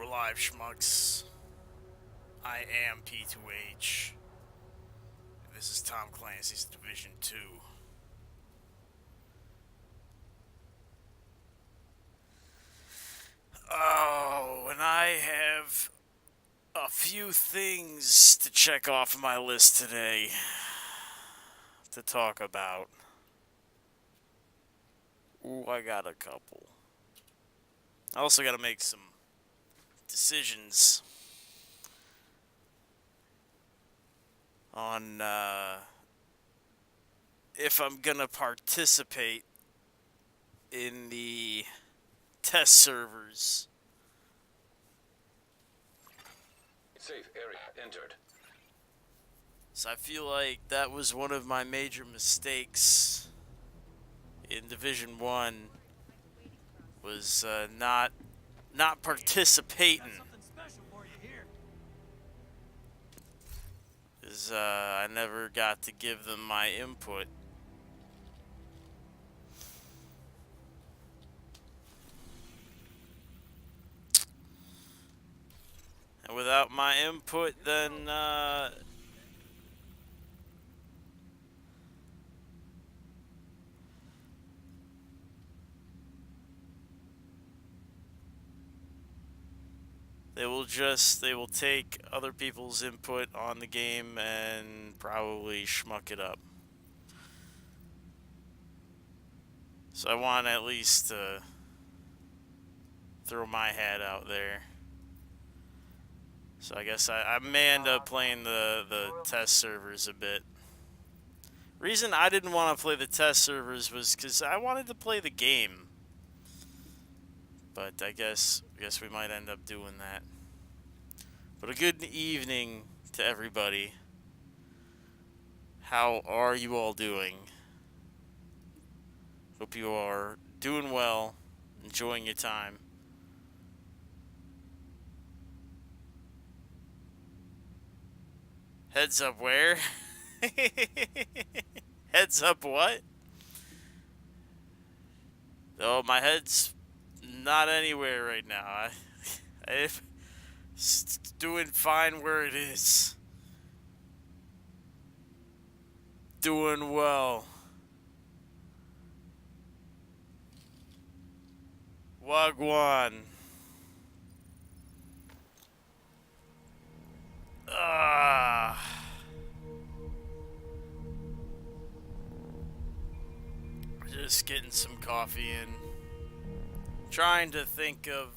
We're live, schmucks. I am P2H. This is Tom Clancy's Division 2. Oh, and I have a few things to check off my list today to talk about. Ooh, I got a couple. I also got to make some decisions on if I'm gonna participate in the test servers. Safe area entered. So I feel like that was one of my major mistakes in Division 1 was not participating. Because I never got to give them my input. And without my input, then they will take other people's input on the game and probably schmuck it up. So I want at least to throw my hat out there. So I guess I may end up playing the test servers a bit. Reason I didn't want to play the test servers was because I wanted to play the game. But I guess we might end up doing that. But a good evening to everybody. How are you all doing? Hope you are doing well, enjoying your time. Heads up where? Heads up what? Oh, my head's not anywhere right now. It's doing fine where it is. Doing well. Wagwan. Just getting some coffee in. Trying to think of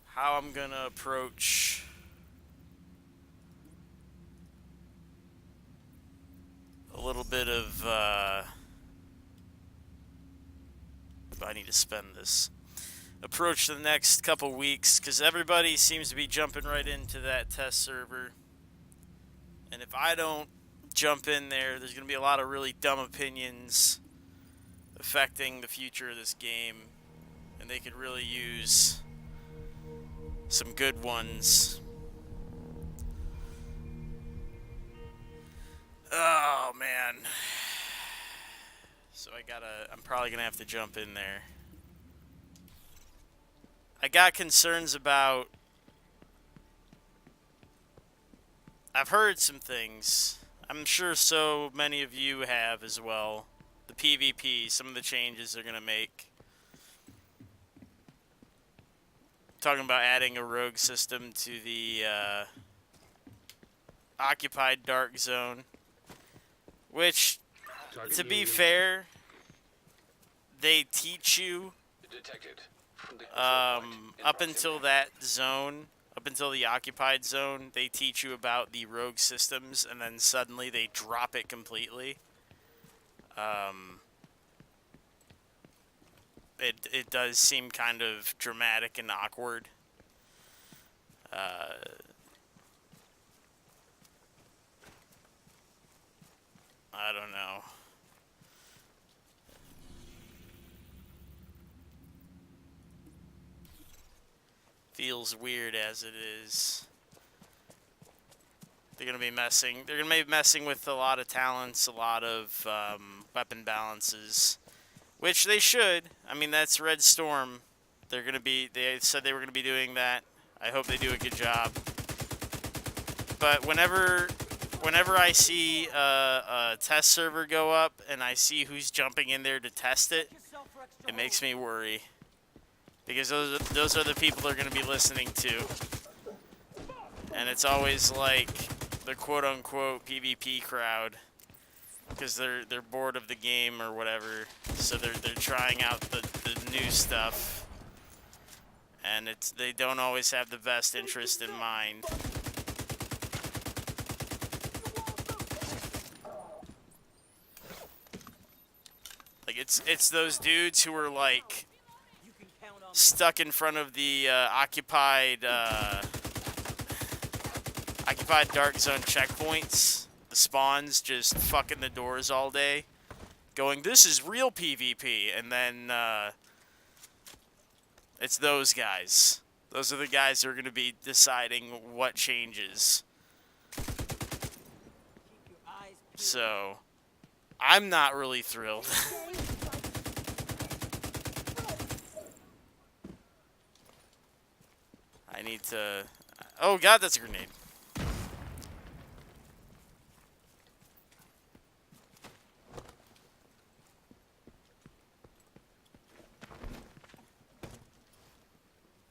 how I'm gonna approach a little bit of I need to spend this. Approach the next couple weeks, because everybody seems to be jumping right into that test server. And if I don't jump in there, there's going to be a lot of really dumb opinions affecting the future of this game. And they could really use some good ones. Oh, man. So I'm probably going to have to jump in there. I got concerns about... I've heard some things. I'm sure so many of you have as well. The PvP, some of the changes they're going to make. Talking about adding a rogue system to the occupied dark zone. Which, to be fair, they teach you up until that zone, up until the occupied zone, they teach you about the rogue systems, and then suddenly they drop it completely. It does seem kind of dramatic and awkward. I don't know. Feels weird as it is. They're gonna be messing with a lot of talents, a lot of weapon balances, which they should. I mean, that's Red Storm. They said they were gonna be doing that. I hope they do a good job. But whenever I see a test server go up and I see who's jumping in there to test it, it makes me worry. Because those are the people they're going to be listening to. And it's always like the quote-unquote PvP crowd. Because they're bored of the game or whatever. So they're trying out the new stuff. And they don't always have the best interest in mind. Like it's those dudes who are like stuck in front of the occupied dark zone checkpoints, the spawns, just fucking the doors all day, going, "This is real PvP," and then it's those guys. Those are the guys who are going to be deciding what changes. So, I'm not really thrilled. I need to... Oh god, that's a grenade.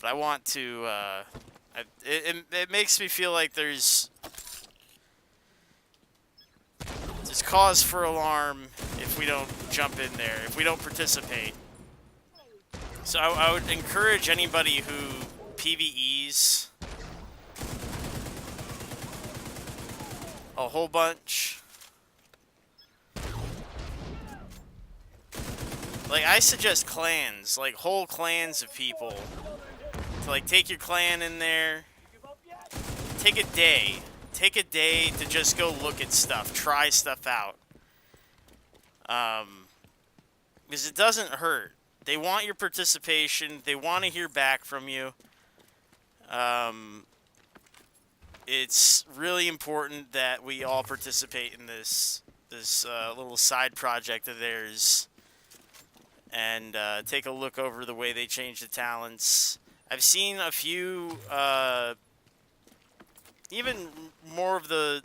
But I want to, it makes me feel like there's cause for alarm if we don't jump in there, if we don't participate. So I would encourage anybody who PvEs a whole bunch. Like, I suggest clans, like whole clans of people. To like take your clan in there. Take a day. Take a day to just go look at stuff, try stuff out. Because it doesn't hurt. They want your participation. They want to hear back from you. It's really important that we all participate in this little side project of theirs, and take a look over the way they change the talents. I've seen a few, even more of the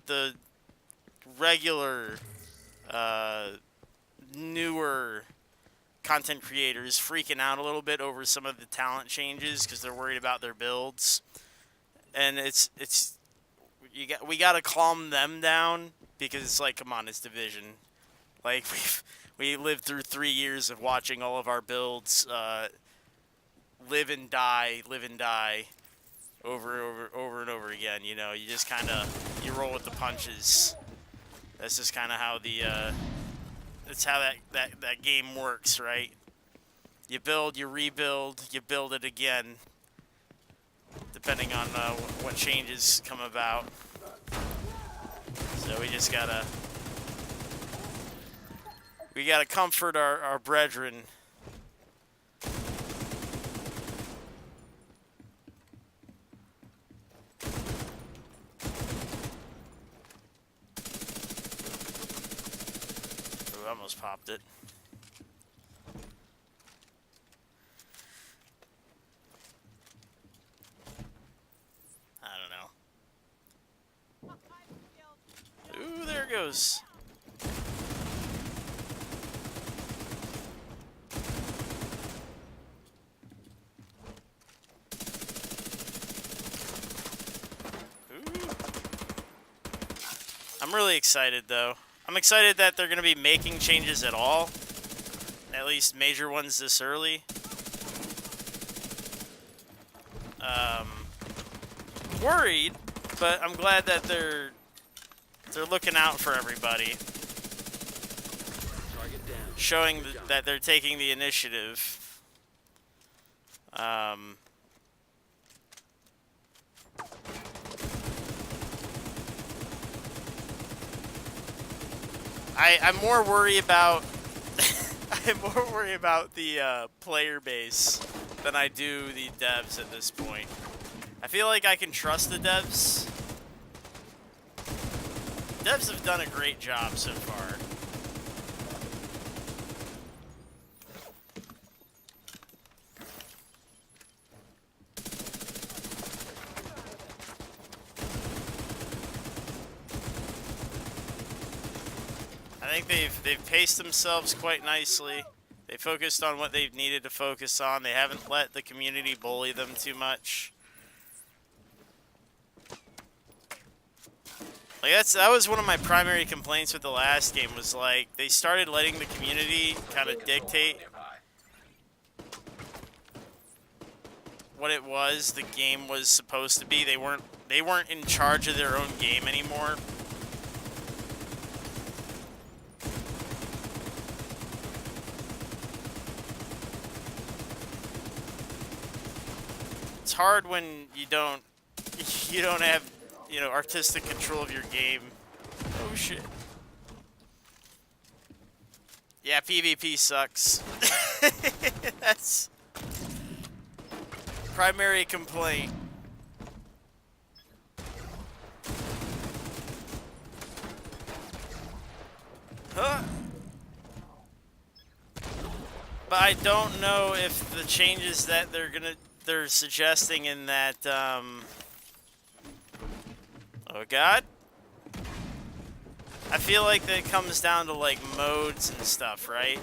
regular, newer content creators freaking out a little bit over some of the talent changes because they're worried about their builds, and we gotta calm them down, because it's like, come on, it's Division. Like, we lived through 3 years of watching all of our builds live and die over and over again. You know, you just kind of, you roll with the punches. That's just kind of how that's how that game works, right? You build, you rebuild, you build it again, depending on what changes come about. So we just gotta comfort our brethren. Ooh, I almost popped it. I don't know. Ooh, there it goes. I'm really excited, though. I'm excited that they're going to be making changes at all. At least major ones this early. Worried, but I'm glad that they're looking out for everybody. Showing that they're taking the initiative. I'm more worried about I'm more worried about the player base than I do the devs at this point. I feel like I can trust the devs. Devs have done a great job so far. I think they've paced themselves quite nicely. They focused on what they've needed to focus on. They haven't let the community bully them too much. Like that was one of my primary complaints with the last game, was like they started letting the community kind of dictate what it was the game was supposed to be. They weren't in charge of their own game anymore. It's hard when you don't have, you know, artistic control of your game. Oh shit. Yeah, PvP sucks. That's primary complaint. Huh? But I don't know if the changes that they're suggesting in that oh god. I feel like that comes down to like modes and stuff, right?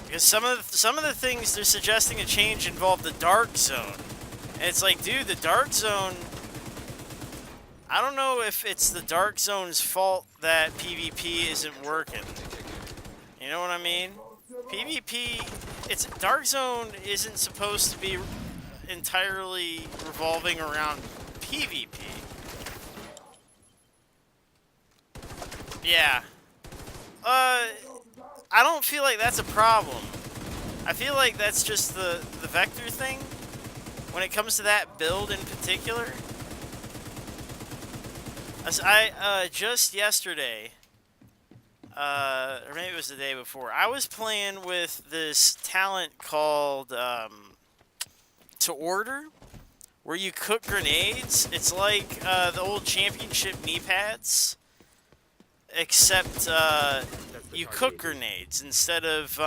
Because some of the things they're suggesting a change involve the dark zone. And it's like, dude, the dark zone, I don't know if it's the dark zone's fault that PvP isn't working. You know what I mean? PvP, dark zone isn't supposed to be entirely revolving around PvP. Yeah. I don't feel like that's a problem. I feel like that's just the vector thing. When it comes to that build in particular. As just yesterday, or maybe it was the day before, I was playing with this talent called To Order, where you cook grenades. It's like the old championship knee pads, except you cook grenades instead of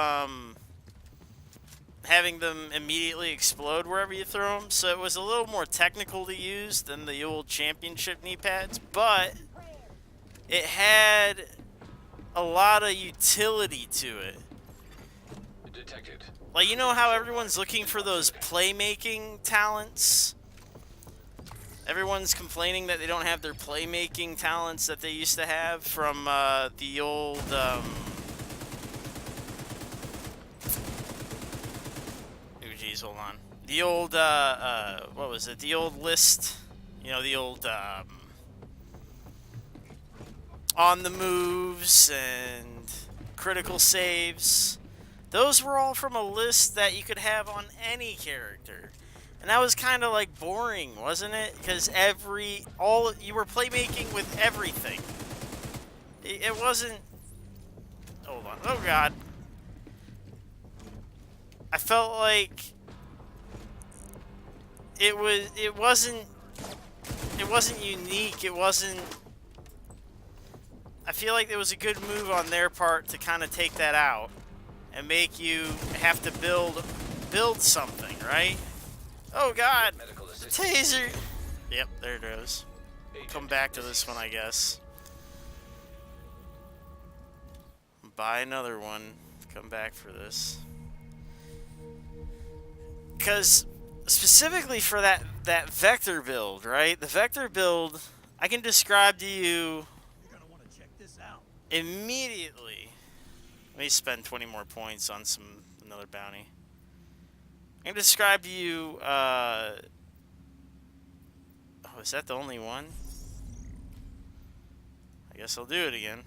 having them immediately explode wherever you throw them. So it was a little more technical to use than the old championship knee pads, but it had a lot of utility to it. Detected. Like, you know how everyone's looking for those playmaking talents? Everyone's complaining that they don't have their playmaking talents that they used to have from the old hold on. The old, what was it? The old list. You know, the old, on the moves and critical saves. Those were all from a list that you could have on any character. And that was kind of like boring, wasn't it? Because you were playmaking with everything. It wasn't, hold on. Oh god. I felt like it wasn't unique. I feel like it was a good move on their part to kind of take that out and make you have to build something, right? Oh god, the taser. Yep, there it goes. We'll come back to this one, I guess. Buy another one. Come back for this. Because specifically for that vector build, right? The vector build, I can describe to you. You're gonna want to check this out immediately. Let me spend 20 more points on another bounty. I can describe to you. Oh, is that the only one? I guess I'll do it again.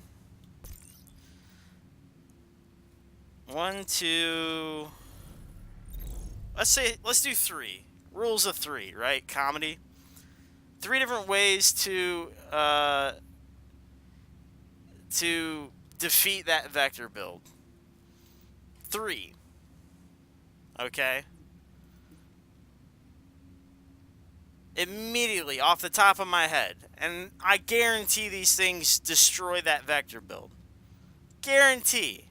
1, 2. Let's do 3. Rules of 3, right? Comedy. 3 different ways to defeat that vector build. 3. Okay? Immediately, off the top of my head. And I guarantee these things destroy that vector build. Guarantee.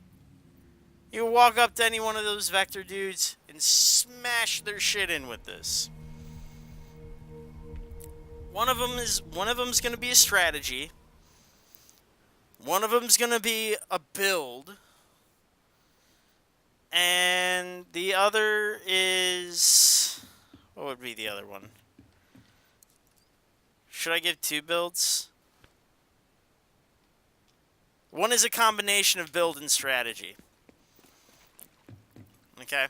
You walk up to any one of those vector dudes and smash their shit in with this. One of them's going to be a strategy. One of them's going to be a build. And the other is... What would be the other one? Should I give 2 builds? One is a combination of build and strategy. Okay.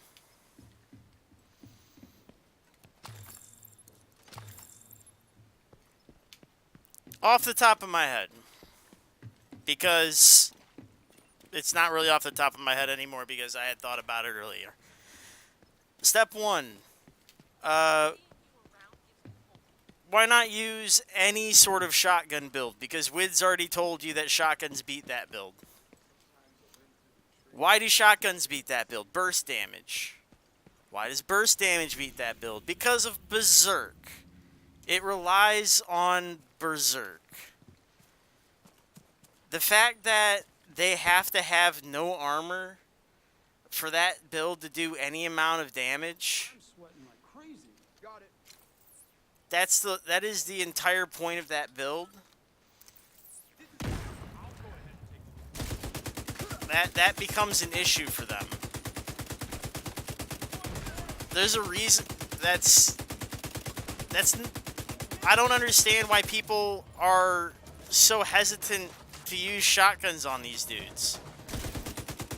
Off the top of my head. Because it's not really off the top of my head anymore because I had thought about it earlier. Step 1. Why not use any sort of shotgun build? Because Wid's already told you that shotguns beat that build. Why do shotguns beat that build? Burst damage. Why does burst damage beat that build? Because of Berserk. It relies on Berserk. The fact that they have to have no armor for that build to do any amount of damage... That is the entire point of that build. That becomes an issue for them. There's a reason that's I don't understand why people are so hesitant to use shotguns on these dudes.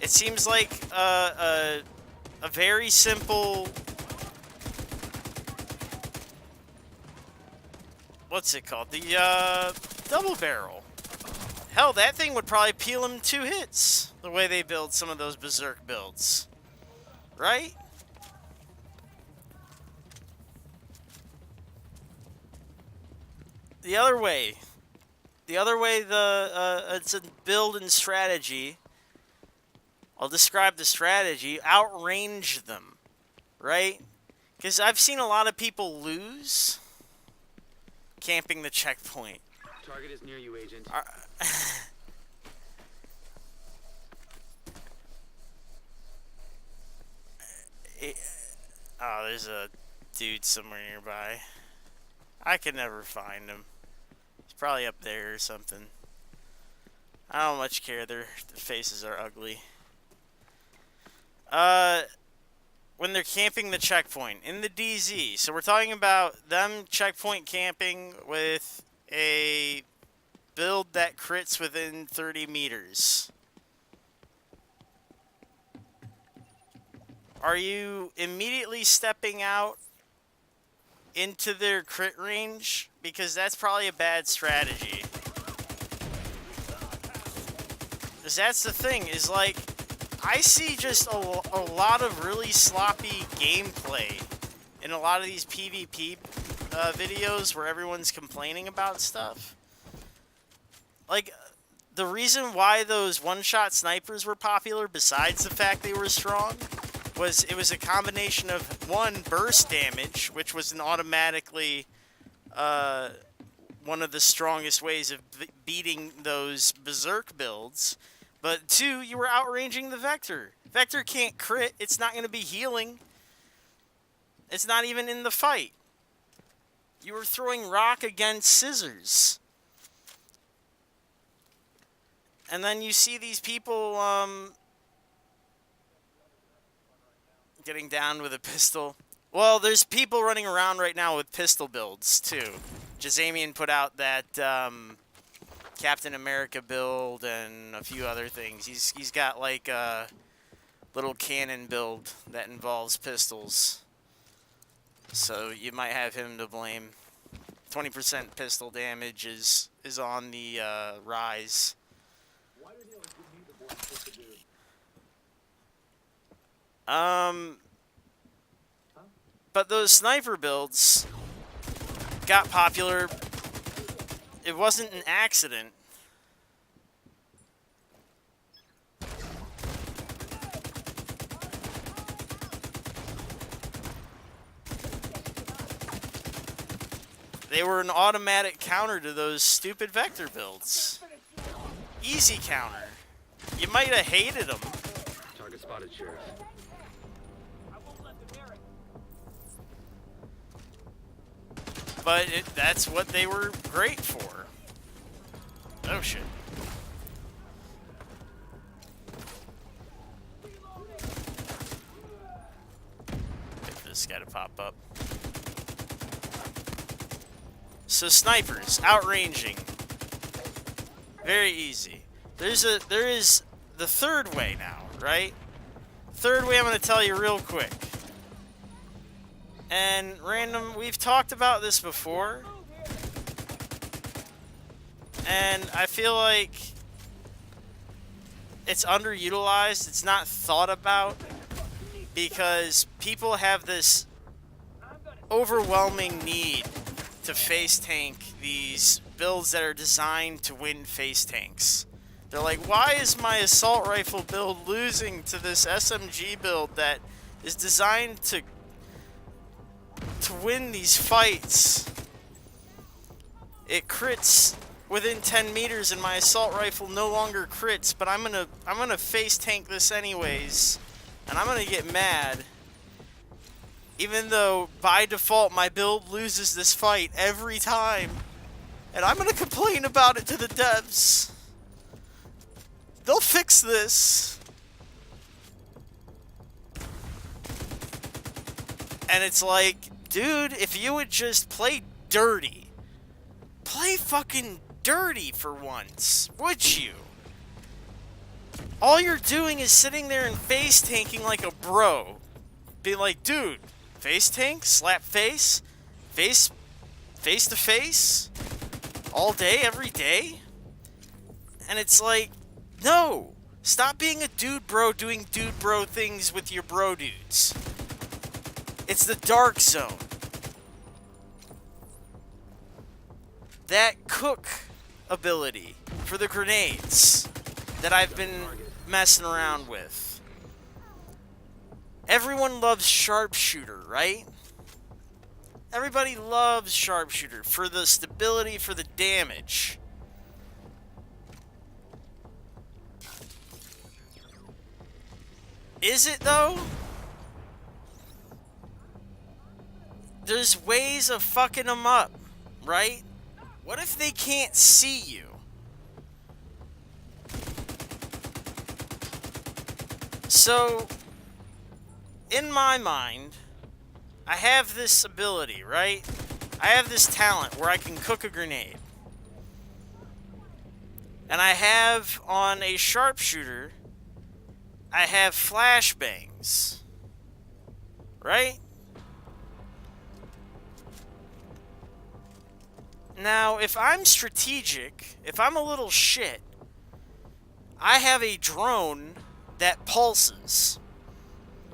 It seems like a very simple... What's it called? The double barrel. Hell, that thing would probably peel him 2 hits. The way they build some of those Berserk builds. Right? The other way, it's a build and strategy. I'll describe the strategy. Outrange them, right? Because I've seen a lot of people lose camping the checkpoint. Target is near you, Agent. Oh, there's a dude somewhere nearby. I can never find him. He's probably up there or something. I don't much care. Their faces are ugly. When they're camping the checkpoint in the DZ. So we're talking about them checkpoint camping with a build that crits within 30 meters. Are you immediately stepping out into their crit range? Because that's probably a bad strategy. Because that's the thing, is like, I see just a lot of really sloppy gameplay in a lot of these PvP videos where everyone's complaining about stuff. Like, the reason why those one-shot snipers were popular, besides the fact they were strong, was it was a combination of, one, burst damage, which was an automatically one of the strongest ways of beating those Berserk builds, but 2, you were outranging the Vector. Vector can't crit. It's not going to be healing. It's not even in the fight. You were throwing rock against scissors. And then you see these people getting down with a pistol. Well, there's people running around right now with pistol builds, too. Jazamian put out that Captain America build and a few other things. He's got like a little cannon build that involves pistols. So you might have him to blame. 20% pistol damage is on the rise. But those sniper builds got popular. It wasn't an accident. They were an automatic counter to those stupid Vector builds. Easy counter. You might have hated them. Target spotted, Sheriff. But that's what they were great for. Oh shit. this guy to pop up. So snipers, outranging. Very easy. There is the third way now, right? Third way I'm going to tell you real quick. And random, we've talked about this before. And I feel like it's underutilized. It's not thought about because people have this overwhelming need to face tank these builds that are designed to win face tanks. They're like, why is my assault rifle build losing to this SMG build that is designed to win these fights? It crits within 10 meters and my assault rifle no longer crits, but I'm gonna face tank this anyways, and I'm gonna get mad. Even though by default my build loses this fight every time. And I'm gonna complain about it to the devs. They'll fix this. And it's like, dude, if you would just play dirty. Play fucking dirty for once, would you? All you're doing is sitting there and face tanking like a bro. Being like, dude, face tank, slap face to face, all day, every day? And it's like, no, stop being a dude bro doing dude bro things with your bro dudes. It's the dark zone. That cook ability for the grenades that I've been messing around with. Everyone loves sharpshooter, right? Everybody loves sharpshooter for the stability, for the damage. Is it though? There's ways of fucking them up, right? What if they can't see you? So, in my mind, I have this ability, right? I have this talent where I can cook a grenade. And I have, on a sharpshooter, I have flashbangs. Right? Now, if I'm strategic, if I'm a little shit, I have a drone that pulses.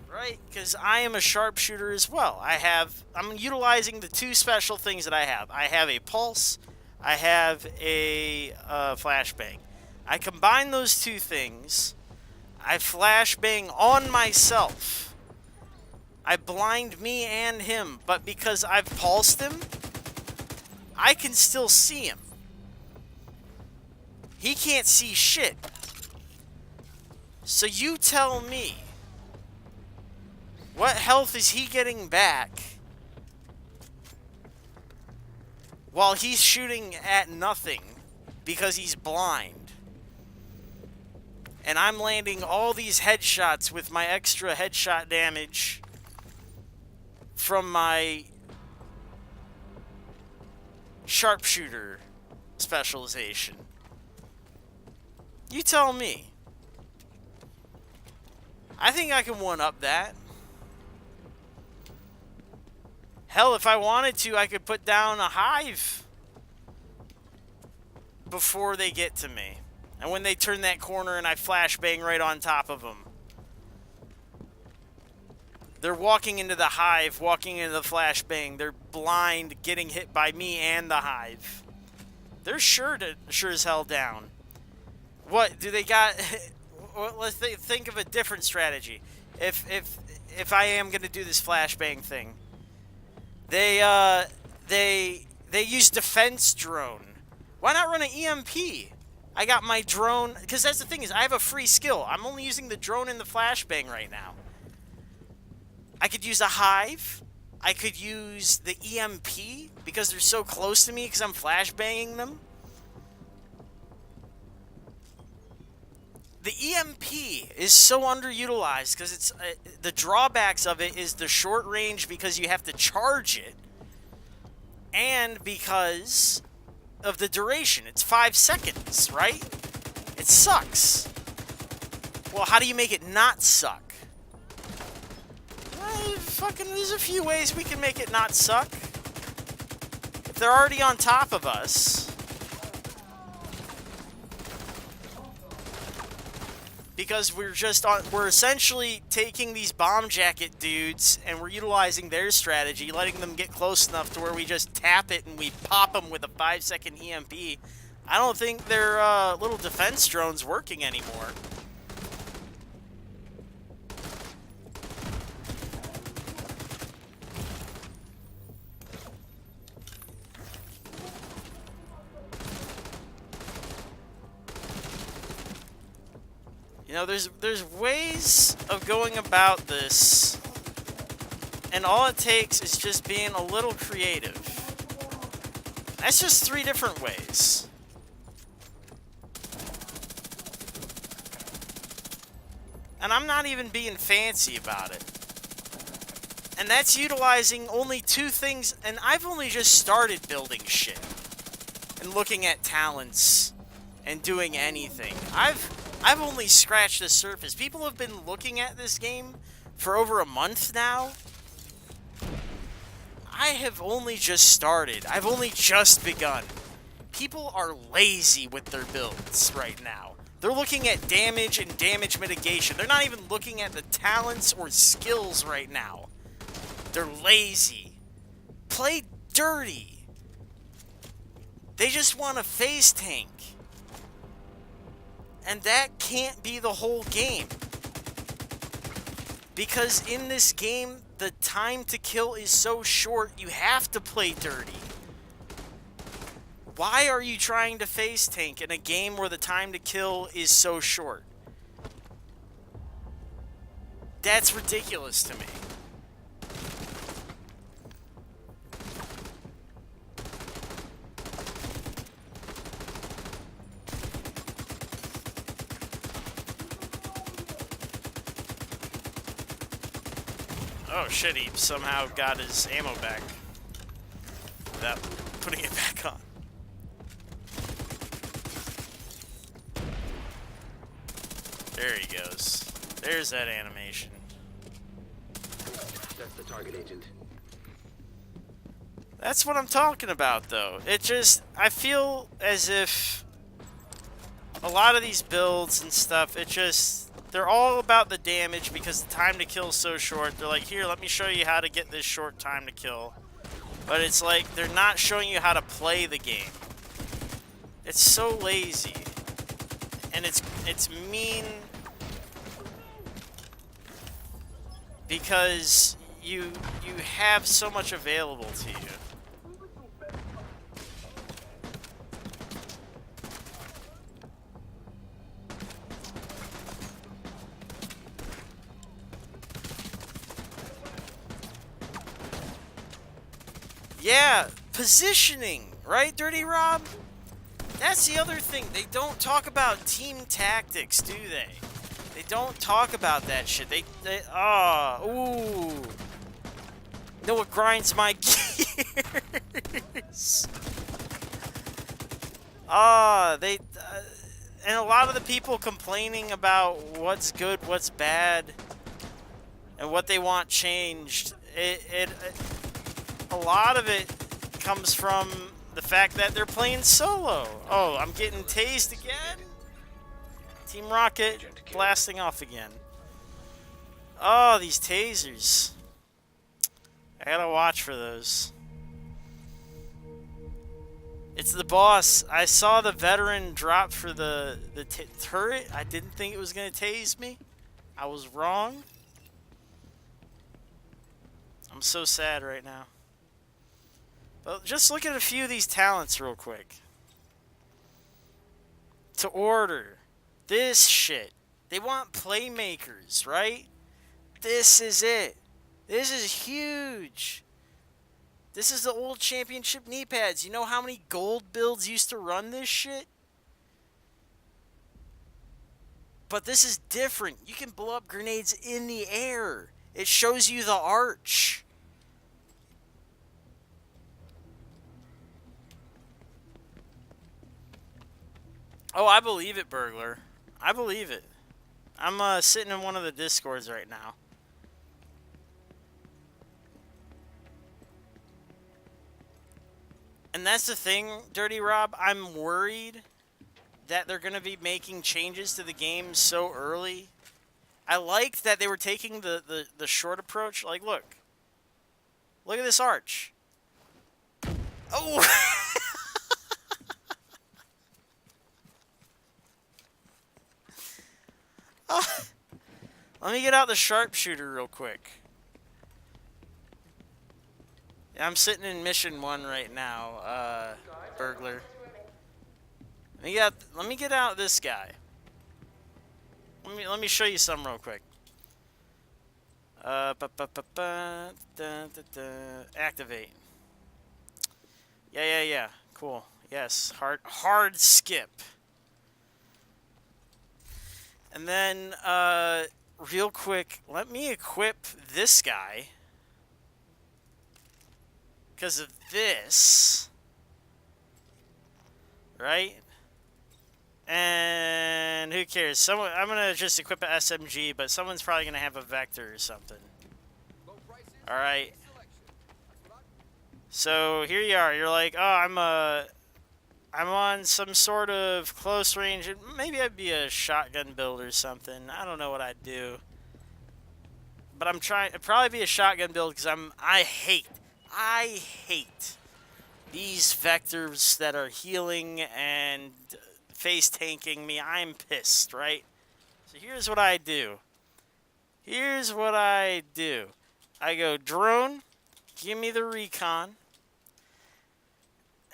Right? Because I am a sharpshooter as well. I'm utilizing the two special things that I have. I have a pulse, I have a flashbang. I combine those two things, I flashbang on myself. I blind me and him, but because I've pulsed him, I can still see him. He can't see shit. So you tell me, what health is he getting back while he's shooting at nothing because he's blind? And I'm landing all these headshots with my extra headshot damage from my sharpshooter specialization. You tell me. I think I can one-up that. Hell, if I wanted to, I could put down a hive before they get to me. And when they turn that corner and I flashbang right on top of them. They're walking into the hive, walking into the flashbang. They're blind, getting hit by me and the hive. They're sure as hell down. What, do they got... Let's think of a different strategy. If I am going to do this flashbang thing. They use defense drone. Why not run an EMP? I got my drone, because that's the thing is I have a free skill. I'm only using the drone and the flashbang right now. I could use a hive. I could use the EMP because they're so close to me because I'm flashbanging them. The EMP is so underutilized because it's the drawbacks of it is the short range because you have to charge it, and because of the duration. It's 5 seconds, right? It sucks. Well, how do you make it not suck? There's a few ways we can make it not suck. If they're already on top of us. Because we're essentially taking these bomb jacket dudes and we're utilizing their strategy, letting them get close enough to where we just tap it and we pop them with a 5-second EMP. I don't think their little defense drone's working anymore. You know, there's ways of going about this, and all it takes is just being a little creative. That's just 3 different ways. And I'm not even being fancy about it. And that's utilizing only 2 things, and I've only just started building shit and looking at talents and doing anything. I've only scratched the surface. People have been looking at this game for over a month now. I have only just started. I've only just begun. People are lazy with their builds right now. They're looking at damage and damage mitigation. They're not even looking at the talents or skills right now. They're lazy. Play dirty. They just want a phase tank. And that can't be the whole game. Because in this game, the time to kill is so short, you have to play dirty. Why are you trying to phase tank in a game where the time to kill is so short? That's ridiculous to me. Oh shit, he somehow got his ammo back without putting it back on. There he goes. There's that animation. That's the target, Agent. That's what I'm talking about, though. I feel as if a lot of these builds and stuff, they're all about the damage because the time to kill is so short. They're like, here, let me show you how to get this short time to kill. But it's like, they're not showing you how to play the game. It's so lazy. And it's mean because you have so much available to you. Yeah, positioning, right, Dirty Rob? That's the other thing. They don't talk about team tactics, do they? They don't talk about that shit. Ooh. You know what grinds my gears? And a lot of the people complaining about what's good, what's bad, and what they want changed, a lot of it comes from the fact that they're playing solo. Oh, I'm getting tased again? Team Rocket blasting off again. Oh, these tasers. I gotta watch for those. It's the boss. I saw the veteran drop for the turret. I didn't think it was gonna tase me. I was wrong. I'm so sad right now. But just look at a few of these talents real quick. To order. This shit. They want playmakers, right? This is it. This is huge. This is the old championship knee pads. You know how many gold builds used to run this shit? But this is different. You can blow up grenades in the air. It shows you the arch. Oh, I believe it, Burglar. I believe it. I'm sitting in one of the Discords right now. And that's the thing, Dirty Rob. I'm worried that they're going to be making changes to the game so early. I liked that they were taking the short approach. Like, look. Look at this arch. Oh! Oh. Let me get out the sharpshooter real quick. I'm sitting in mission 1 right now, Burglar. Let me get out this guy. Let me show you something real quick. Activate. Yeah. Cool. Yes. Hard skip. And then, real quick, let me equip this guy. Because of this. Right? And who cares? I'm gonna just equip an SMG, but someone's probably gonna have a Vector or something. Alright. So here you are. You're like, oh, I'm on some sort of close range. Maybe I'd be a shotgun build or something. I don't know what I'd do. But I'm trying. It'd probably be a shotgun build because I hate these vectors that are healing and face tanking me. I'm pissed, right? So here's what I do. I go drone, give me the recon,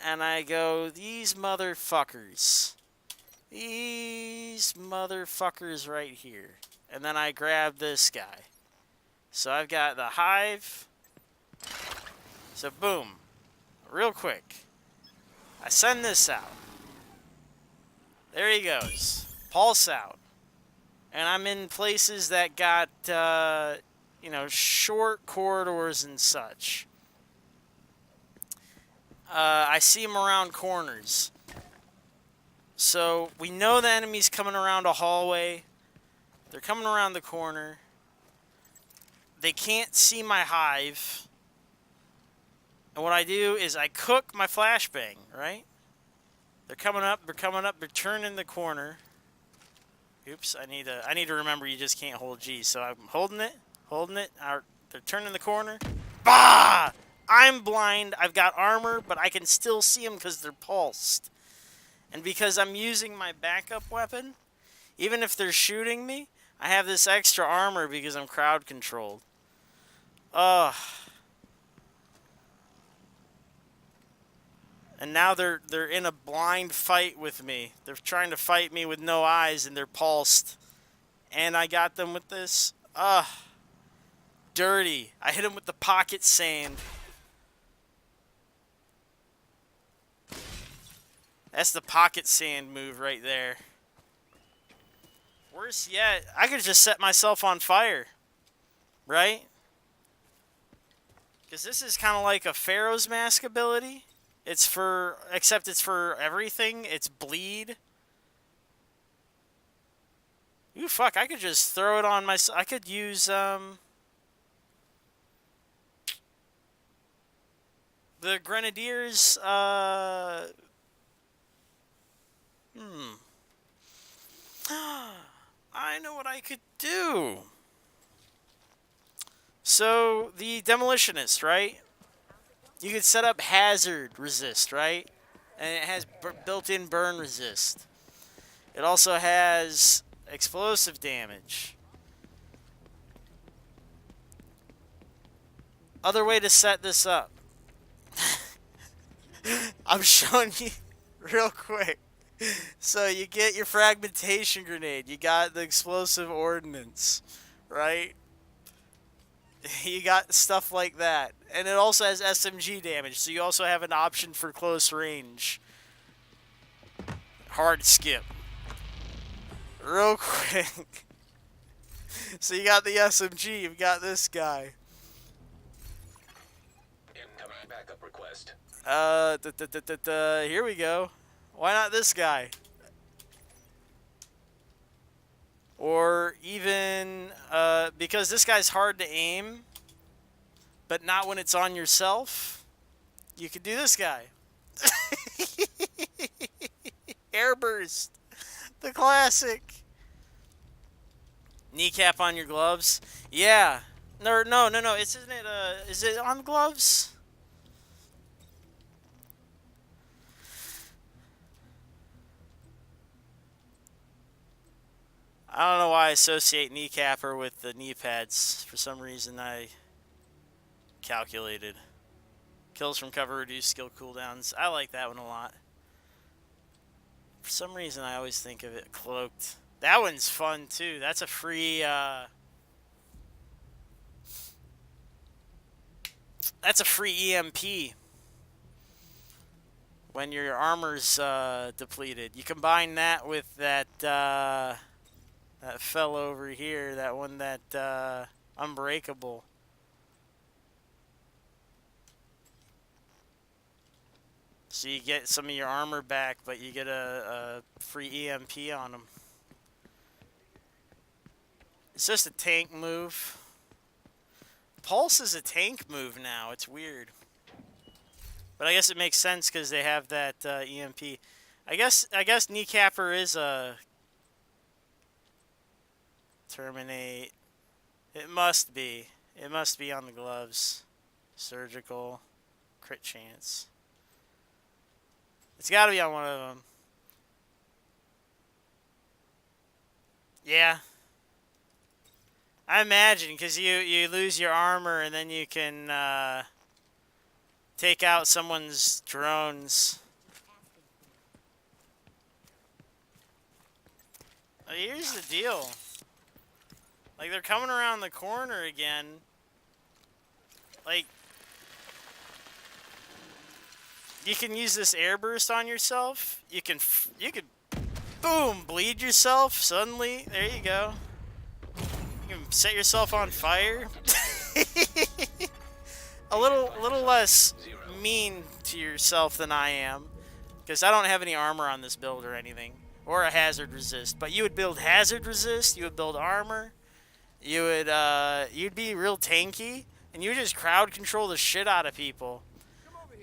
and I go these motherfuckers right here, and then I grab this guy. So I've got the hive. So boom, real quick, I send this out. There he goes, pulse out, and I'm in places that got you know, short corridors and such. I see him around corners. So we know the enemy's coming around a hallway. They're coming around the corner. They can't see my hive. And what I do is I cook my flashbang, right? They're coming up, they're turning the corner. Oops, I need to remember you just can't hold G. So I'm holding it. They're turning the corner. Bah! I'm blind. I've got armor, but I can still see them because they're pulsed. And because I'm using my backup weapon, even if they're shooting me, I have this extra armor because I'm crowd controlled. Ugh. And now they're in a blind fight with me. They're trying to fight me with no eyes, and they're pulsed. And I got them with this. Ugh. Dirty. I hit him with the pocket sand. That's the pocket sand move right there. Worse yet, I could just set myself on fire. Right? Because this is kind of like a Pharaoh's Mask ability. Except it's for everything. It's bleed. Ooh, fuck, I could just throw it on myself. I could use, the Grenadiers, I know what I could do. So, the Demolitionist, right? You could set up hazard resist, right? And it has built-in burn resist. It also has explosive damage. Other way to set this up. I'm showing you real quick. So you get your fragmentation grenade. You got the explosive ordnance, right? You got stuff like that. And it also has SMG damage, so you also have an option for close range. Hard skip. Real quick. So you got the SMG, you've got this guy. Incoming backup request. Here we go. Why not this guy? Or even, because this guy's hard to aim, but not when it's on yourself, you could do this guy. Airburst. The classic. Kneecap on your gloves. Yeah. No. Isn't it, is it on gloves? I don't know why I associate kneecapper with the knee pads. For some reason, I calculated. Kills from cover, reduce skill cooldowns. I like that one a lot. For some reason, I always think of it cloaked. That one's fun, too. That's a free, that's a free EMP. When your armor's, depleted. You combine that with that, that fellow over here. That one that, unbreakable. So you get some of your armor back, but you get a free EMP on them. It's just a tank move. Pulse is a tank move now. It's weird. But I guess it makes sense because they have that EMP. I guess kneecapper is a terminate. It must be. It must be on the gloves. Surgical. Crit chance. It's got to be on one of them. Yeah. I imagine, because you lose your armor and then you can take out someone's drones. Here's the deal. Like, they're coming around the corner again. Like, you can use this airburst on yourself. You could, boom, bleed yourself suddenly. There you go. You can set yourself on fire. a little less mean to yourself than I am, because I don't have any armor on this build or anything, or a hazard resist. But you would build hazard resist. You would build armor. You would you'd be real tanky, and you would just crowd control the shit out of people,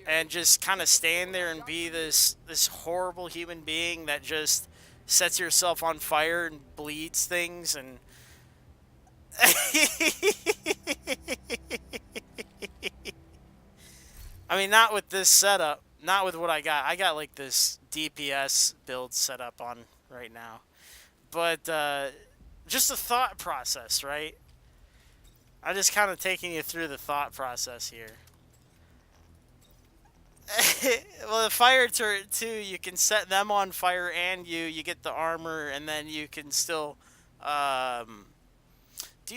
and just kind of stand there and be this horrible human being that just sets yourself on fire and bleeds things and. I mean, not with this setup. Not with what I got. I got like this DPS build set up on right now. But just the thought process, right? I'm just kind of taking you through the thought process here. Well, the fire turret too, you can set them on fire and you get the armor, and then you can still do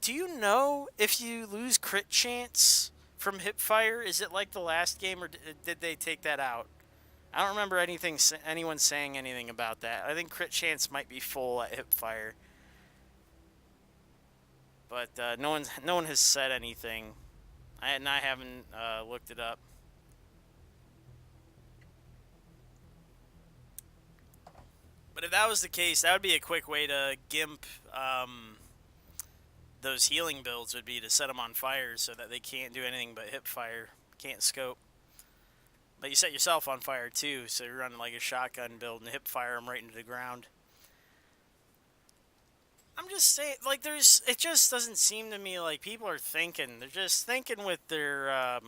you know if you lose crit chance from hip fire, is it like the last game, or did they take that out? I don't remember anyone saying anything about that. I think crit chance might be full at hip fire, but no one has said anything. I haven't looked it up. But if that was the case, that would be a quick way to gimp those healing builds, would be to set them on fire so that they can't do anything but hip fire, can't scope. But you set yourself on fire too, so you're running like a shotgun build and hip fire them right into the ground. I'm just saying, like, it just doesn't seem to me like people are thinking. They're just thinking with their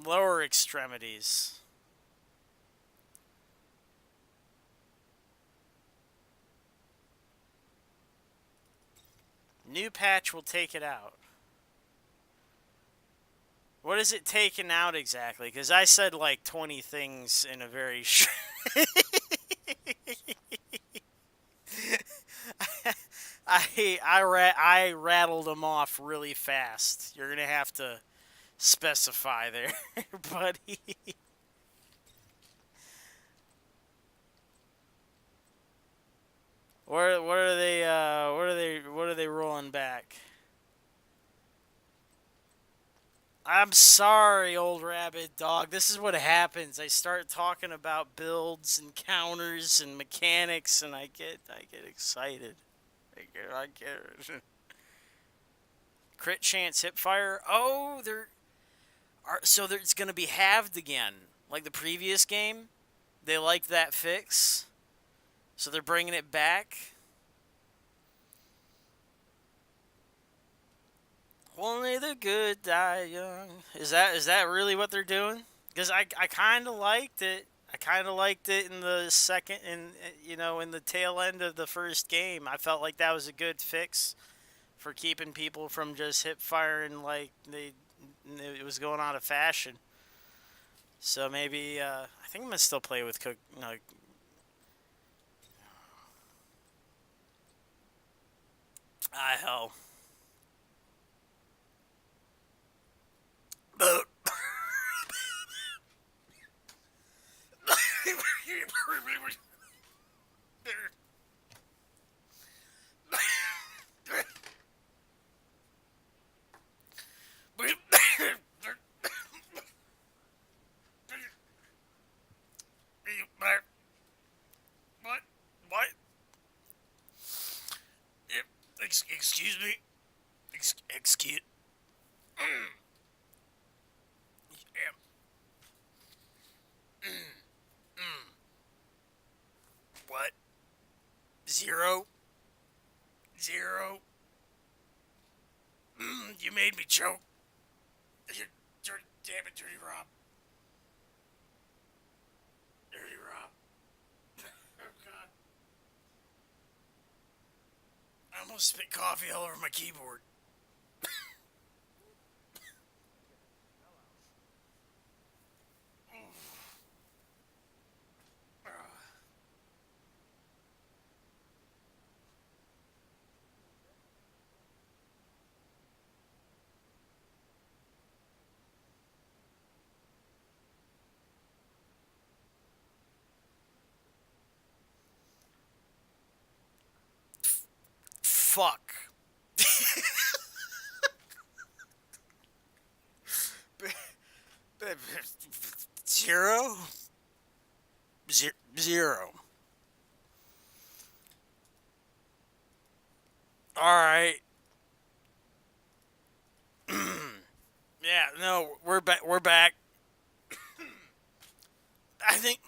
lower extremities. New patch will take it out. What is it taking out exactly? Because I said like 20 things in a very short... I rattled them off really fast. You're going to have to specify there, buddy. What are they what are they rolling back? I'm sorry, old rabbit dog. This is what happens. I start talking about builds and counters and mechanics, and I get excited. I get crit chance hip fire. Oh, it's gonna be halved again, like the previous game. They liked that fix, so they're bringing it back. Only the good die young. Is that really what they're doing? Because I kind of liked it. I kind of liked it in the second in the tail end of the first game. I felt like that was a good fix for keeping people from just hip firing like it was going out of fashion. So maybe I think I'm gonna still play with cook. No, hell. What? What? Excuse me. Excuse. What? Zero? Zero? You made me choke. Damn it, Dirty Rob. Dirty Rob. Oh, God. I almost spit coffee all over my keyboard. Fuck. Zero? Zero. Alright. Yeah, no, we're back. We're back. I think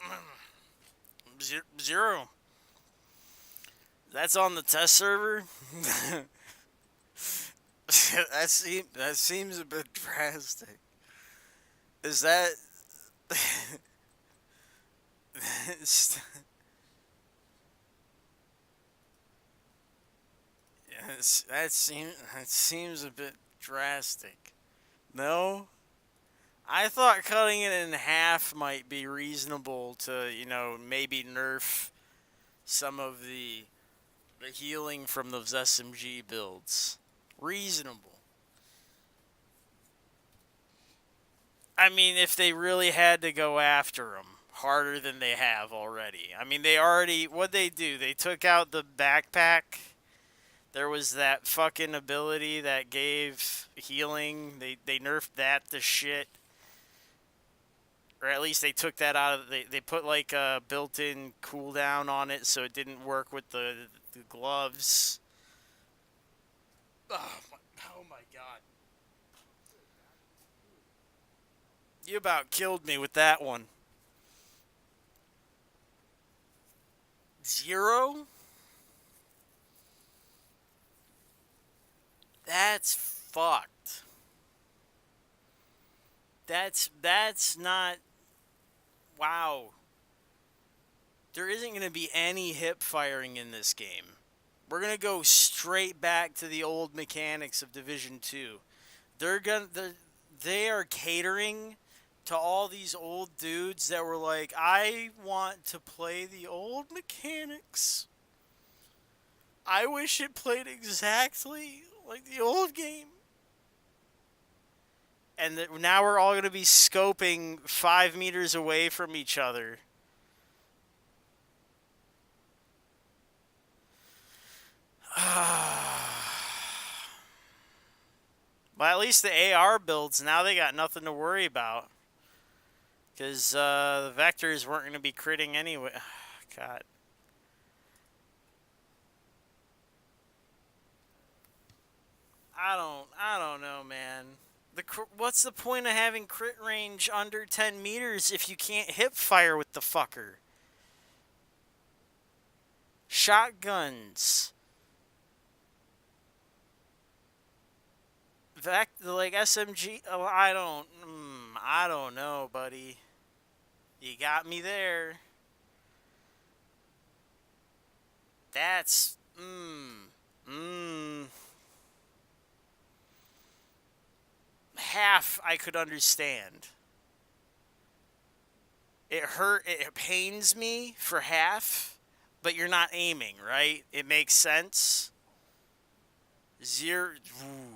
zero. That's on the test server. that seems a bit drastic. Is that that seems a bit drastic. No, I thought cutting it in half might be reasonable to maybe nerf some of the healing from those SMG builds. Reasonable. I mean, if they really had to go after them harder than they have already. I mean, what they do? They took out the backpack. There was that fucking ability that gave healing. They nerfed that to shit. Or at least they took that out of they put like a built-in cooldown on it so it didn't work with the gloves. Oh my god. You about killed me with that one. Zero? That's fucked. That's not wow. There isn't going to be any hip firing in this game. We're going to go straight back to the old mechanics of Division 2. They are catering to all these old dudes that were like, I want to play the old mechanics. I wish it played exactly like the old game. And now we're all going to be scoping 5 meters away from each other. Well, at least the AR builds, now they got nothing to worry about. Because the vectors weren't going to be critting anyway. God. I don't know, man. What's the point of having crit range under 10 meters if you can't hip fire with the fucker? Shotguns. Like SMG. Oh, I don't know, buddy. You got me there. That's half I could understand. It pains me for half, but you're not aiming, right? It makes sense. Zero. Ooh.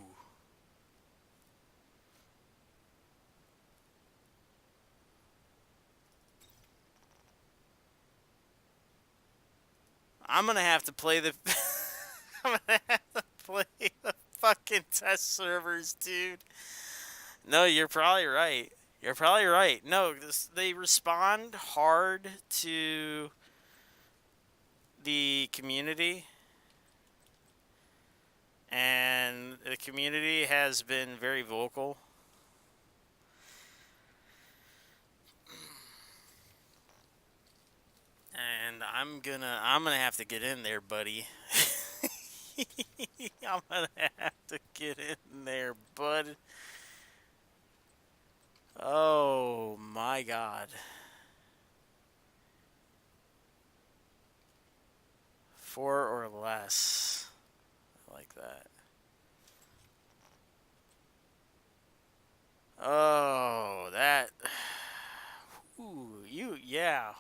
I'm gonna have to play the. I'm gonna have to play the fucking test servers, dude. No, you're probably right. You're probably right. No, they respond hard to the community, and the community has been very vocal. And I'm gonna have to get in there, buddy. I'm gonna have to get in there, bud. Oh my god. 4 or less. I like that. Oh, that. Ooh, yeah.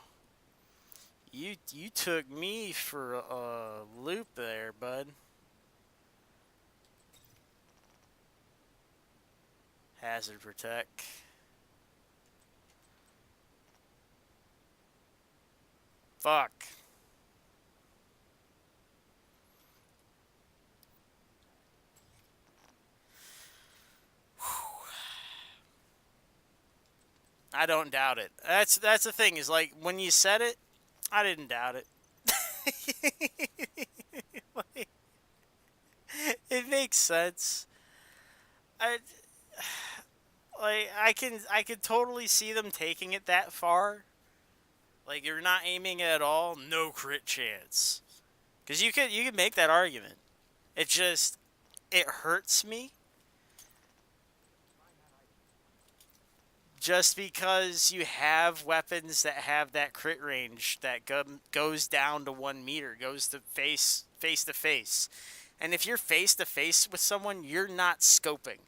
You took me for a loop there, bud. Hazard protect. Fuck. I don't doubt it. That's the thing is like when you said it, I didn't doubt it. Like, it makes sense. I I can totally see them taking it that far. Like you're not aiming at all, no crit chance. Cuz you could make that argument. It just it hurts me just because you have weapons that have that crit range that goes down to 1 meter, goes to face to face. And if you're face to face with someone, you're not scoping.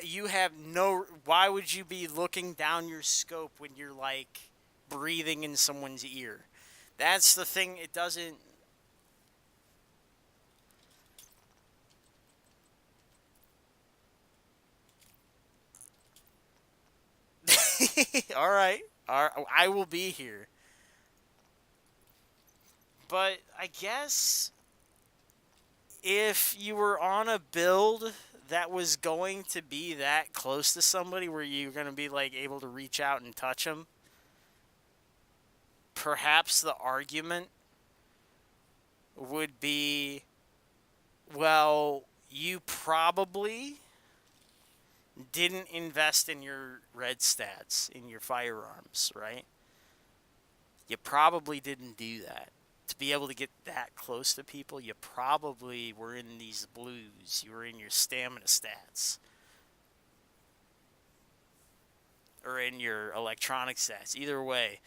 You have no. Why would you be looking down your scope when you're like breathing in someone's ear? That's the thing. It doesn't. All right. I will be here. But I guess if you were on a build that was going to be that close to somebody where you're going to be like able to reach out and touch them, perhaps the argument would be, well, you probably didn't invest in your red stats in your firearms, right? You probably didn't do that. To be able to get that close to people, you probably were in these blues. You were in your stamina stats. Or in your electronic stats. Either way,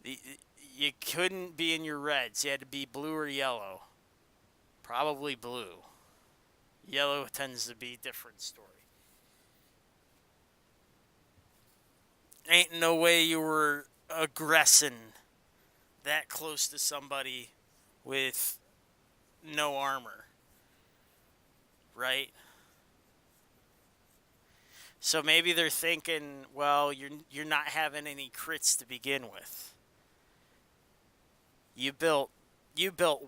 you couldn't be in your reds. You had to be blue or yellow. Probably blue. Yellow tends to be a different story. Ain't no way you were aggressing that close to somebody with no armor, right? So maybe they're thinking, well, you're not having any crits to begin with. You built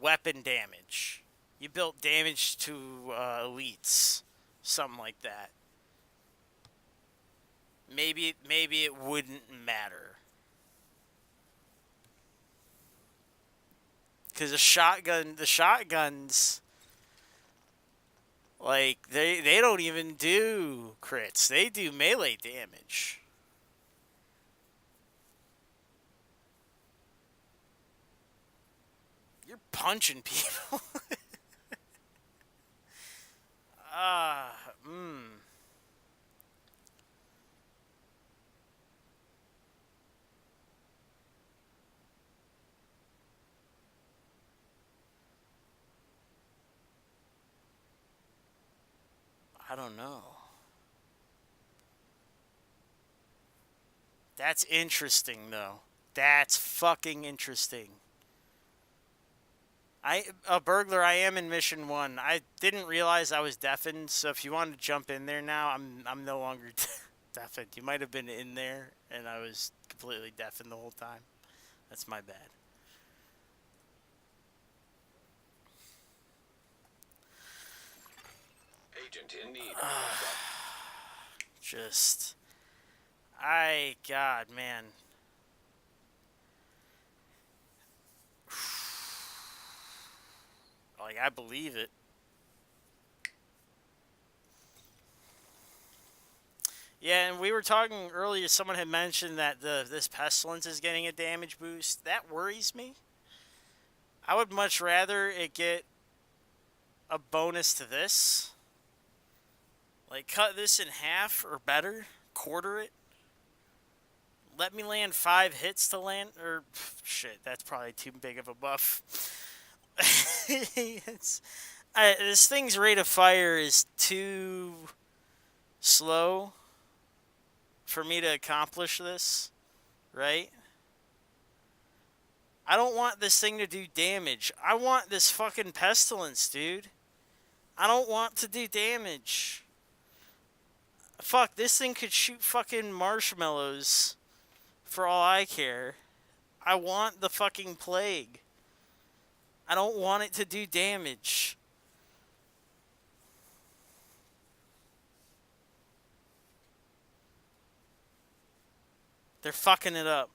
weapon damage. You built damage to elites, something like that. Maybe it wouldn't matter. Because the shotguns, like they don't even do crits. They do melee damage. You're punching people. Ah, I don't know. That's interesting, though. That's fucking interesting. A burglar. I am in mission 1. I didn't realize I was deafened, so if you want to jump in there now, I'm no longer deafened. You might have been in there, and I was completely deafened the whole time. That's my bad. Agent in need. Just, God, man. Like, I believe it. Yeah, and we were talking earlier, someone had mentioned that this pestilence is getting a damage boost. That worries me. I would much rather it get a bonus to this. Like, cut this in half or better. Quarter it. Let me land 5 hits to land. Or, shit, that's probably too big of a buff. This thing's rate of fire is too slow for me to accomplish this, right? I don't want this thing to do damage. I want this fucking pestilence, dude. I don't want to do damage. Fuck, this thing could shoot fucking marshmallows for all I care. I want the fucking plague. I don't want it to do damage. They're fucking it up.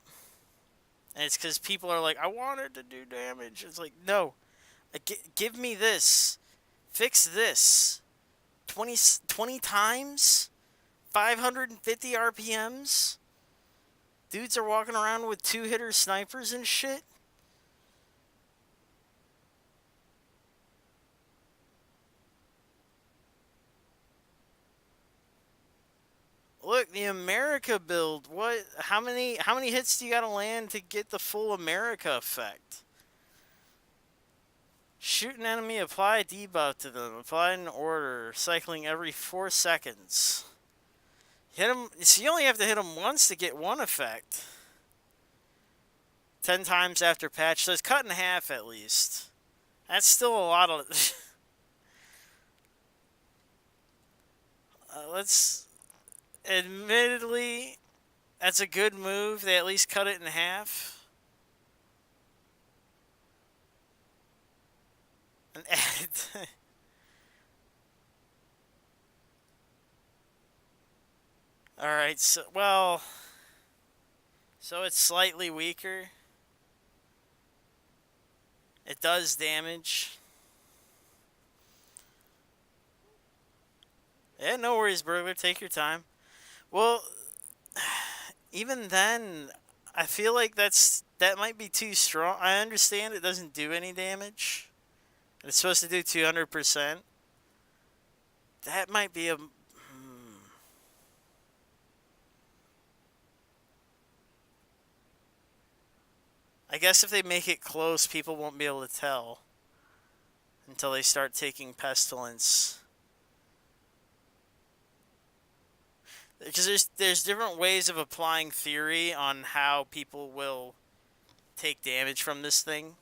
And it's because people are like, I want it to do damage. It's like, no. Give me this. Fix this. 20 times? 550 RPMs? Dudes are walking around with 2-hitter snipers and shit? Look, the America build. What? How many hits do you gotta land to get the full America effect? Shoot an enemy, apply a debuff to them. Apply in order, cycling every 4 seconds. Hit them. So you only have to hit them once to get one effect. 10 times after patch, so it's cut in half at least. That's still a lot of. Let's. Admittedly, that's a good move. They at least cut it in half. And add. Alright, so, well. So it's slightly weaker. It does damage. Yeah, no worries, Burglar. Take your time. Well, even then, I feel like that might be too strong. I understand it doesn't do any damage. It's supposed to do 200%. That might be a. I guess if they make it close, people won't be able to tell until they start taking pestilence. Because there's different ways of applying theory on how people will take damage from this thing,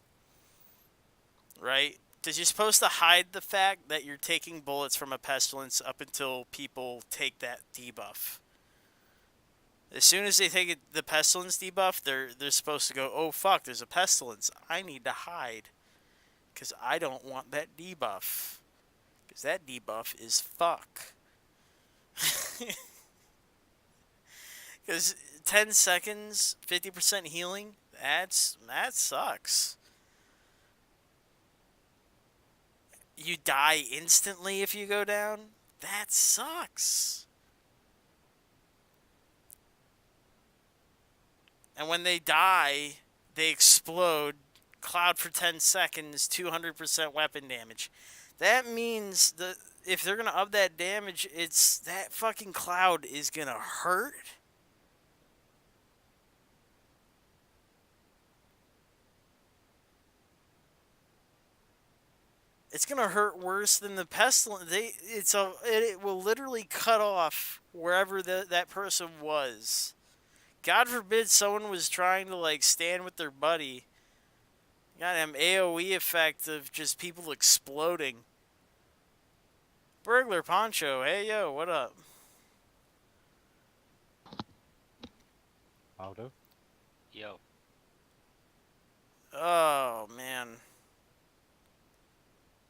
right? Because you're supposed to hide the fact that you're taking bullets from a pestilence up until people take that debuff. As soon as they take the pestilence debuff, they're supposed to go, oh fuck, there's a pestilence. I need to hide. Because I don't want that debuff. Because that debuff is fuck. Because 10 seconds, 50% healing, that sucks. You die instantly if you go down? That sucks. And when they die, they explode. Cloud for 10 seconds, 200% weapon damage. That means if they're going to up that damage, it's that fucking cloud is going to hurt. It's going to hurt worse than the pestilence. It will literally cut off wherever that person was. God forbid someone was trying to like stand with their buddy. Goddamn AoE effect of just people exploding. Burglar Poncho, hey yo, what up? Howdo. Yo. Oh man.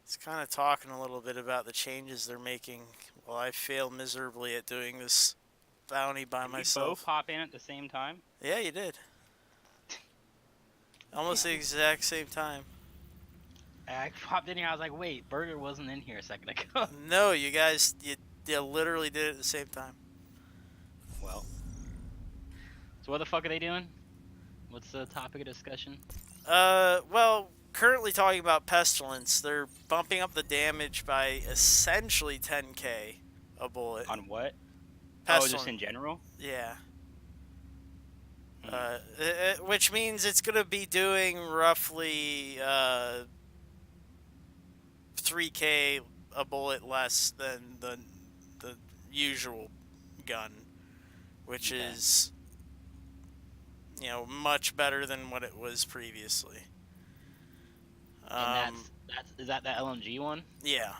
It's kind of talking a little bit about the changes they're making while I fail miserably at doing this bounty by myself. You both hop in at the same time? Yeah, you did. Almost the exact same time. I popped in here, I was like, wait, Burger wasn't in here a second ago. No, you guys, you literally did it at the same time. Well. So what the fuck are they doing? What's the topic of discussion? Well, currently talking about Pestilence. They're bumping up the damage by essentially 10k a bullet. On what? Pestilence. Oh, just in general? Yeah. Which means it's going to be doing roughly 3k a bullet less than the usual gun, which is, you know, much better than what it was previously. And is that the LMG one? Yeah.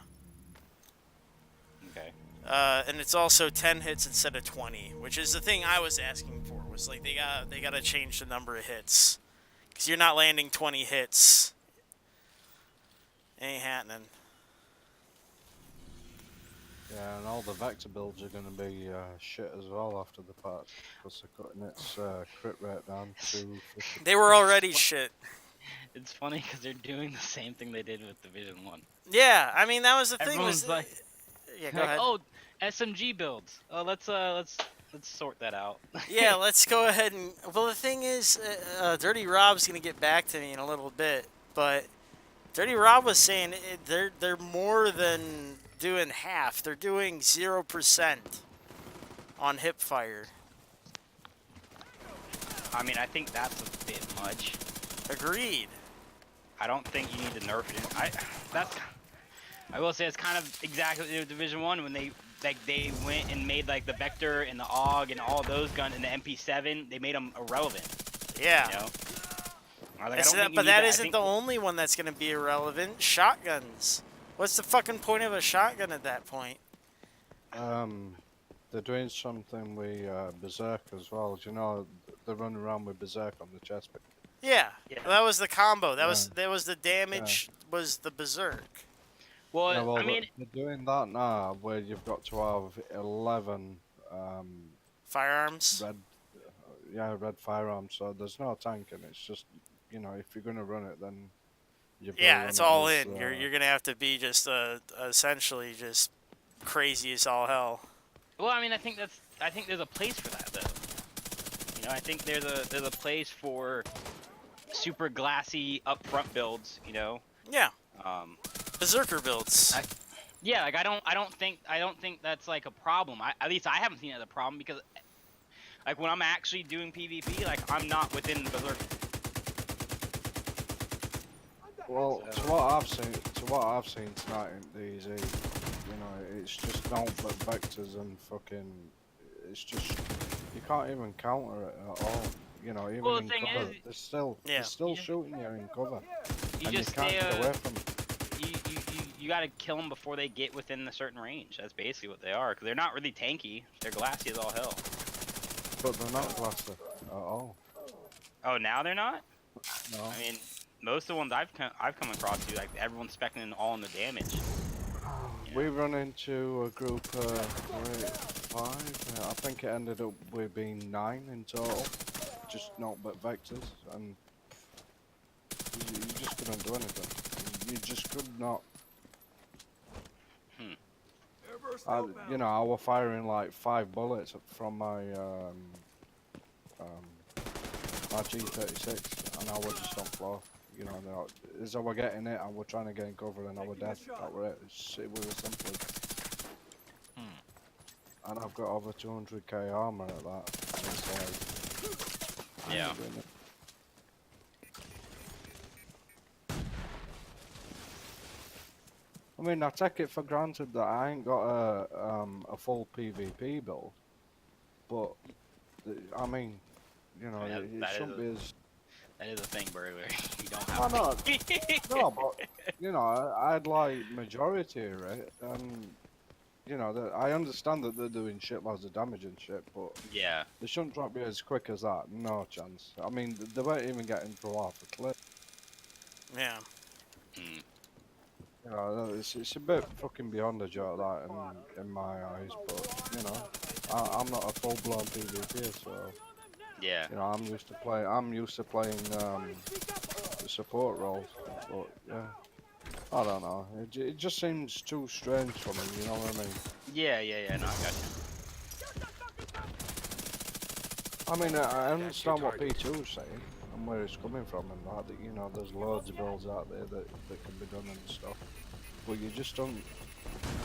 Okay. And it's also 10 hits instead of 20, which is the thing I was asking for. Was like they got to change the number of hits, because you're not landing 20 hits. Ain't happening. Yeah, and all the vector builds are going to be shit as well after the patch, because they're cutting its crit rate down to 50. They were already shit. It's funny because they're doing the same thing they did with Division 1. Yeah, I mean, that was the thing. Everyone's like, yeah, go like, ahead. oh, SMG builds. Oh, let's sort that out. Yeah, let's go ahead and... Well, the thing is, Dirty Rob's going to get back to me in a little bit, but Dirty Rob was saying they're more than doing half. They're doing 0% on hip fire. I mean, I think that's a bit much. Agreed. I don't think you need to nerf it. I will say it's kind of exactly Division 1 when they went and made like the Vector and the AUG and all those guns and the MP7, they made them irrelevant. Yeah. You know? But that isn't the only one that's going to be irrelevant. Shotguns. What's the fucking point of a shotgun at that point? They're doing something with Berserk as well. Do you know they're running around with Berserk on the chest pick? Yeah. Yeah. That was the combo. That was the damage was the Berserk. Well, Yeah, well, I mean, they're doing that now, where you've got to have 11 Firearms. red firearms. So there's no tanking. It's just, you know, if you're gonna run it, then you've got to run It's it all as, in. You're gonna have to be just essentially just crazy as all hell. well, I mean, I think there's a place for that though. You know, I think there's a place for super glassy upfront builds. You know. Yeah. Berserker builds. Yeah, like I don't think that's like a problem. At least I haven't seen it as a problem because, like when I'm actually doing PvP, like I'm not within the Berserk. Well, to what I've seen tonight in DZ, you know, it's just don't but vectors and fucking, it's just, you can't even counter it at all. You know, even in cover, they're still shooting you in cover, and you can't get away from them. You gotta kill them before they get within a certain range. That's basically what they are, because they're not really tanky. They're glassy as all hell. but they're not glassy at all. Oh, now they're not. No. I mean, most of the ones I've come across, dude, like everyone's specking all in the damage. We run into a group of 5. I think it ended up with being 9 in total. Just not but vectors, and you just couldn't do anything. You just could not. You know, I was firing like 5 bullets from my my G36, and I was just on floor. You know, as I was getting it, I was trying to gain cover, and I was dead. That was it. It was as simple. And I've got over 200k armor at that. And it's like, Yeah. I mean, I take it for granted that I ain't got a full PvP build, but I mean, you know, Yeah, it that shouldn't is be as. That is a thing, bro. Where you don't Why have. not? No, but you know, I'd like majority right, and you know, I understand that they're doing shitloads of damage and shit, but Yeah. they shouldn't drop you as quick as that. No chance. I mean, they weren't even getting through half a clip. Yeah. Mm. You know, it's a bit fucking beyond a joke that in my eyes, but you know, I'm not a full-blown PvP, so Yeah. you know, I'm used to playing the support roles, but yeah, I don't know. It just seems too strange for me. You know what I mean? Yeah. No, I got you. I mean, I understand what P2 is saying and where it's coming from, and that you know, there's loads of builds out there that can be done and stuff, but you just don't.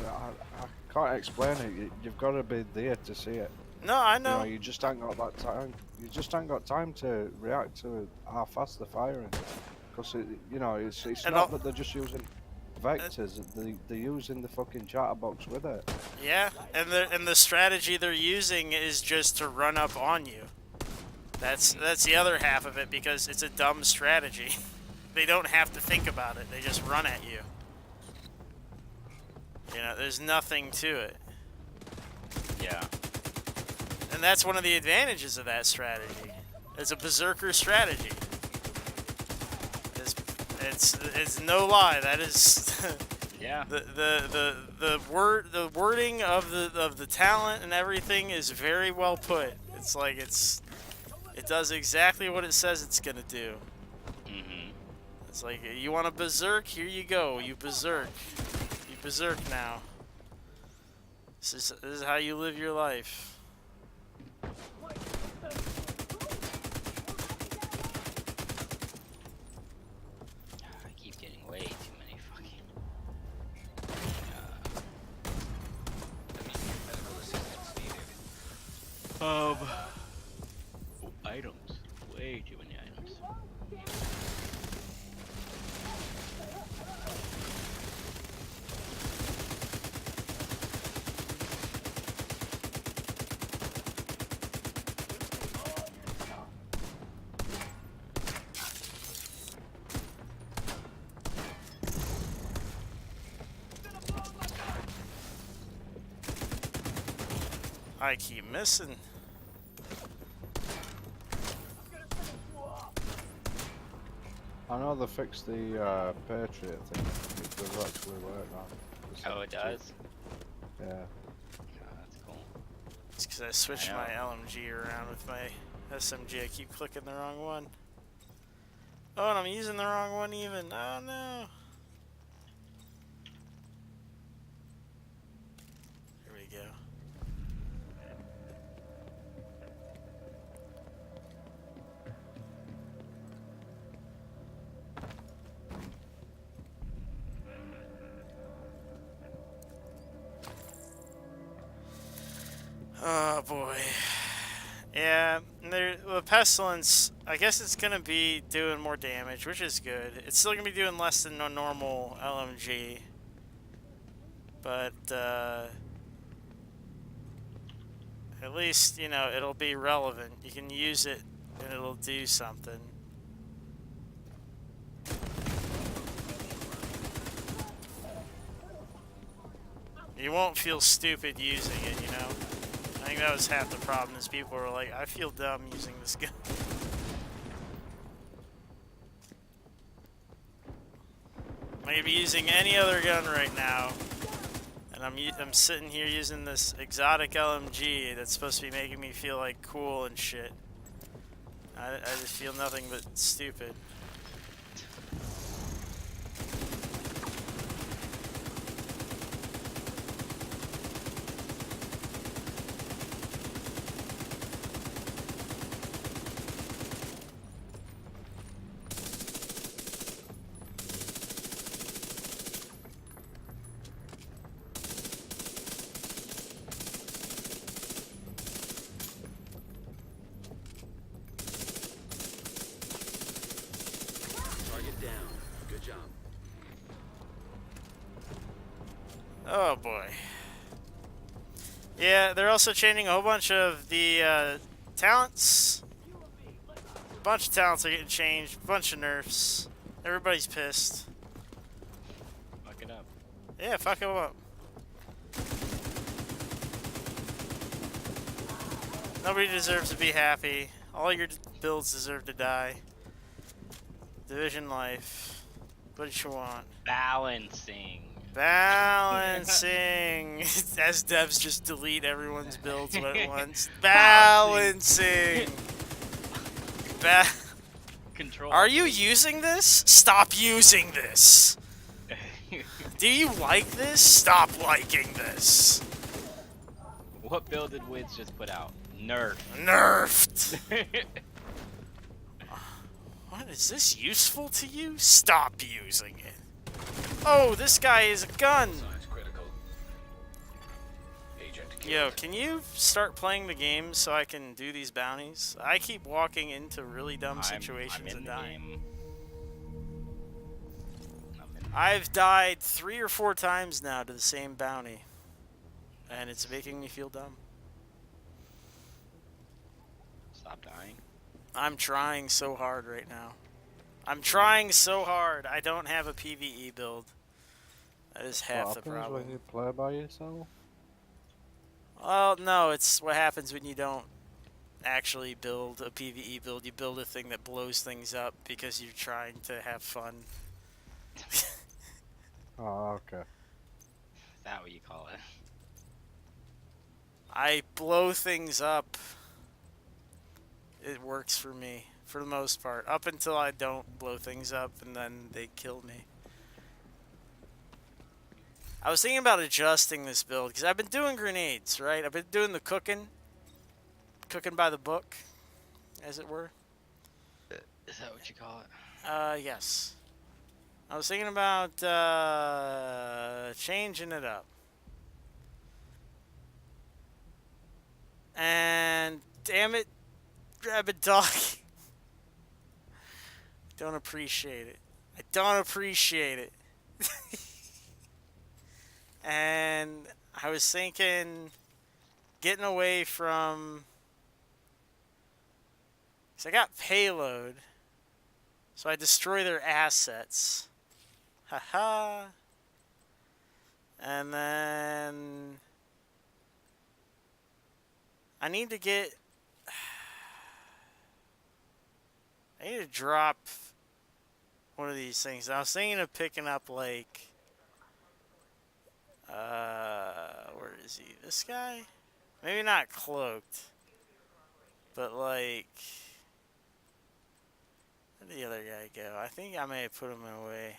I can't explain it. You've got to be there to see it. No, I You know. know, you just ain't got that time. You just ain't got time to react to how fast they're firing, because you know, it's And not that they're just using vectors. They're using the fucking chatterbox with it. Yeah, and the strategy they're using is just to run up on you. That's the other half of it, because it's a dumb strategy. They don't have to think about it. They just run at you. You know, there's nothing to it. Yeah. And that's one of the advantages of that strategy. It's a berserker strategy. It's no lie. That is Yeah. the wording of the talent and everything is very well put. It's like it does exactly what it says it's gonna do. Mhm. It's like, you want a berserk? Here you go. You berserk. You berserk now. This is how you live your life. I keep getting way too many fucking. Medical assistance needed. Items. Way too many items. I keep missing. I know they fixed the Patriot thing. It does actually work now. Oh, it does. Yeah. Oh, that's cool. It's because I switched I know. my LMG around with my SMG. I keep clicking the wrong one. Oh, and I'm using the wrong one even. Oh no. Here we go. Oh boy. Yeah, the Pestilence, I guess it's going to be doing more damage, which is good. It's still going to be doing less than a normal LMG. But, at least, you know, it'll be relevant. You can use it and it'll do something. You won't feel stupid using it, you know? I think that was half the problem, is people were like, I feel dumb using this gun. I could be using any other gun right now, and I'm sitting here using this exotic LMG that's supposed to be making me feel like cool and shit. I just feel nothing but stupid. Target down. Good job. Oh boy. Yeah, they're also changing a whole bunch of the talents. A bunch of talents are getting changed. A bunch of nerfs. Everybody's pissed. Fuck it up. Yeah, fuck them up. Nobody deserves to be happy. All your builds deserve to die. Division life. What did you want? Balancing. Balancing. As devs just delete everyone's builds at once. Balancing. Control. Are you using this? Stop using this. Do you like this? Stop liking this. What build did Wiz just put out? Nerf. Nerfed. What, is this useful to you? Stop using it. Oh, this guy is a gun. Science critical. Agent Yo, killed. can you start playing the game so I can do these bounties? I keep walking into really dumb situations I'm in and the dying. game. I've died 3 or 4 times now to the same bounty. And it's making me feel dumb. Stop dying. I'm trying so hard right now. I'm trying so hard. I don't have a PvE build. That is half What the happens problem. when you play by yourself? Well, no, it's what happens when you don't actually build a PvE build. You build a thing that blows things up because you're trying to have fun. Oh, okay. Is that what you call it? I blow things up. It works for me, for the most part. Up until I don't blow things up, and then they kill me. I was thinking about adjusting this build, because I've been doing grenades, right? I've been doing the cooking. Cooking by the book, as it were. Is that what you call it? Yes. I was thinking about, changing it up. And, damn it, Rabbit Dog. Don't appreciate it. I don't appreciate it. And I was thinking getting away from... Because I got payload. So I destroy their assets. Haha. And then... I need to get... I need to drop one of these things. I was thinking of picking up, like... where is he? This guy? Maybe not cloaked. But, like... Where'd the other guy go? I think I may have put him away.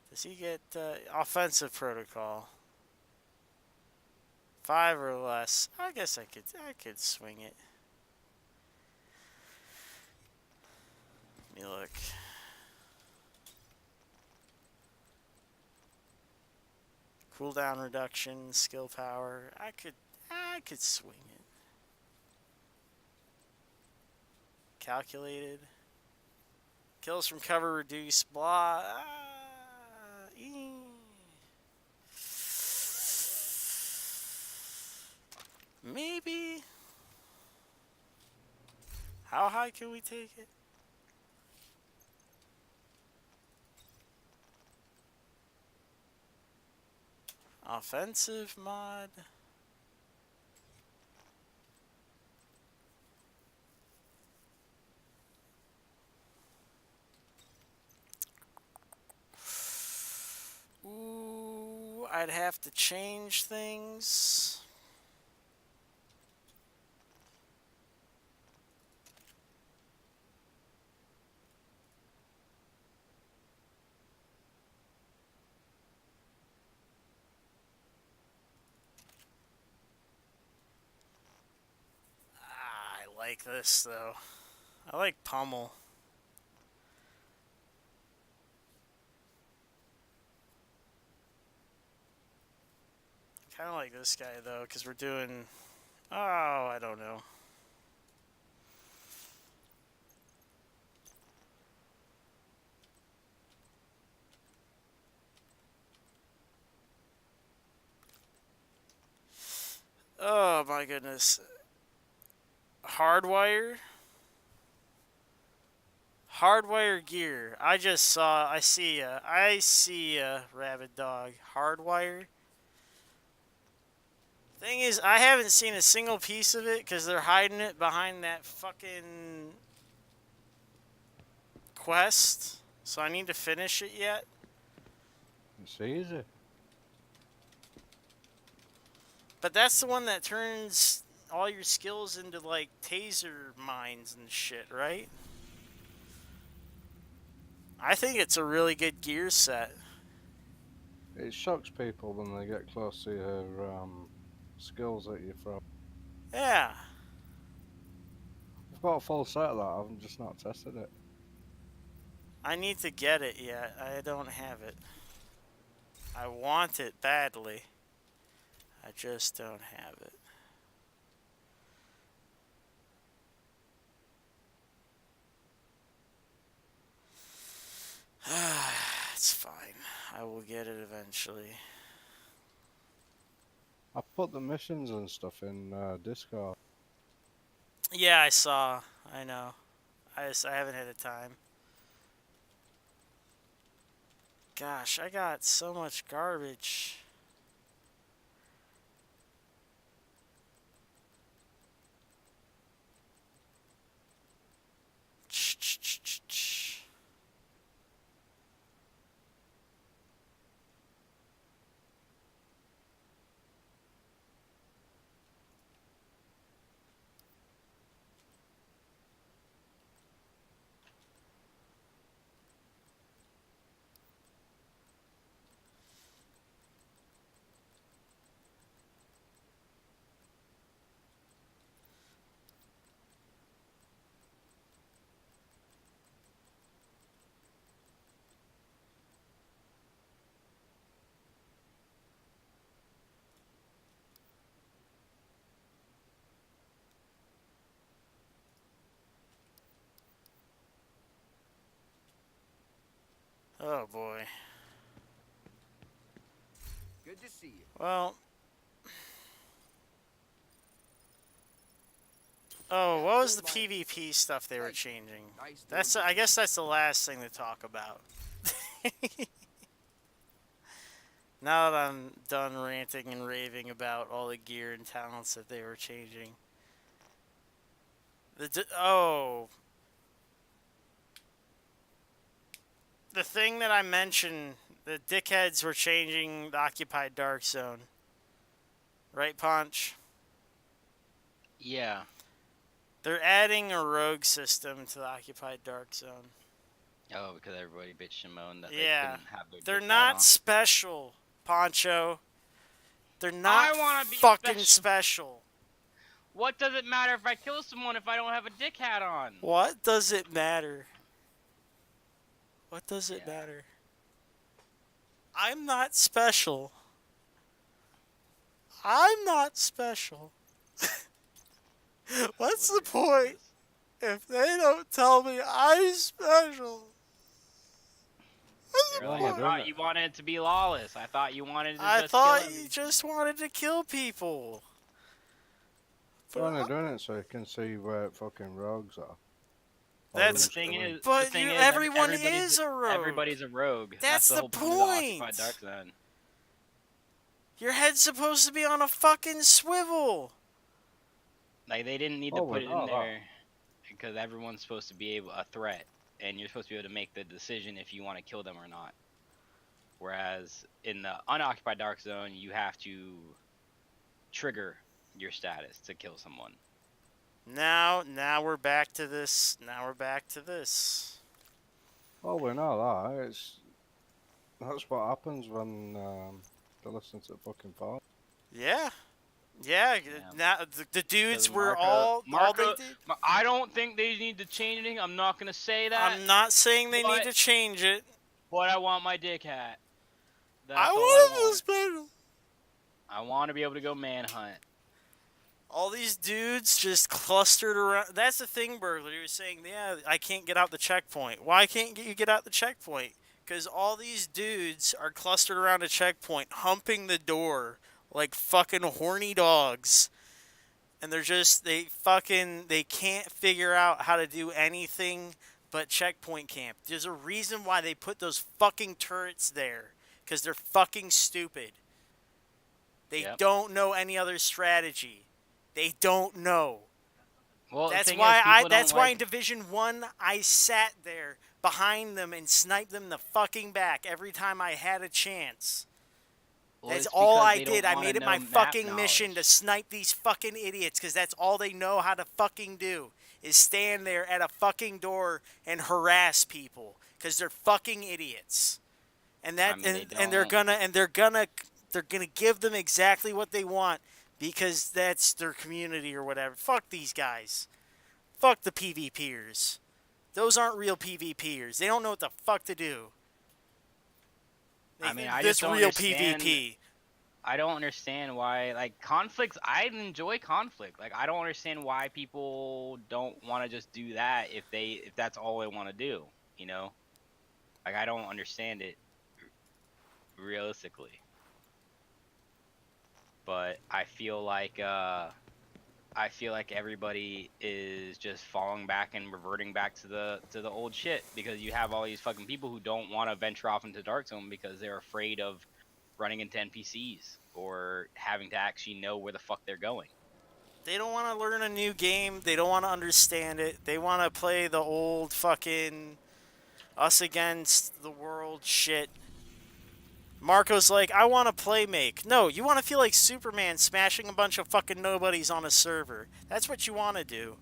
Does he get, offensive protocol? 5 or less. I guess I could swing it. Let me look. Cooldown reduction, skill power. I could swing it. Calculated. Kills from cover reduced. Blah. Maybe. How high can we take it? Offensive mod. Ooh, I'd have to change things. I like this though. I like Pummel. Kind of like this guy though, because we're doing. Oh, I don't know. Oh my goodness. Hardwire. Hardwire gear. I see ya, rabid dog. Hardwire. Thing is, I haven't seen a single piece of it because they're hiding it behind that fucking quest. So I need to finish it yet. It's easy. But that's the one that turns all your skills into like taser mines and shit, right? I think it's a really good gear set. It shocks people when they get close to your skills that you throw. Yeah. I've got a full set of that. I've just not tested it. I need to get it yet. I don't have it. I want it badly. I just don't have it. It's fine. I will get it eventually. I put the missions and stuff in Discord. Yeah, I saw. I know. I haven't had the time. Gosh, I got so much garbage. Oh boy. Good to see you. Well. Oh, what was the PvP stuff they were changing? I guess that's the last thing to talk about. Now that I'm done ranting and raving about all the gear and talents that they were changing. The thing that I mentioned, the dickheads were changing the occupied dark zone. Right, Punch? Yeah. They're adding a rogue system to the occupied dark zone. Oh, because everybody bitched and moaned that they Yeah. couldn't have their They're dick out not on. special, Poncho. They're not I wanna be fucking special. What does it matter if I kill someone if I don't have a dick hat on? What does it matter? What does it matter? I'm not special. I'm not special. What's the point if they don't tell me I'm special? What's the Really? point? I thought you wanted it to be lawless. I thought you wanted to I just thought kill you just wanted to kill people. They're only doing it so you can see where fucking rogues are. That's the thing is, but the thing is, everyone everybody's is a rogue. Everybody's a rogue. That's the the whole point of the point. Occupied Dark Zone. Your head's supposed to be on a fucking swivel. Like they didn't need to Oh, put we it know in that. there because everyone's supposed to be a threat, and you're supposed to be able to make the decision if you want to kill them or not. Whereas in the unoccupied dark zone, you have to trigger your status to kill someone. Now we're back to this. Now we're back to this. Oh, we know that. That's what happens when they listen to the fucking phone. Yeah. Yeah. Yeah. Now the dudes Because were all they did. I don't think they need to change anything. I'm not gonna say that, I'm not saying they need but- to change it. but I want my dick hat. That's I all want I to want. special. I want to be able to go manhunt. All these dudes just clustered around. That's the thing, Burglar. You were saying, yeah, I can't get out the checkpoint. Why can't you get out the checkpoint? Because all these dudes are clustered around a checkpoint, humping the door like fucking horny dogs. And they can't figure out how to do anything but checkpoint camp. There's a reason why they put those fucking turrets there. Because they're fucking stupid. They Yep. don't know any other strategy. They don't know. Well, the That's thing why is, people that's don't why like- in Division 1 I sat there behind them and sniped them the fucking back every time I had a chance. well, That's it's all because I they don't did. I wanna made it know my map fucking mission to knowledge. snipe these fucking idiots because that's all they know how to fucking do is stand there at a fucking door and harass people because they're fucking idiots. And that I mean, and they're gonna give them exactly what they want because that's their community or whatever. Fuck these guys. Fuck the PvPers. Those aren't real PvPers. They don't know what the fuck to do. They I mean, think I this just don't real understand- PvP. I don't understand why, like, conflicts. I enjoy conflict. Like, I don't understand why people don't want to just do that if that's all they want to do. You know, like I don't understand it realistically. But I feel like everybody is just falling back and reverting back to the old shit because you have all these fucking people who don't want to venture off into Dark Zone because they're afraid of running into NPCs or having to actually know where the fuck they're going. They don't want to learn a new game. They don't want to understand it. They want to play the old fucking us against the world shit. Marco's like, I want to play make. No, you want to feel like Superman smashing a bunch of fucking nobodies on a server. That's what you want to do.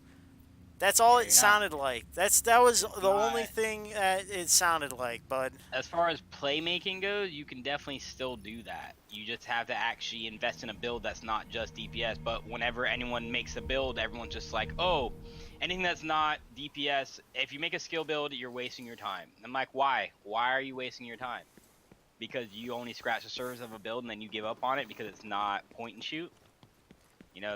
That's all Yeah, it you're not- sounded like. That was the not- only thing that it sounded like, bud. As far as playmaking goes, you can definitely still do that. You just have to actually invest in a build that's not just DPS. But whenever anyone makes a build, everyone's just like, oh, anything that's not DPS, if you make a skill build, you're wasting your time. I'm like, why? Why are you wasting your time? Because you only scratch the surface of a build and then you give up on it because it's not point and shoot. You know,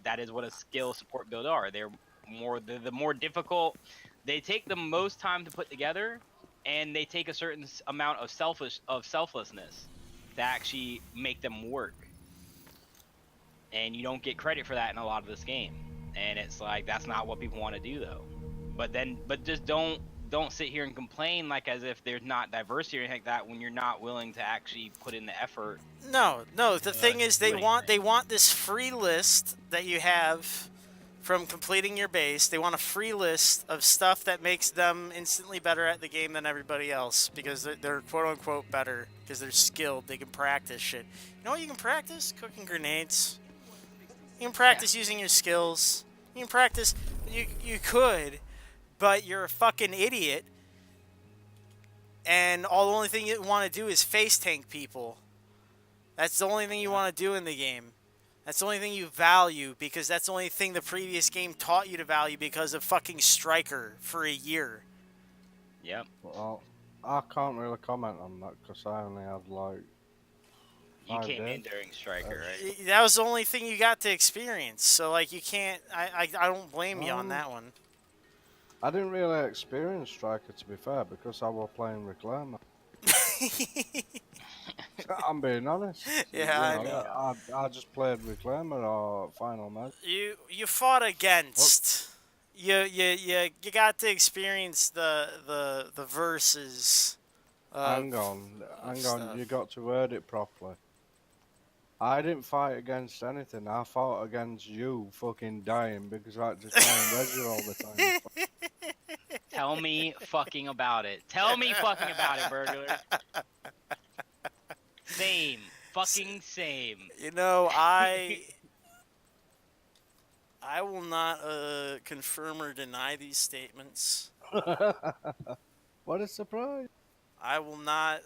that is what a skill support build are. They're the more difficult. They take the most time to put together, and they take a certain amount of selflessness to actually make them work. And you don't get credit for that in a lot of this game. And it's like that's not what people want to do though. But just don't sit here and complain like as if there's not diversity or anything like that when you're not willing to actually put in the effort. No. The thing is, they wait. want this free list that you have from completing your base. They want a free list of stuff that makes them instantly better at the game than everybody else because they're quote unquote better because they're skilled. They can practice shit. You know what you can practice? Cooking grenades. You can practice using your skills. You can practice. You could, but you're a fucking idiot. And the only thing you want to do is face tank people. That's the only thing you want to do in the game. That's the only thing you value because that's the only thing the previous game taught you to value because of fucking Striker for a year. Yep. Well, I can't really comment on that because I only had like. You 5 came in days. during Striker, right? That was the only thing you got to experience. So like you can't. I don't blame you on that one. I didn't really experience Striker to be fair because I was playing Reclaimer. I'm being honest. Yeah, You know, I just played Reclaimer or Final Match. You fought against. You got to experience the verses. Hang on, stuff. you got to word it properly. I didn't fight against anything. I fought against you fucking dying because I had to try and res you all the time. Tell me fucking about it. Tell me fucking about it, burglar. Same. Fucking same. You know, I will not confirm or deny these statements. What a surprise. I will not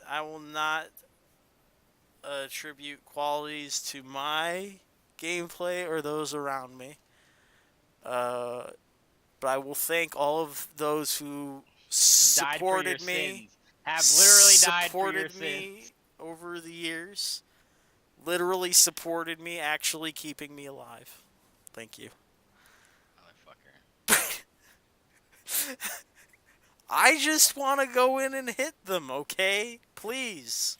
attribute qualities to my gameplay or those around me. But I will thank all of those who Died for your supported me. sins. Have literally died for your Supported me sins. over the years. Literally supported me, actually keeping me alive. Thank you. Motherfucker. I just want to go in and hit them, okay? Please.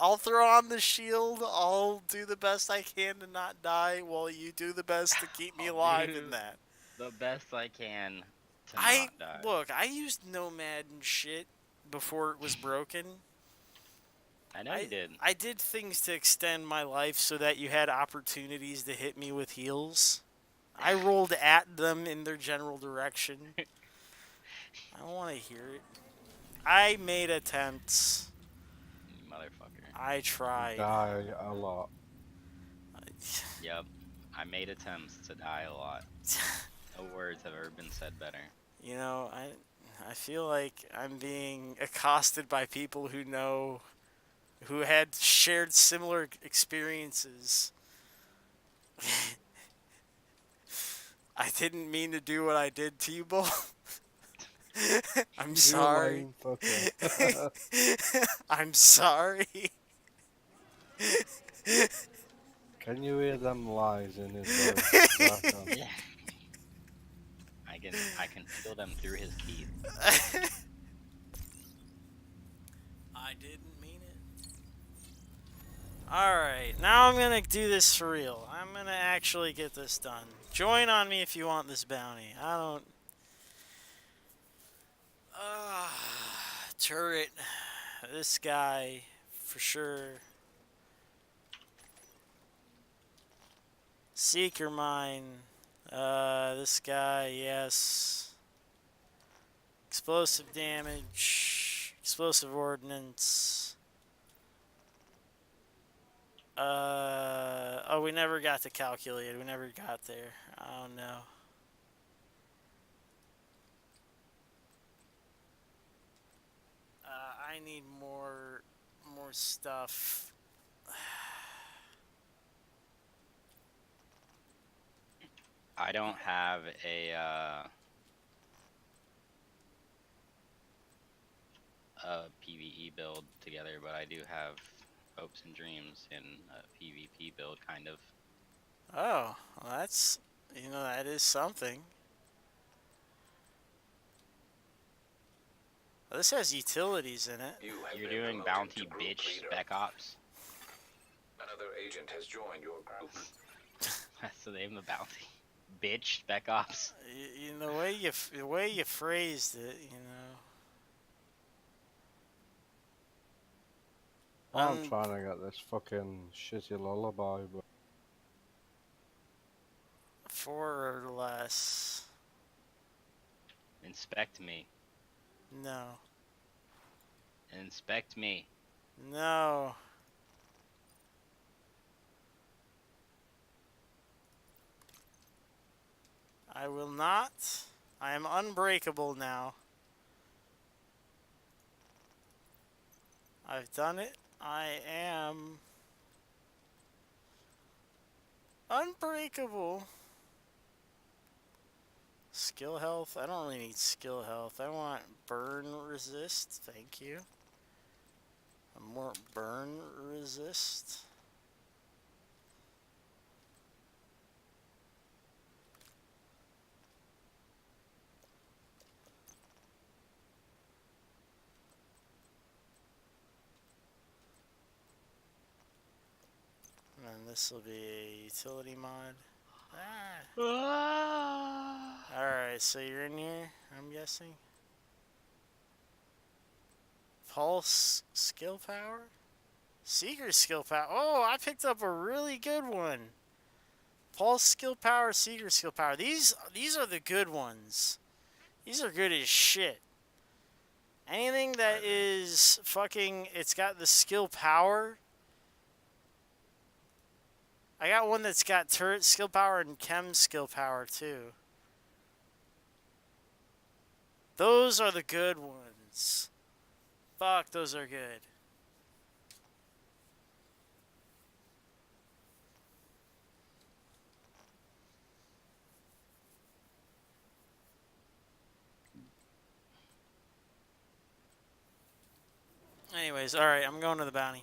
I'll throw on the shield. I'll do the best I can to not die while you do the best to keep me I'll alive do in that. The best I can to not die. Look, I used Nomad and shit before it was broken. I know you did. I did things to extend my life so that you had opportunities to hit me with heals. I rolled at them in their general direction. I don't want to hear it. I made attempts. Motherfucker. I tried. Die a lot. Yep. I made attempts to die a lot. No words have ever been said better. You know, I feel like I'm being accosted by people who had shared similar experiences. I didn't mean to do what I did to you both. I'm sorry. I'm sorry. Can you hear them lies in his voice? Yeah. I can feel them through his teeth. I didn't mean it. Alright, now I'm gonna do this for real. I'm gonna actually get this done. Join on me if you want this bounty. I don't... turret. This guy, for sure. Seeker mine. This guy, yes. Explosive damage. Explosive ordnance. Oh, we never got to calculate. We never got there. I don't know. I need more stuff. I don't have a PvE build together, but I do have hopes and dreams in a PvP build, kind of. Oh, well that's, you know, that is something. Well, this has utilities in it. You're doing bounty bitch spec ops. Another agent has joined your group. That's the name of the bounty. Bitch spec ops. You know, the way you phrased it, you know. I'm trying to get this fucking shitty lullaby, but 4 or less. Inspect me. No. Inspect me. No. I will not. I am unbreakable now. I've done it. I am unbreakable. Skill health? I don't really need skill health. I want burn resist. Thank you. More burn resist. And this will be a utility mod. Alright, so you're in here, I'm guessing. Pulse skill power? Seeker skill power. Oh, I picked up a really good one. Pulse skill power, Seeker skill power. These are the good ones. These are good as shit. Anything that is fucking, it's got the skill power. I got one that's got turret skill power and chem skill power too. Those are the good ones. Fuck, those are good. Anyways, alright, I'm going to the bounty.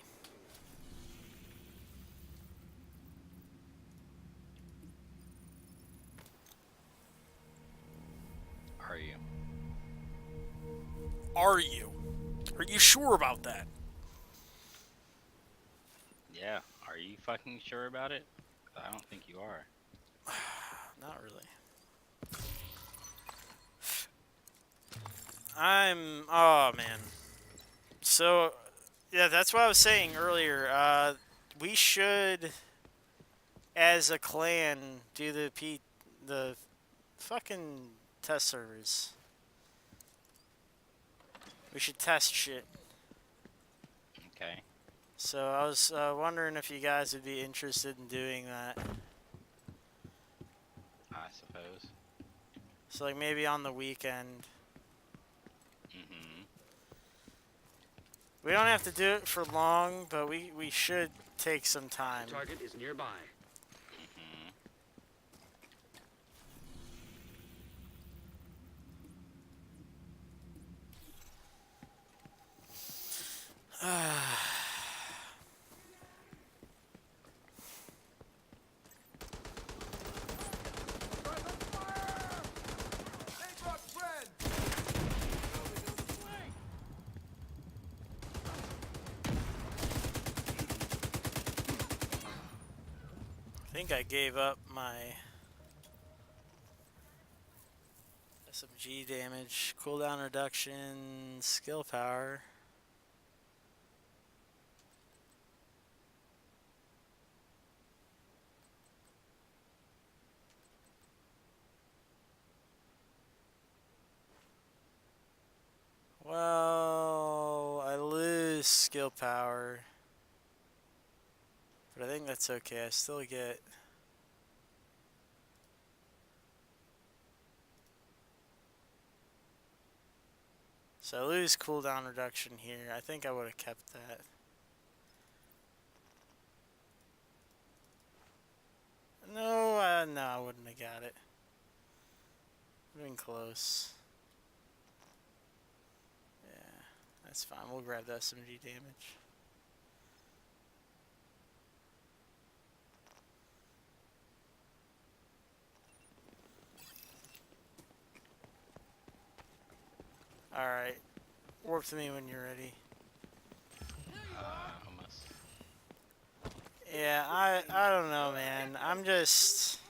Are you? Are you? Are you sure about that? Yeah. Are you fucking sure about it? I don't think you are. Not really. Oh man. So, yeah, that's what I was saying earlier. We should, as a clan, do the fucking test servers. We should test shit. Okay. So I was wondering if you guys would be interested in doing that. I suppose. So like maybe on the weekend. Mm-hmm. We don't have to do it for long, but we should take some time. Target is nearby. Mm-hmm. I think I gave up my SotG damage, cooldown reduction, skill power. Well, I lose skill power. But I think that's okay. I still get... So I lose cooldown reduction here. I think I would have kept that. No, I wouldn't have got it. Been close. Yeah, that's fine. We'll grab the SMG damage. Alright. Warp to me when you're ready. Almost. Yeah, I don't know, man. I'm just...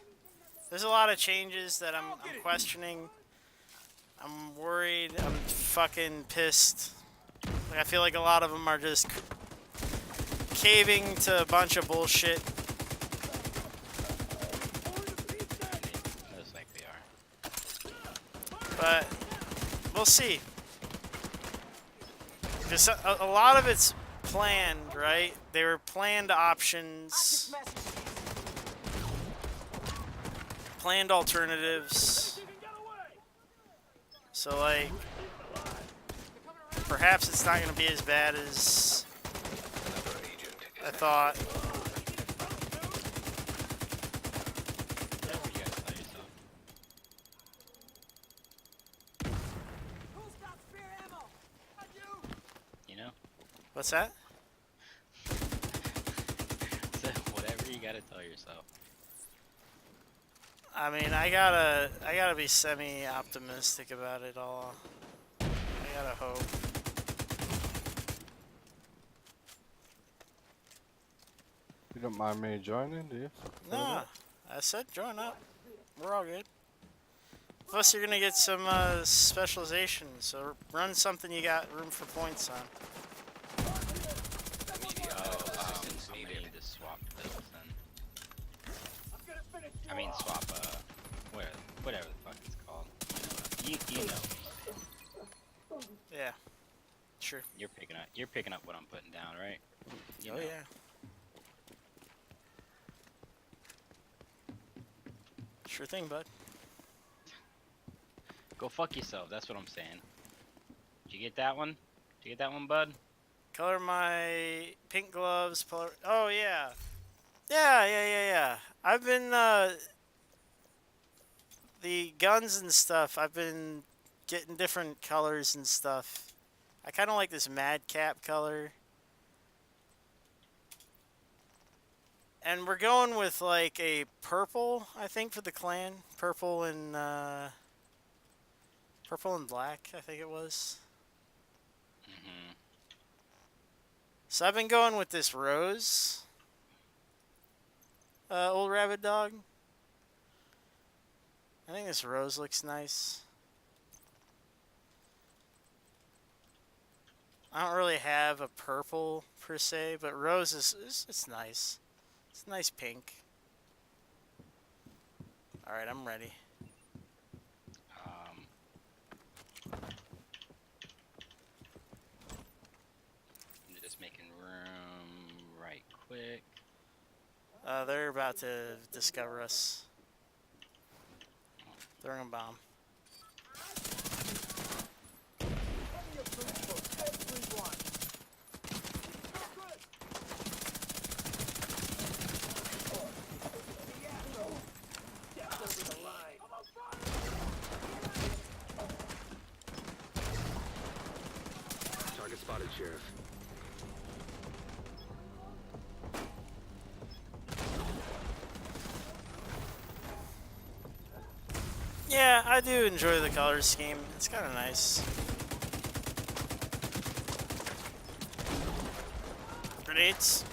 There's a lot of changes that I'm questioning. I'm worried. I'm fucking pissed. Like, I feel like a lot of them are just caving to a bunch of bullshit. Most likely are. But we'll see. Because a lot of it's planned, right? They were planned options, planned alternatives. So, like, perhaps it's not going to be as bad as I thought. You gotta tell yourself. You know? What's that? So whatever you gotta tell yourself. I mean, I gotta be semi-optimistic about it all. I gotta hope. You don't mind me joining, do you? Nah, I said join up. We're all good. Plus, you're gonna get some specialization, so run something you got room for points on. Oh, I'm gonna need to swap those then. I mean swap whatever the fuck it's called. You know. Yeah. Sure. You're picking up what I'm putting down, right? You Oh know. yeah. Sure thing, bud. Go fuck yourself, that's what I'm saying. Did you get that one? Did you get that one, bud? Color my pink gloves. Oh yeah. Yeah. I've been the guns and stuff. I've been getting different colors and stuff. I kind of like this madcap color. And we're going with like a purple, I think, for the clan. Purple and black, I think it was. Mm-hmm. So I've been going with this rose. Old rabbit dog. I think this rose looks nice. I don't really have a purple per se, but rose is it's nice. It's a nice pink. Alright, I'm ready. I'm just making room right quick. They're about to discover us. Throwing a bomb. Target spotted, Sheriff. Yeah, I do enjoy the color scheme. It's kind of nice. Grenades.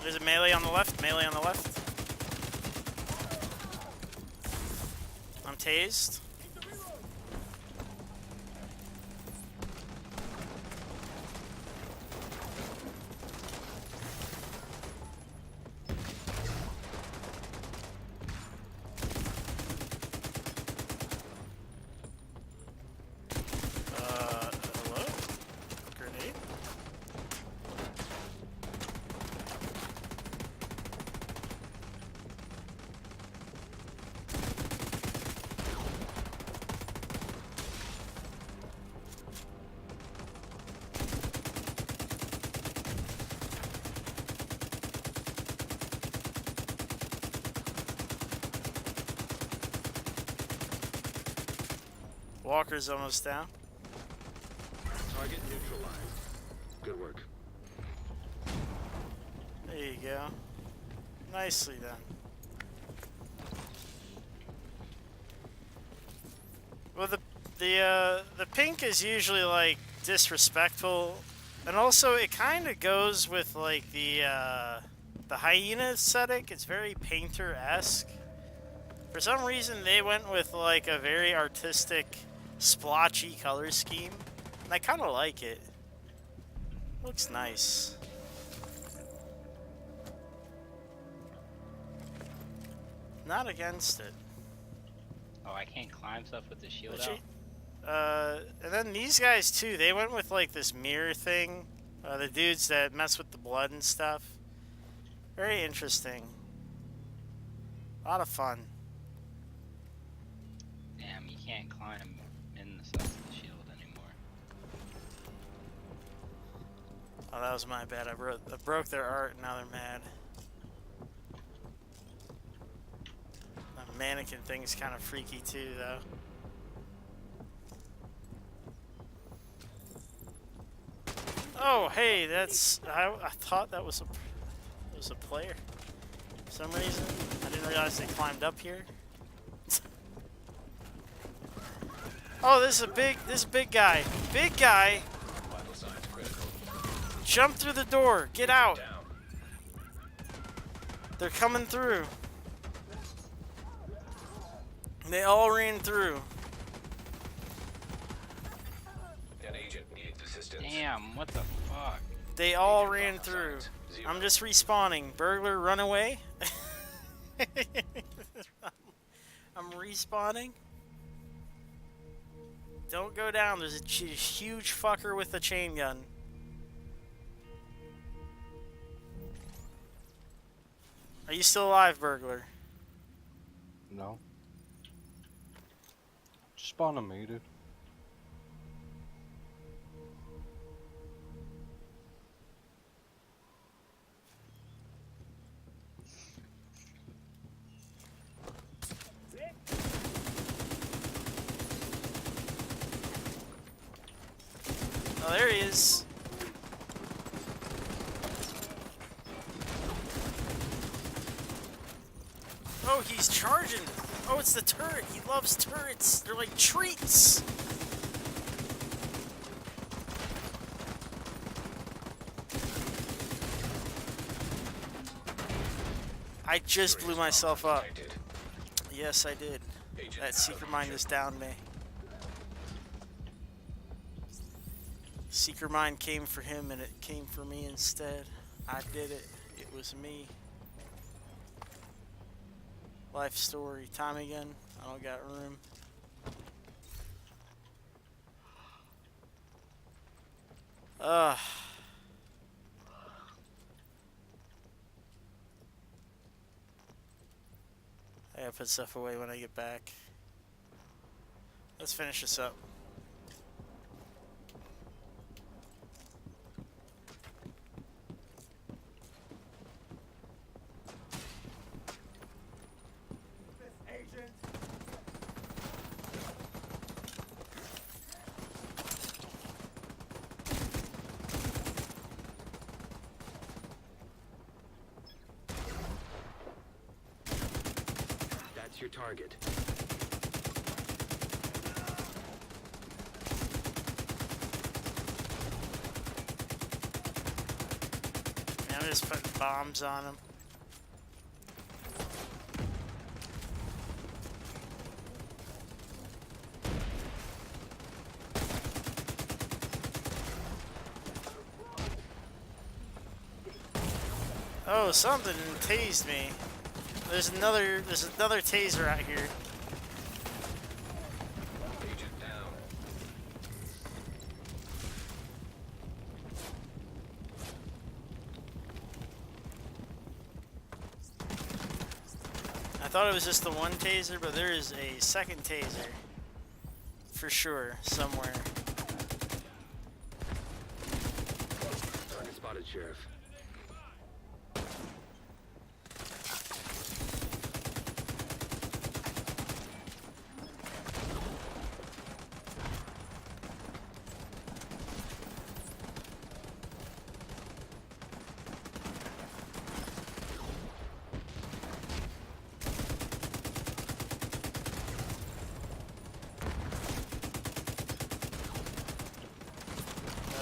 There's a melee on the left. Melee on the left. I'm tased. Hello? Grenade? Walker's almost down. Target neutralized. Good work. There you go. Nicely done. Well, the pink is usually like disrespectful, and also it kind of goes with like the hyena aesthetic. It's very painter-esque. For some reason, they went with like a very artistic, splotchy color scheme, and I kind of like it. Looks nice. Not against it. Oh, I can't climb stuff with the shield But out? and then these guys too, they went with like this mirror thing. The dudes that mess with the blood and stuff. Very interesting. A lot of fun. Damn, you can't climb in the stuff with the shield anymore. Oh, that was my bad. I broke their art and now they're mad. The mannequin thing's kind of freaky too, though. Oh, hey, that's... I thought that was a player. For some reason, I didn't realize they climbed up here. Oh, this is big guy. Big guy. Vital signs critical. Jump through the door. Get out. Down. They're coming through. They all ran through. An agent needed distance. Damn, what the fuck? They all Agent ran lock through. signs, 0. I'm just respawning. Burglar, run away. I'm respawning. Don't go down. There's a huge fucker with a chain gun. Are you still alive, Burglar? No. Just spawn on me, dude. Oh, there he is. Oh, he's charging. Oh, it's the turret. He loves turrets. They're like treats. I just blew myself up. Detected. Yes, I did. Agent That out Seeker of Mine vision. just downed me. Seeker Mine came for him and it came for me instead. I did it. It was me. Life story. Time again. I don't got room. Ugh. I gotta put stuff away when I get back. Let's finish this up. That's your target. Yeah, I'm just putting bombs on him. Oh, something tased me. There's another taser out here. Agent down. I thought it was just the one taser, but there is a second taser. For sure, somewhere. Target spotted, Sheriff.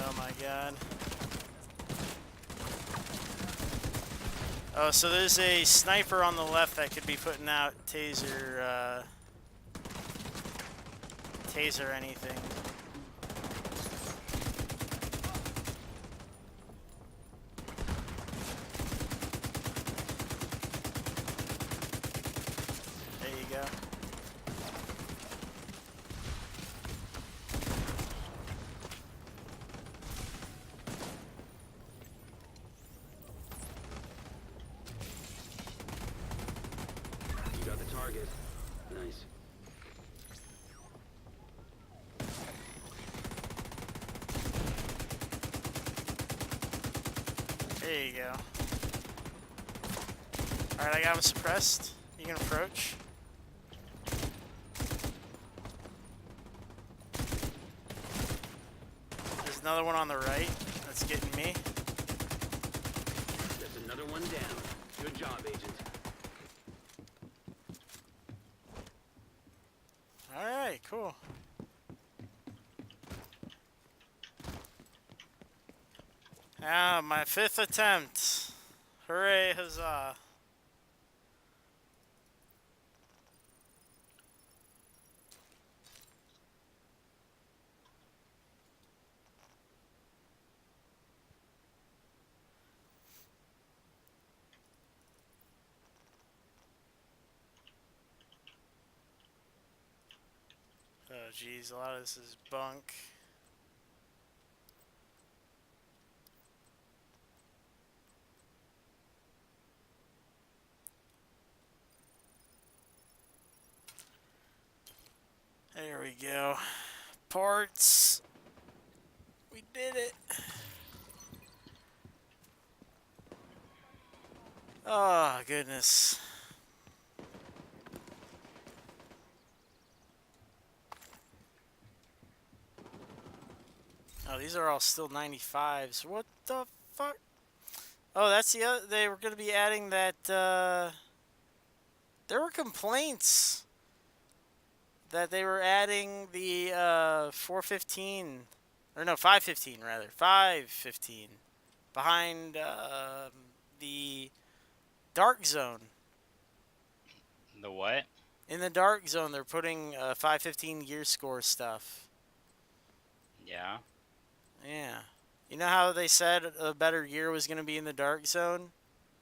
Oh my god. Oh, so there's a sniper on the left that could be putting out taser, taser anything. There you go. You got the target. Nice. There you go. Alright, I got him suppressed. You can approach. There's another one on the right that's getting me. That's another one down. Good job, Agent. Alright, cool. Ah, my 5th attempt. Hooray, huzzah. geez, a lot of this is bunk. There we go. Parts. We did it. Oh, goodness. Oh, these are all still 95s. What the fuck? Oh, that's the other. They were going to be adding that. There were complaints that they were adding the 415, or no, 515 rather, 515 behind the dark zone. The what? In the dark zone, they're putting 515 gear score stuff. Yeah. Yeah. You know how they said a better gear was going to be in the dark zone?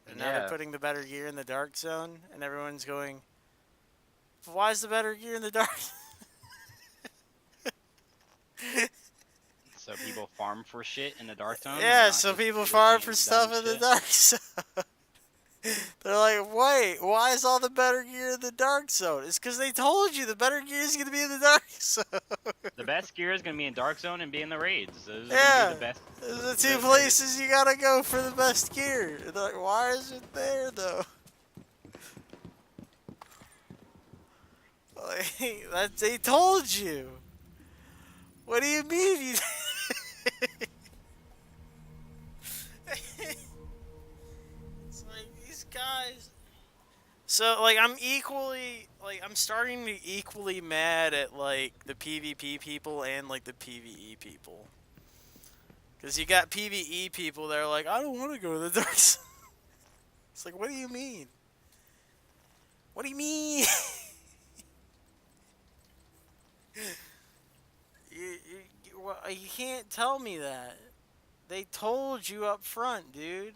And now they're Yeah. putting the better gear in the dark zone, and everyone's going, why is the better gear in the dark? So people farm for shit in the dark zone? and Yeah, not so just people do the farm same for dumb stuff in the shit? dark zone. They're like, wait, why is all the better gear in the dark zone? It's because they told you the better gear is going to be in the dark zone. The best gear is gonna be in dark zone and be in the raids. Those are gonna Yeah, be the best. those are the two Those are- places you gotta go for the best gear. They're like, why is it there though? Like, that they told you. What do you mean? You it's like these guys. So like I'm starting to equally mad at like the PvP people and like the PvE people. Cause you got PvE people that are like, I don't want to go to the dark zone. It's like, what do you mean? What do you mean? You can't tell me that. They told you up front, dude.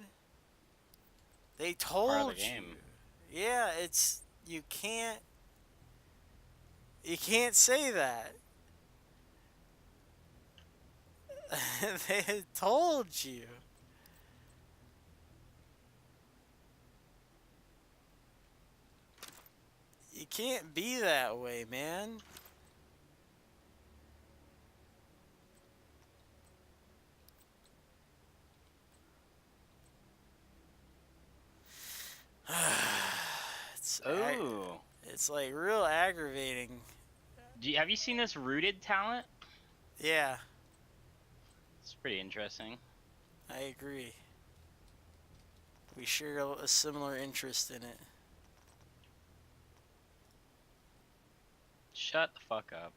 They told Part of the you. game. Yeah, you can't say that. They had told you. You can't be that way, man. Ooh. It's like real aggravating. Have you seen this rooted talent? Yeah, It's pretty interesting. I agree. We share a similar interest in it. Shut the fuck up.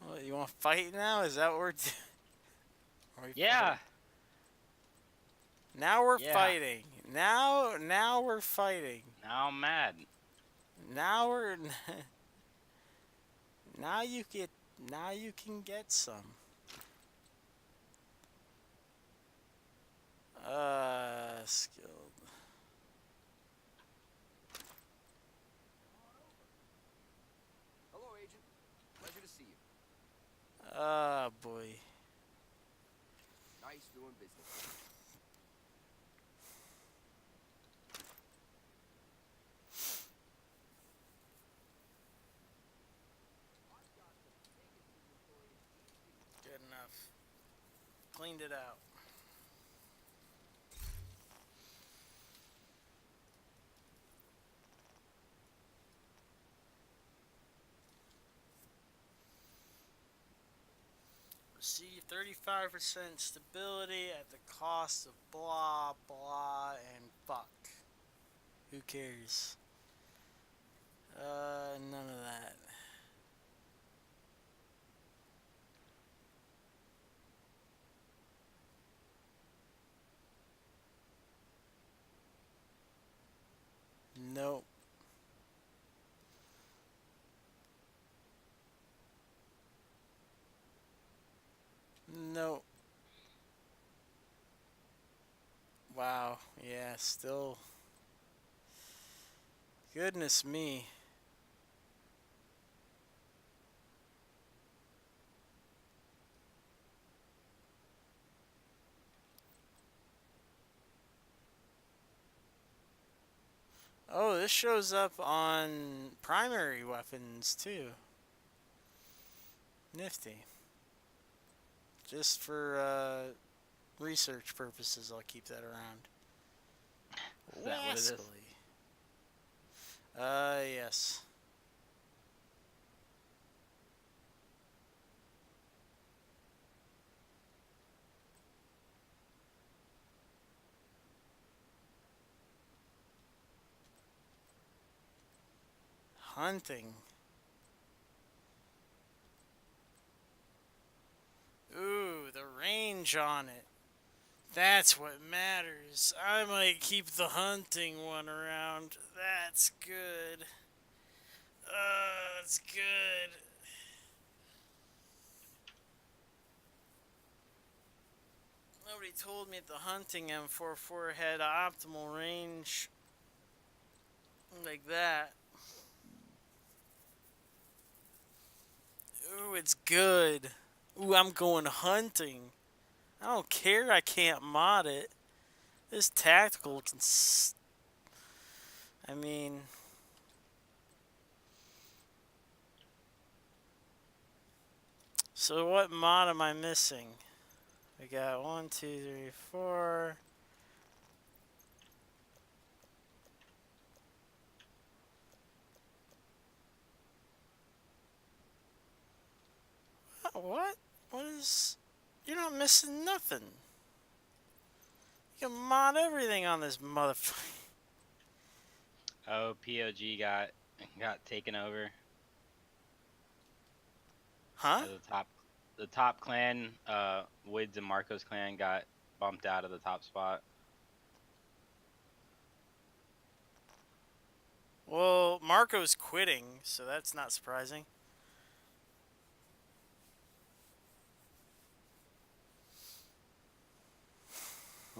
Well, you want to fight now? Is that what we're doing? Yeah. Now we're Yeah. fighting. Now we're fighting. Now I'm mad. Now we're now you can get some. Skilled. Hello, Agent. Pleasure to see you. Boy. Nice doing business. Good enough. Cleaned it out. Receive 35% stability at the cost of blah blah and fuck. Who cares? None of that. Nope. Nope. Wow. Yeah, still. Goodness me. this shows up on primary weapons too. Nifty. Just for research purposes, I'll keep that around. Is that what it is? Wesley. Yes. Hunting. Ooh, the range on it. That's what matters. I might keep the hunting one around. That's good. That's good. Nobody told me the hunting M44 had optimal range like that. Ooh, it's good. Ooh, I'm going hunting. I don't care I can't mod it. This tactical can... I mean... So what mod am I missing? We got 1, 2, 3, 4... What? What is... You're not missing nothing. You can mod everything on this motherfucker. Oh, POG got taken over. Huh? The top clan, Woods and Marco's clan got bumped out of the top spot. Well, Marco's quitting, so that's not surprising.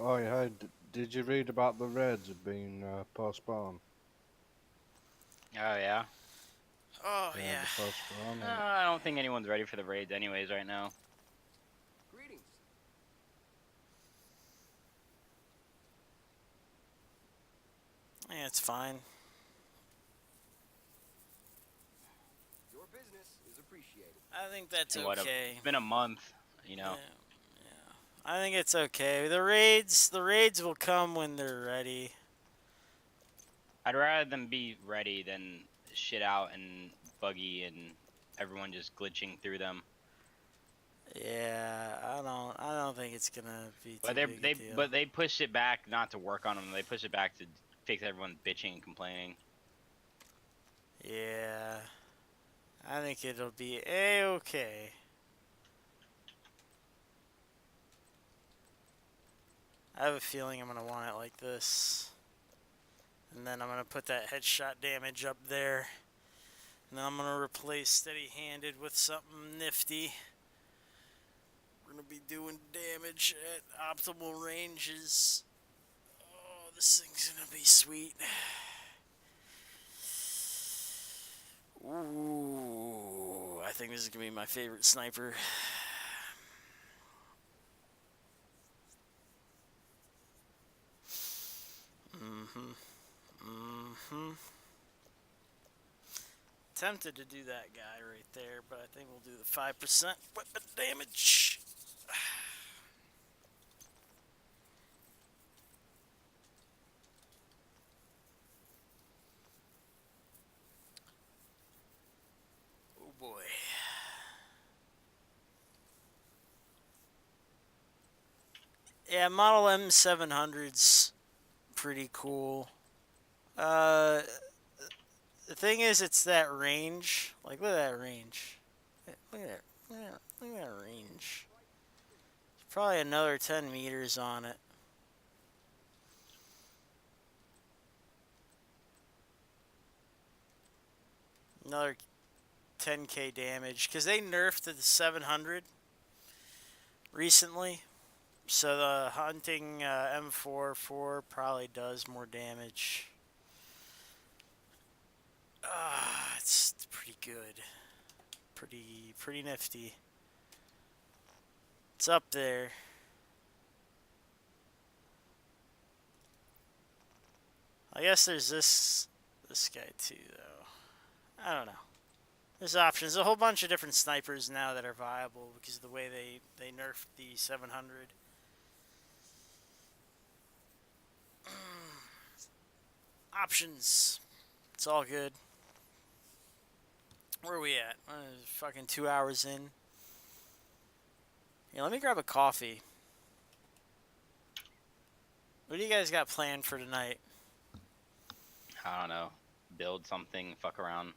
Oh yeah, did you read about the raids being postponed? Oh yeah. Oh, yeah. The postponement. I don't think anyone's ready for the raids anyways right now. Greetings. Yeah, it's fine. Your business is appreciated. I think that's What okay. it's been a month, you know. Yeah. I think it's okay. The raids will come when they're ready. I'd rather them be ready than shit out and buggy and everyone just glitching through them. Yeah, I don't think it's gonna be too But big a deal. they pushed it back not to work on them. They pushed it back to fix everyone bitching and complaining. Yeah, I think it'll be a-okay. I have a feeling I'm gonna want it like this. And then I'm gonna put that headshot damage up there. And then I'm gonna replace steady-handed with something nifty. We're gonna be doing damage at optimal ranges. Oh, this thing's gonna be sweet. Ooh, I think this is gonna be my favorite sniper. Tempted to do that guy right there, but I think we'll do the 5% weapon damage. Oh boy. Yeah, Model M700's pretty cool. The thing is, it's that range. Like, look at that range. Look at that. Look at that range. There's probably another 10 meters on it. Another 10k damage. Because they nerfed the 700 recently. So the hunting M44 probably does more damage. It's pretty good. Pretty nifty. It's up there. I guess there's this this guy too, though. I don't know. There's options. A whole bunch of different snipers now that are viable because of the way they nerfed the 700. Options. It's all good. Where are we at? Fucking 2 hours in. Yeah, let me grab a coffee. What do you guys got planned for tonight? I don't know. Build something, fuck around.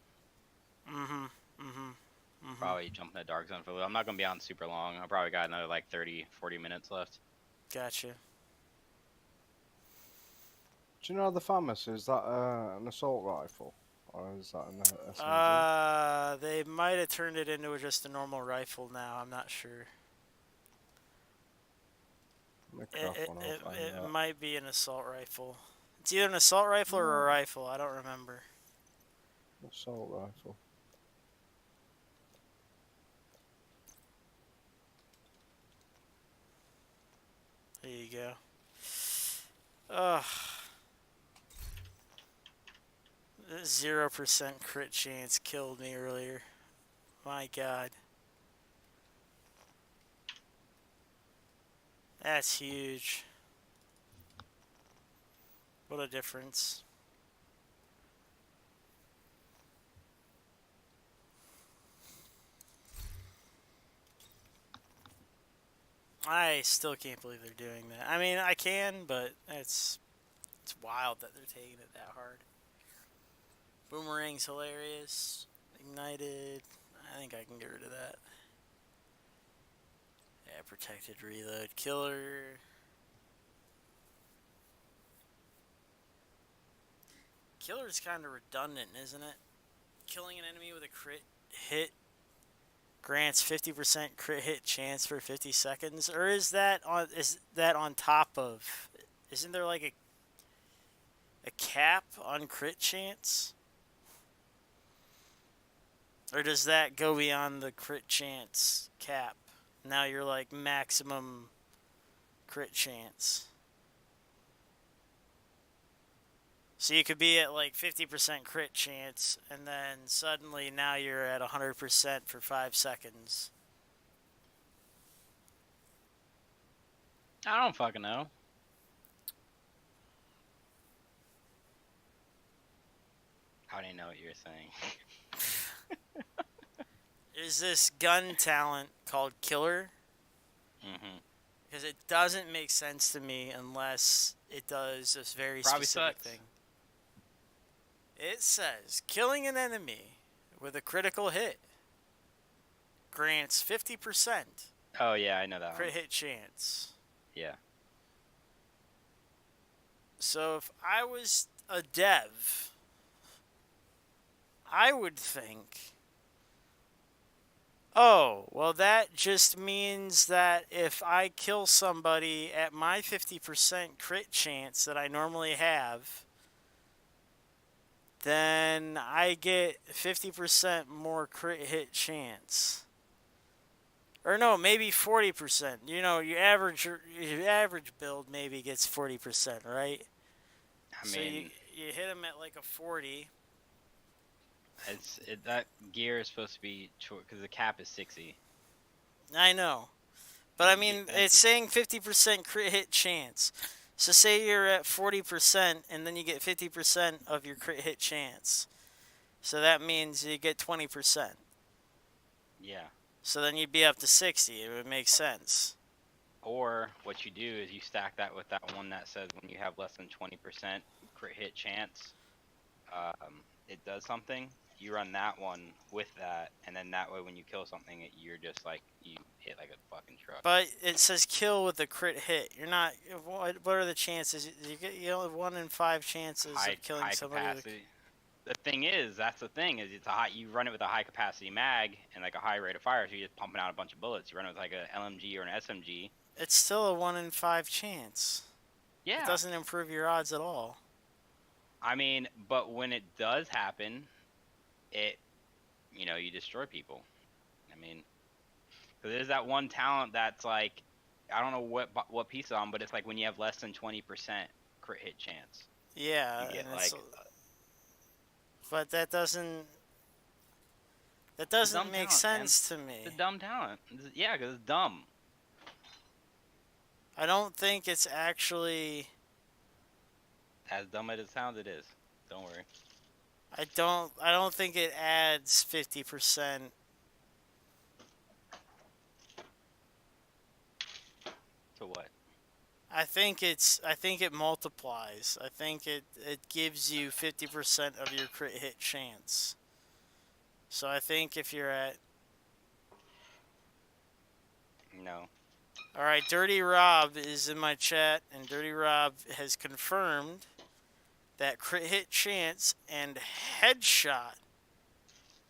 Probably jump in the dark zone for a little. I'm not gonna be on super long. I probably got another like 30, 40 minutes left. Gotcha. Do you know the famous? Is that an assault rifle? Or is that an SMG? They might have turned it into just a normal rifle now. I'm not sure. It might be an assault rifle. It's either an assault rifle or a rifle. I don't remember. Assault rifle. There you go. Ugh. 0% crit chance killed me earlier. My God. That's huge. What a difference. I still can't believe they're doing that. I mean, I can, but it's wild that they're taking it that hard. Boomerang's hilarious. Ignited. I think I can get rid of that. Yeah, protected reload. Killer. Killer's kind of redundant, isn't it? Killing an enemy with a crit hit grants 50% crit hit chance for 50 seconds, or is that on top of? Isn't there like a cap on crit chance? Or does that go beyond the crit chance cap? Now you're like maximum crit chance. So you could be at like 50% crit chance, and then suddenly now you're at 100% for 5 seconds. I don't fucking know. I didn't know what you were saying. There's this gun talent called Killer. Because it doesn't make sense to me unless it does this very Probably specific sucks. thing. It says, killing an enemy with a critical hit grants 50% Oh yeah, I know that crit one. hit chance. Yeah. So if I was a dev, I would think, oh, well, that just means that if I kill somebody at my 50% crit chance that I normally have, then I get 50% more crit hit chance. Or no, maybe 40%. You know, your average build maybe gets 40%, right? I So mean, you hit them at like a 40. that gear is supposed to be because the cap is 60. I know. But I mean, Yeah. it's saying 50% crit hit chance. So say you're at 40% and then you get 50% of your crit hit chance. So that means you get 20%. Yeah. So then you'd be up to 60. It would make sense. Or what you do is you stack that with that one that says when you have less than 20% crit hit chance, it does something. You run that one with that, and then that way when you kill something, you're just like, you hit like a fucking truck. But it says kill with a crit hit. You're not. What are the chances? You have 1 in 5 chances of killing somebody. Capacity. The thing is, that's the thing, is it's you run it with a high capacity mag and like a high rate of fire, so you're just pumping out a bunch of bullets. You run it with like a LMG or an SMG. It's still a 1 in 5 chance. Yeah. It doesn't improve your odds at all. I mean, but when it does happen, you destroy people. I mean, so there's that one talent that's like, I don't know what piece on, but it's like when you have less than 20% crit hit chance. Yeah, You get and like But that doesn't Dumb make talent, man. sense to me. The dumb talent. Yeah, because it's dumb. I don't think it's actually. As dumb as it sounds, it is. Don't worry. I don't think it adds 50%. To what? I think it multiplies. I think it gives you 50% of your crit hit chance. So I think if you're at No. all right, Dirty Rob is in my chat, and Dirty Rob has confirmed that crit hit chance and headshot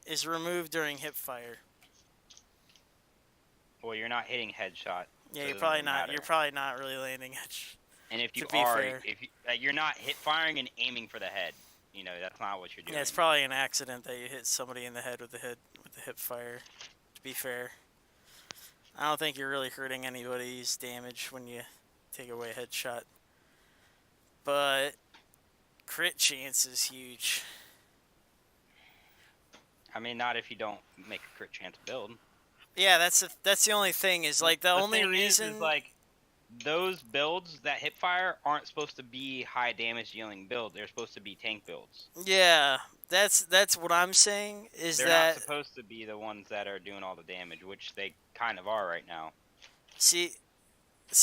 is removed during hip fire. Well, you're not hitting headshot. Yeah, so it you're doesn't probably really not. matter. You're probably not really landing headshot. And if you to be are, fair. if you, you're not hit firing and aiming for the head. You know, that's not what you're doing. Yeah, it's probably an accident that you hit somebody in the head with the hip fire. To be fair, I don't think you're really hurting anybody's damage when you take away a headshot. But crit chance is huge. I mean, not if you don't make a crit chance build. Yeah, that's the only thing is like the only thing reason is like those builds that hip fire aren't supposed to be high damage dealing builds. They're supposed to be tank builds. Yeah, that's what I'm saying is They're that not supposed to be the ones that are doing all the damage, which they kind of are right now. see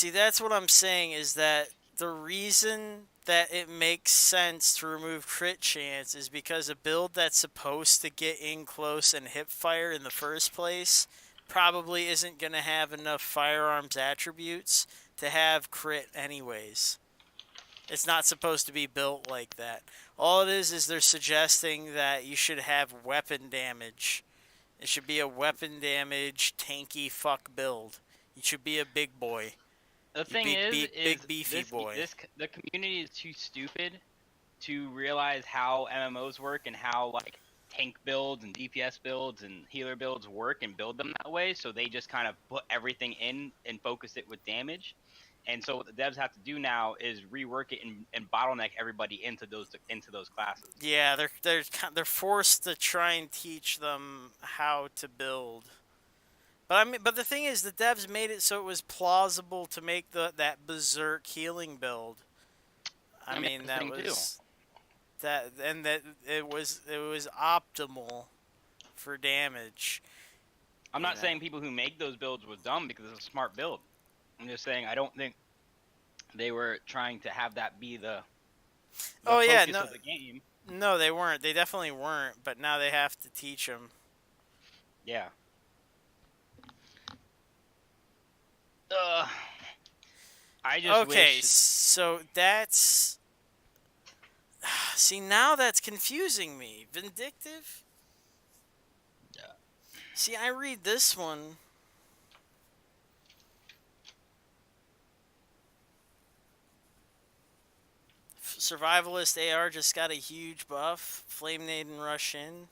that's what I'm saying is that the reason that it makes sense to remove crit chance is because a build that's supposed to get in close and hip fire in the first place probably isn't going to have enough firearms attributes to have crit anyways. It's not supposed to be built like that. All it is they're suggesting that you should have weapon damage. It should be a weapon damage tanky fuck build. You should be a big boy. The thing big beefy this, boy. The community is too stupid to realize how MMOs work and how like tank builds and DPS builds and healer builds work and build them that way. So they just kind of put everything in and focus it with damage. And so what the devs have to do now is rework it and bottleneck everybody into those classes. Yeah, they're forced to try and teach them how to build. But the thing is, the devs made it so it was plausible to make that berserk healing build. I mean that was that it was optimal for damage. I'm not saying people who make those builds was dumb because it's a smart build. I'm just saying I don't think they were trying to have that be the focus of the game. No, they weren't. They definitely weren't. But now they have to teach them. Yeah. I just wish... so that's... See, now that's confusing me. Vindictive? Yeah. See, I read this one. Survivalist AR just got a huge buff. Flame Nade and Rush In.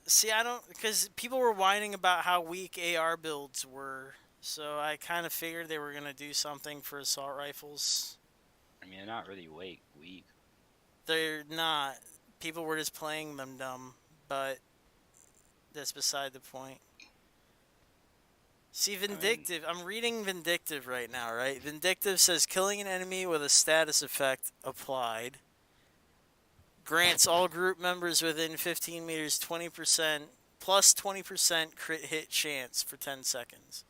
See, I don't... Because people were whining about how weak AR builds were. So I kind of figured they were going to do something for assault rifles. I mean, they're not really weak. They're not. People were just playing them dumb. But that's beside the point. See, Vindictive. I'm reading Vindictive right now, right? Vindictive says killing an enemy with a status effect applied grants all group members within 15 meters 20% plus 20% crit hit chance for 10 seconds.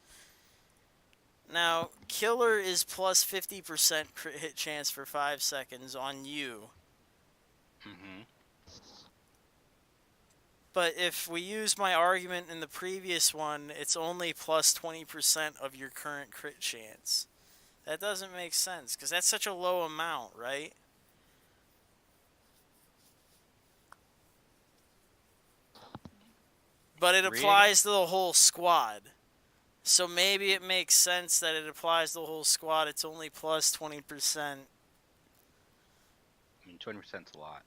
Now, Killer is plus 50% crit hit chance for 5 seconds on you. Mm-hmm. But if we use my argument in the previous one, it's only plus 20% of your current crit chance. That doesn't make sense, because that's such a low amount, right? But it applies to the whole squad. So maybe it makes sense that it applies to the whole squad. It's only plus 20%. I mean, 20%'s a lot.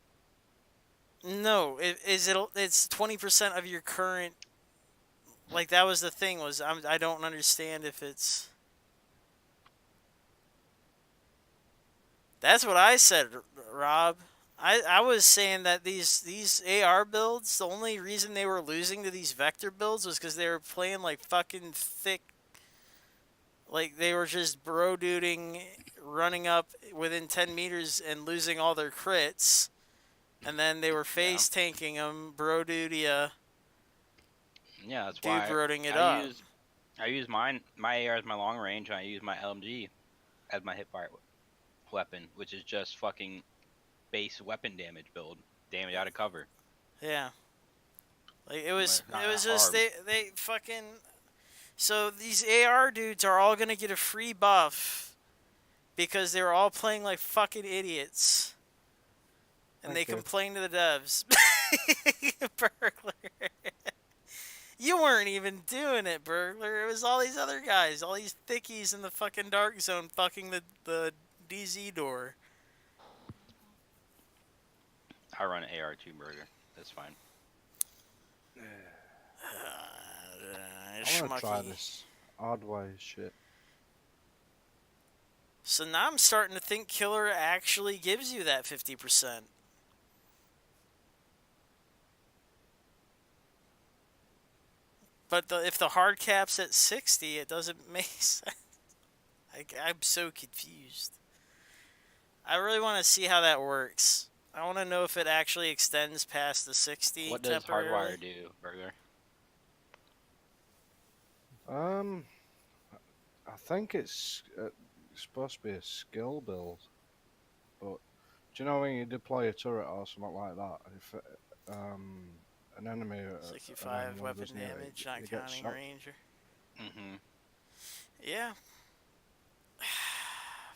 No, it's 20% of your current... Like, that was the thing, I don't understand if it's... That's what I said, Rob. I was saying that these AR builds, the only reason they were losing to these vector builds was because they were playing like fucking thick. Like they were just bro duding, running up within 10 meters and losing all their crits, and then they were Yeah. face tanking them, bro dudia, Yeah, that's dude why broing it I up. use my AR as my long range, and I use my LMG as my hipfire weapon, which is just fucking base weapon damage build, damage out of cover. Yeah. Like it was Not just hard. they fucking. So these AR dudes are all gonna get a free buff because they were all playing like fucking idiots. And they Thank you. complained to the devs. Burglar. You weren't even doing it, Burglar. It was all these other guys, all these thickies in the fucking dark zone fucking the DZ door. I run AR2 burger. That's fine. I want to try Schmucky. this odd way shit. So now I'm starting to think Killer actually gives you that 50%. But if the hard cap's at 60, it doesn't make sense. I'm so confused. I really want to see how that works. I want to know if it actually extends past the 60 What does temporarily. Hardwire do, Burger? I think it's supposed to be a skill build, but do you know when you deploy a turret or something like that, if an enemy, an 65 enemy weapon goes near it, damage, not you get counting shot. ranger. Mm-hmm. Yeah.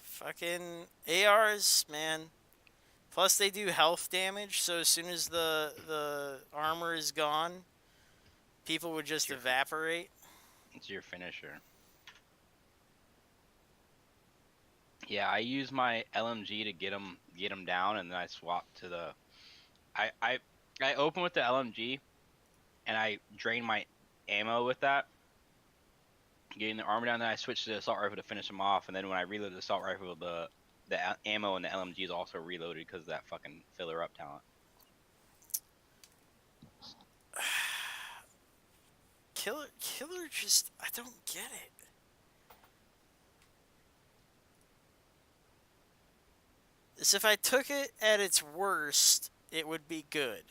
Fucking ARs, man. Plus they do health damage, so as soon as the armor is gone, people would just Sure. evaporate. It's your finisher. Yeah, I use my LMG to get them down, and then I swap to the. I open with the LMG, and I drain my ammo with that, getting the armor down. Then I switch to the assault rifle to finish them off, and then when I reload the assault rifle, the ammo and the LMG is also reloaded because of that fucking filler up talent. Killer just, I don't get it. As if I took it at its worst, it would be good.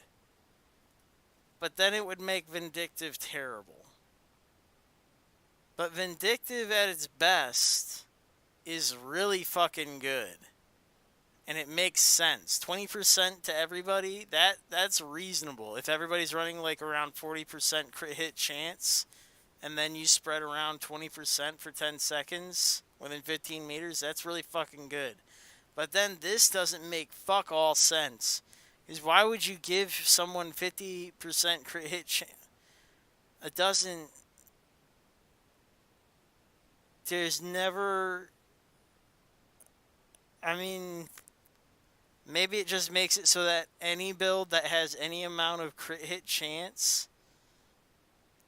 But then it would make Vindictive terrible. But Vindictive at its best is really fucking good. And it makes sense. 20% to everybody, that's reasonable. If everybody's running like around 40% crit hit chance, and then you spread around 20% for 10 seconds within 15 meters, that's really fucking good. But then this doesn't make fuck all sense. Because why would you give someone 50% crit hit chance? It doesn't... There's never... I mean... Maybe it just makes it so that any build that has any amount of crit hit chance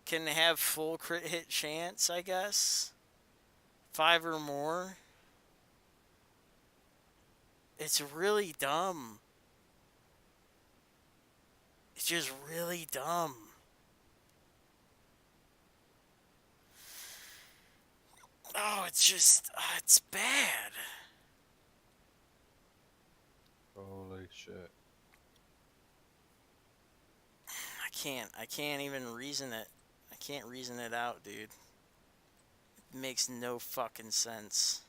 can have full crit hit chance, I guess. 5 or more. It's really dumb. It's just really dumb. Oh, it's just... it's bad. Holy shit. I can't even reason it. I can't reason it out, dude. It makes no fucking sense.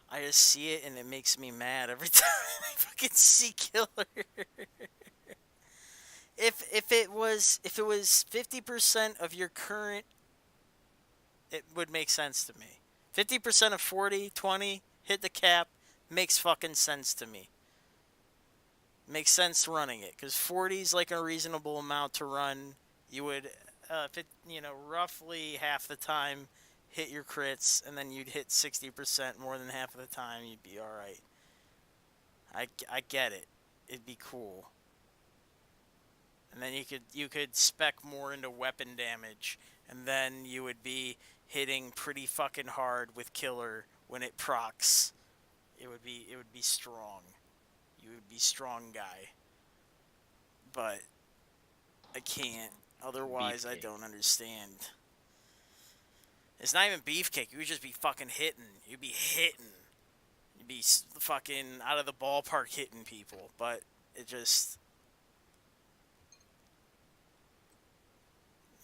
I just see it and it makes me mad every time I fucking see Killer. If it was 50% of your current, it would make sense to me. 50% of 40, 20, hit the cap, makes fucking sense to me. Makes sense running it, because 40 is like a reasonable amount to run. You would, roughly half the time hit your crits, and then you'd hit 60% more than half of the time, you'd be alright. I get it. It'd be cool. And then you could spec more into weapon damage, and then you would be hitting pretty fucking hard with Killer when it procs, it would be strong. You would be strong guy. But I can't. Otherwise, I Beefcake. don't understand. It's not even beefcake. You would just be fucking hitting. You'd be hitting. You'd be fucking out of the ballpark hitting people. But it just,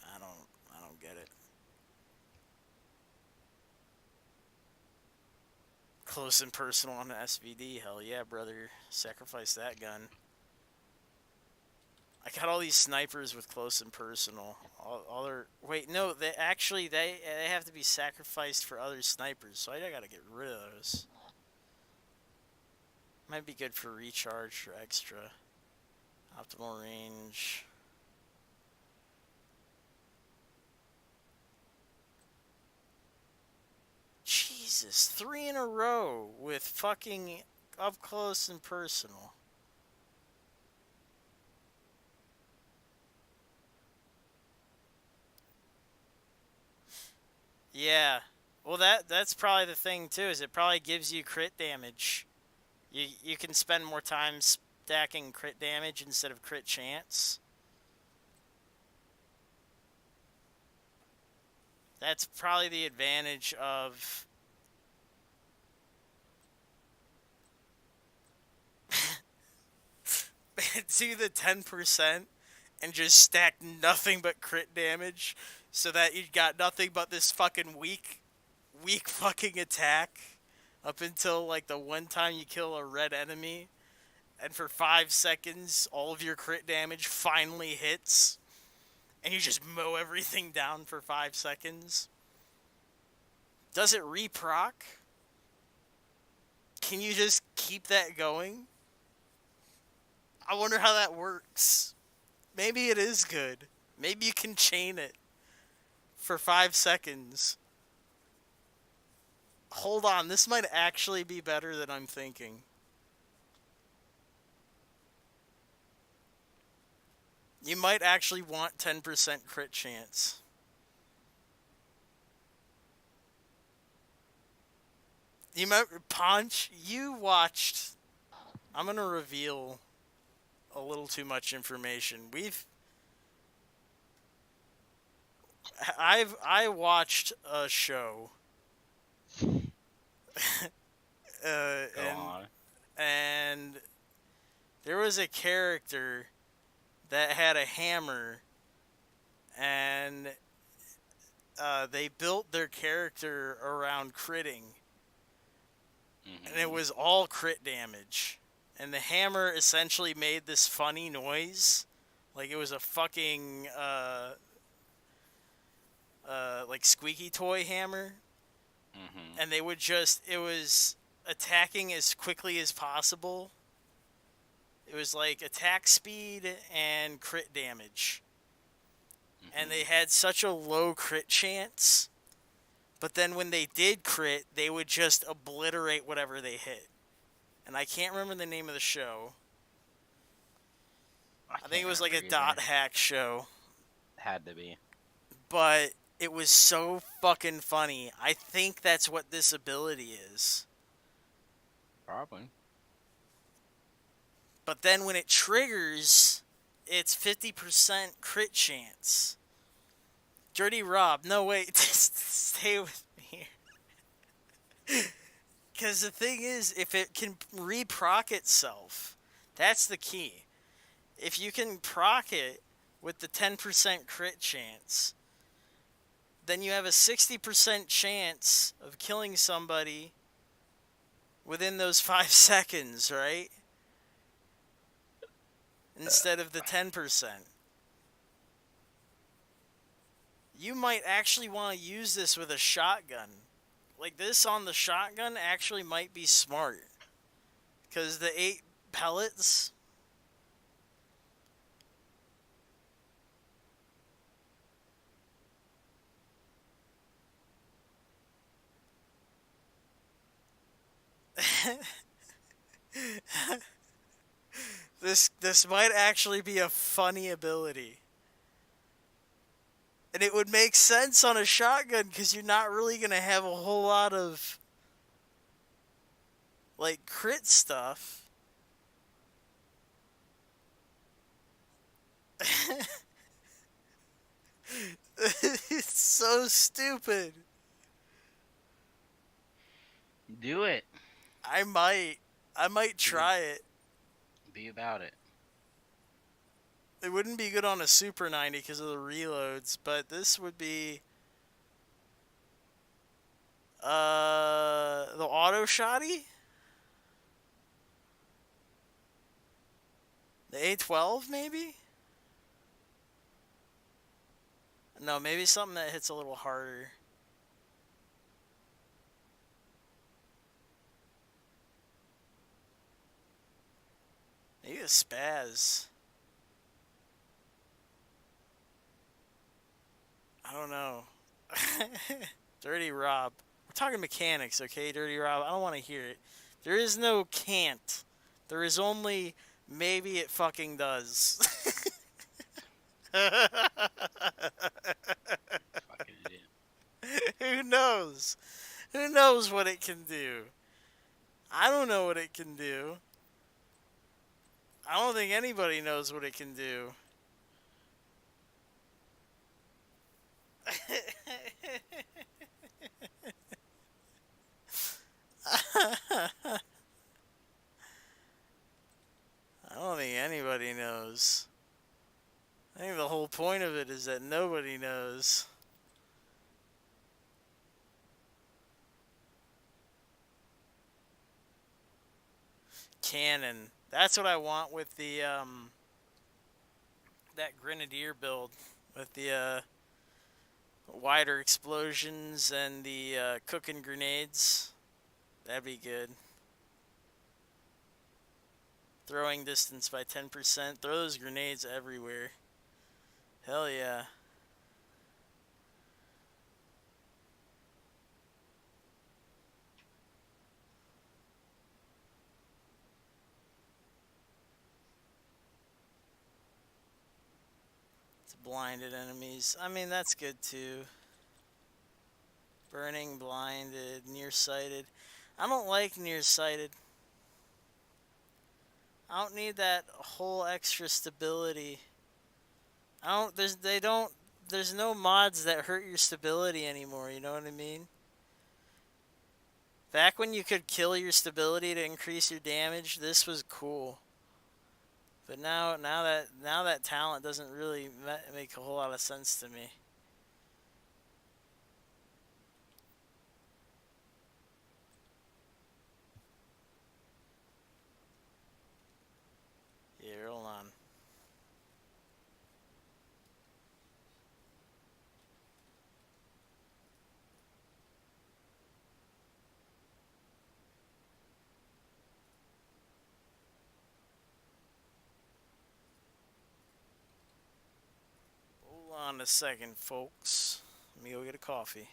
I don't get it. Close and personal on the SVD. Hell yeah, brother. Sacrifice that gun. I got all these snipers with close and personal. All their, wait, no, they actually they have to be sacrificed for other snipers, so I gotta get rid of those. Might be good for recharge or extra. Optimal range. Jesus, 3 in a row with fucking up close and personal. Yeah. Well, that's probably the thing too. Is it probably gives you crit damage. You can spend more time stacking crit damage instead of crit chance. That's probably the advantage of do the 10% and just stack nothing but crit damage so that you got nothing but this fucking weak fucking attack up until like the one time you kill a red enemy, and for 5 seconds all of your crit damage finally hits and you just mow everything down for 5 seconds. Does it reproc? Can you just keep that going? I wonder how that works. Maybe it is good. Maybe you can chain it for 5 seconds. Hold on, this might actually be better than I'm thinking. You might actually want 10% crit chance. You might, Punch, you watched, I'm gonna reveal a little too much information. I watched a show. And there was a character that had a hammer, and they built their character around critting, and it was all crit damage. And the hammer essentially made this funny noise, like it was a fucking like squeaky toy hammer. And they would just, it was attacking as quickly as possible. It was like attack speed and crit damage. And they had such a low crit chance. But then when they did crit, they would just obliterate whatever they hit. And I can't remember the name of the show. I think it was like a dot hack show. Had to be. But it was so fucking funny. I think that's what this ability is. Probably. But then when it triggers, it's 50% crit chance. Dirty Rob, no wait, stay with me here. Because the thing is, if it can re-proc itself, that's the key. If you can proc it with the 10% crit chance, then you have a 60% chance of killing somebody within those 5 seconds, right? Instead of the 10%. You might actually want to use this with a shotgun. Like this on the shotgun actually might be smart. Because the 8 pellets... This might actually be a funny ability. And it would make sense on a shotgun because you're not really going to have a whole lot of like crit stuff. It's so stupid. Do it. I might try it. Be about it. It wouldn't be good on a Super 90 because of the reloads, but this would be the auto shotty? The A12 maybe? No, maybe something that hits a little harder. Maybe a spaz. I don't know. Dirty Rob. We're talking mechanics, okay, Dirty Rob? I don't want to hear it. There is no can't. There is only maybe it fucking does. Fucking idiot. Who knows? Who knows what it can do? I don't know what it can do. I don't think anybody knows what it can do. I don't think anybody knows. I think the whole point of it is that nobody knows. Cannon. That's what I want with the that grenadier build with the wider explosions and the cooking grenades. That'd be good. Throwing distance by 10%. Throw those grenades everywhere. Hell yeah. It's blinded enemies. I mean, that's good too. Burning, blinded, nearsighted. I don't like nearsighted. I don't need that whole extra stability. There's no mods that hurt your stability anymore, you know what I mean? Back when you could kill your stability to increase your damage, this was cool. But now that talent doesn't really make a whole lot of sense to me. Yeah, hold on. Hold on a second, folks. Let me go get a coffee.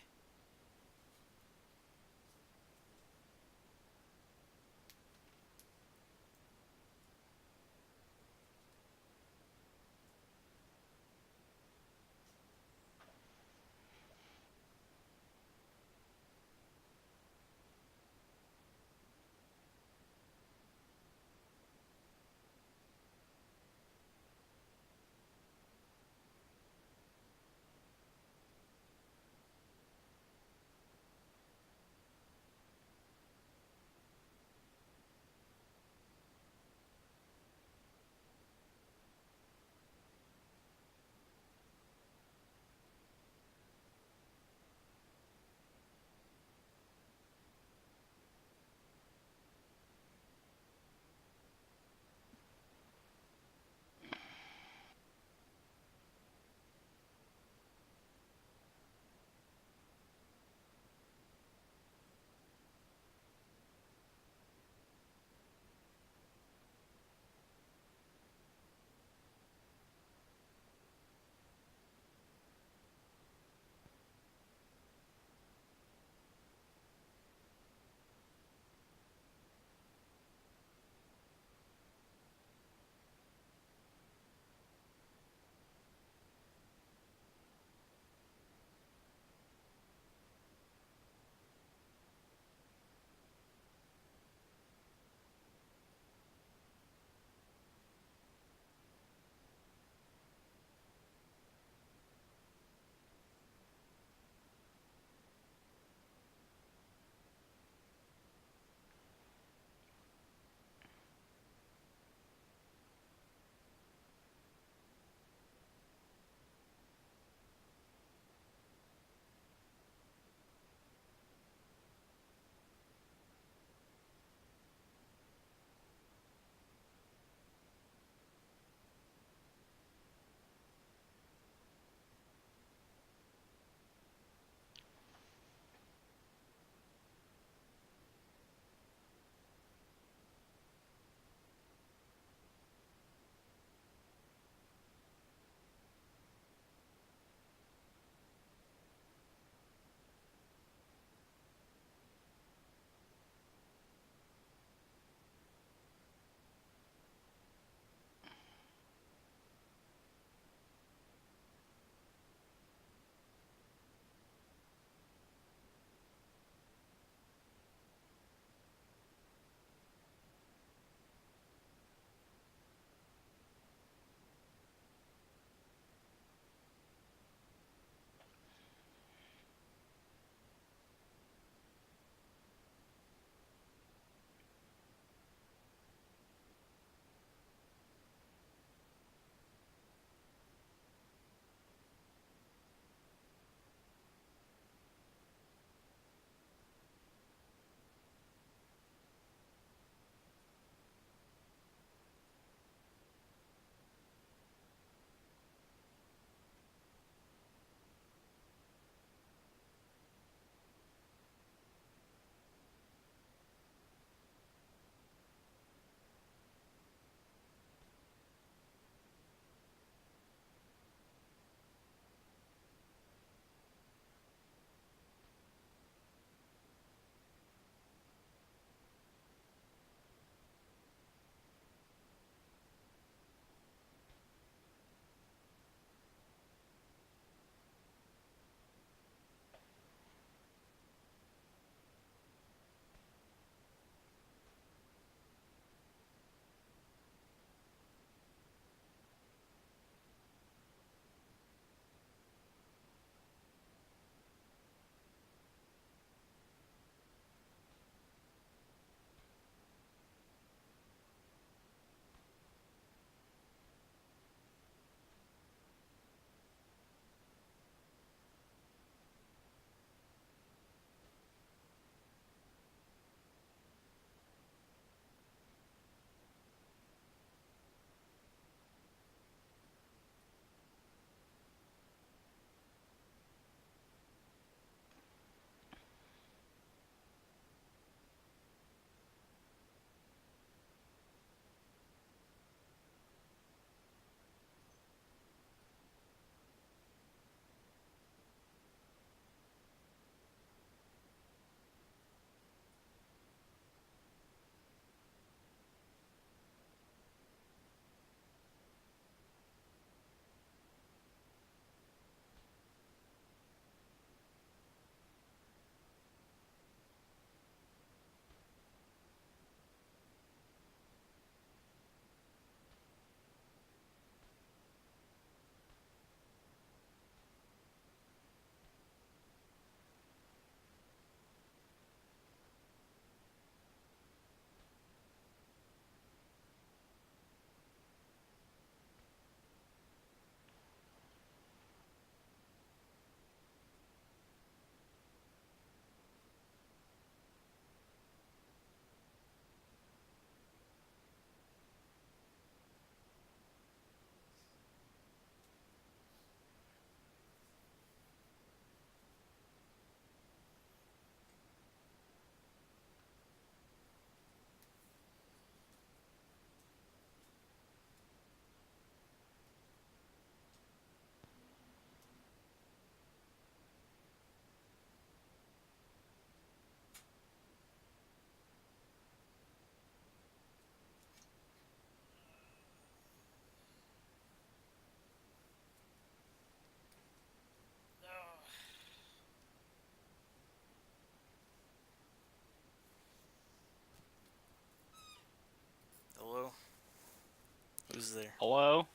Who's there? Hello?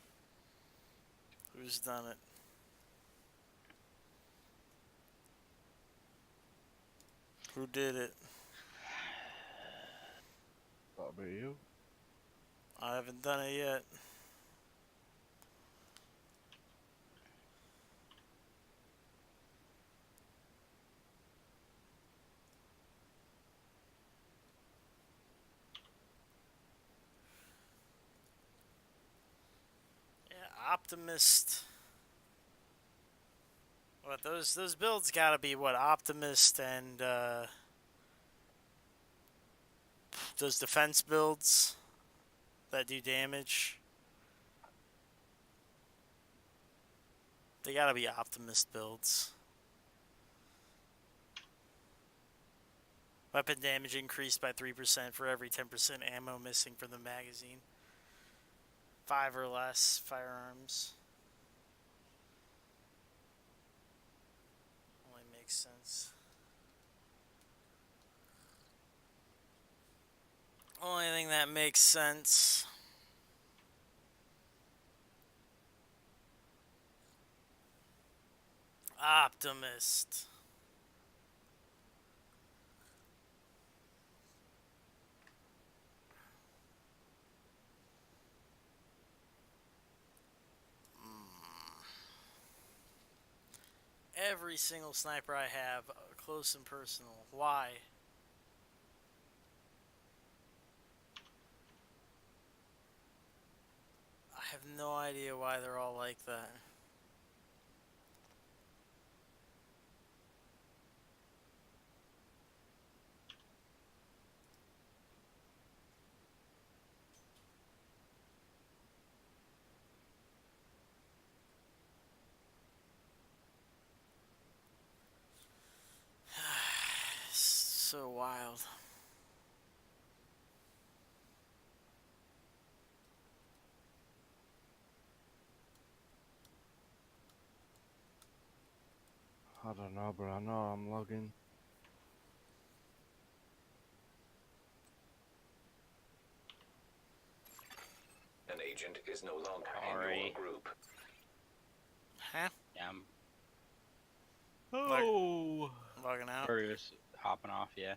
Who's done it? Who did it? That'll be you. I haven't done it yet. Yeah, Optimist. What those builds gotta be what Optimist and those defense builds that do damage. They gotta be Optimist builds. Weapon damage increased by 3% for every 10% ammo missing from the magazine. 5 or less firearms. Only makes sense. Only thing that makes sense. Optimist. Every single sniper I have, close and personal. Why? I have no idea why they're all like that. So wild. I don't know, but I know I'm logging. An agent is no longer in Alrighty. your group. Huh? Yeah, I'm. Log- Oh! Logging out. Burgers hopping off, yeah.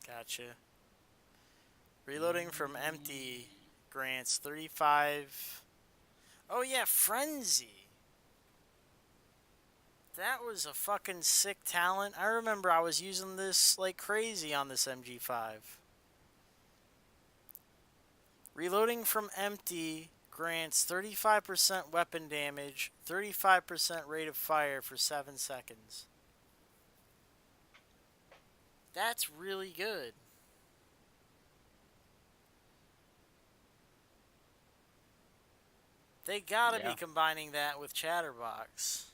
Gotcha. Reloading from empty. Grants 35. Oh yeah, Frenzy. That was a fucking sick talent. I remember I was using this like crazy on this MG5. Reloading from empty grants 35% weapon damage, 35% rate of fire for 7 seconds. That's really good. They gotta Yeah. be combining that with Chatterbox.